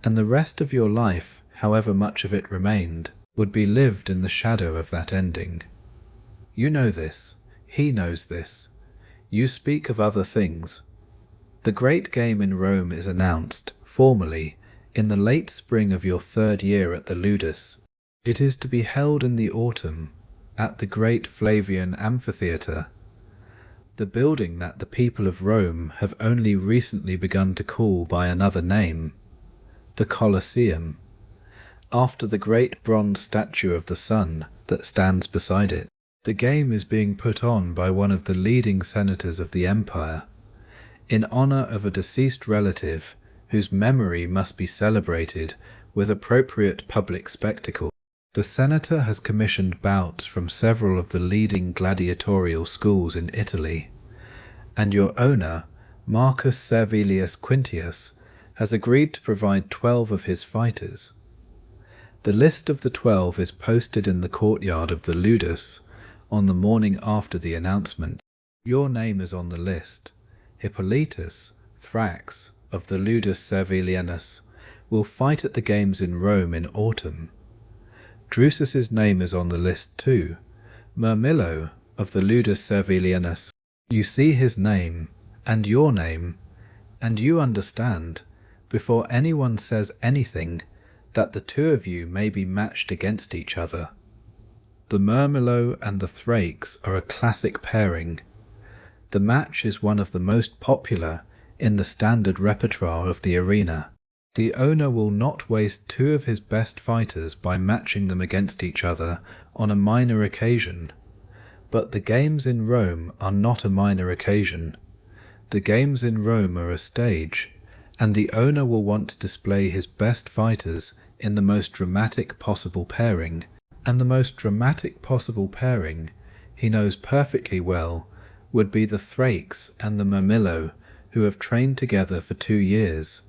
and the rest of your life, however much of it remained, would be lived in the shadow of that ending. You know this, he knows this. You speak of other things. The great game in Rome is announced, formally, in the late spring of your 3rd year at the ludus. It is to be held in the autumn, at the great Flavian amphitheatre, the building that the people of Rome have only recently begun to call by another name, the Colosseum, after the great bronze statue of the sun that stands beside it. The game is being put on by one of the leading senators of the empire, in honour of a deceased relative whose memory must be celebrated with appropriate public spectacle. The senator has commissioned bouts from several of the leading gladiatorial schools in Italy, and your owner, Marcus Servilius Quintius, has agreed to provide 12 of his fighters. The list of the 12 is posted in the courtyard of the ludus on the morning after the announcement. Your name is on the list. Hippolytus, Thrax, of the ludus Servilianus, will fight at the games in Rome in autumn. Drusus's name is on the list too. Murmillo, of the ludus Servilianus. You see his name, and your name, and you understand, before anyone says anything, that the 2 of you may be matched against each other. The Murmillo and the Thrakes are a classic pairing. The match is one of the most popular in the standard repertoire of the arena. The owner will not waste 2 of his best fighters by matching them against each other on a minor occasion. But the games in Rome are not a minor occasion. The games in Rome are a stage, and the owner will want to display his best fighters in the most dramatic possible pairing, and the most dramatic possible pairing, he knows perfectly well, would be the Thrakes and the Murmillo, who have trained together for 2 years,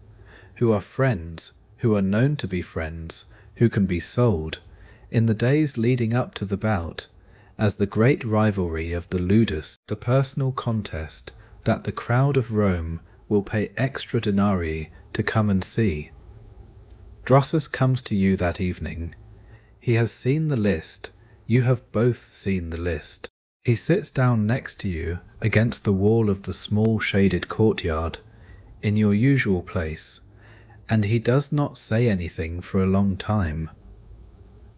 who are friends, who are known to be friends, who can be sold, in the days leading up to the bout, as the great rivalry of the ludus, the personal contest that the crowd of Rome will pay extra denarii to come and see. Drusus comes to you that evening. He has seen the list. You have both seen the list. He sits down next to you against the wall of the small shaded courtyard, in your usual place, and he does not say anything for a long time.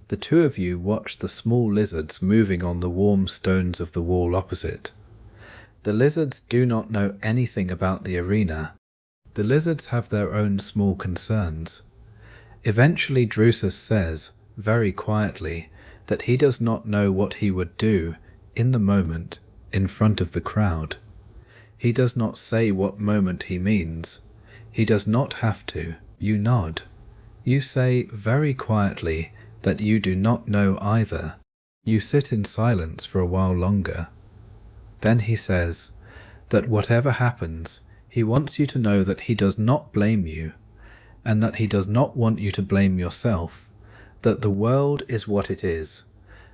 The 2 of you watch the small lizards moving on the warm stones of the wall opposite. The lizards do not know anything about the arena. The lizards have their own small concerns. Eventually Drusus says, very quietly, that he does not know what he would do, in the moment, in front of the crowd. He does not say what moment he means. He does not have to. You nod. You say, very quietly, that you do not know either. You sit in silence for a while longer. Then he says, that whatever happens, he wants you to know that he does not blame you, and that he does not want you to blame yourself, that the world is what it is,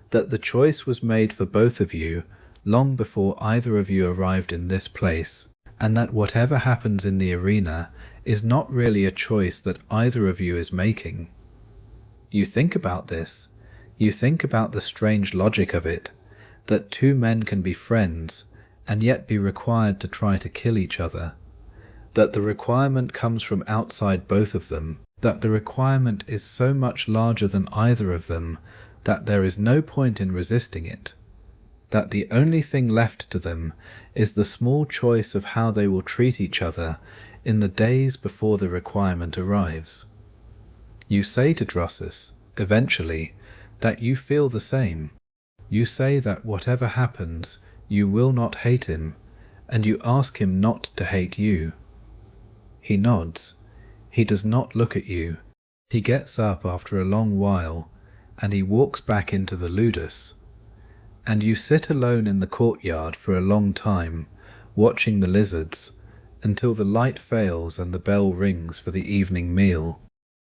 that the choice was made for both of you long before either of you arrived in this place, and that whatever happens in the arena is not really a choice that either of you is making. You think about this. You think about the strange logic of it, that 2 men can be friends and yet be required to try to kill each other, that the requirement comes from outside both of them, that the requirement is so much larger than either of them that there is no point in resisting it, that the only thing left to them is the small choice of how they will treat each other in the days before the requirement arrives. You say to Drusus, eventually, that you feel the same. You say that whatever happens, you will not hate him, and you ask him not to hate you. He nods. He does not look at you. He gets up after a long while, and he walks back into the ludus. And you sit alone in the courtyard for a long time, watching the lizards, until the light fails and the bell rings for the evening meal.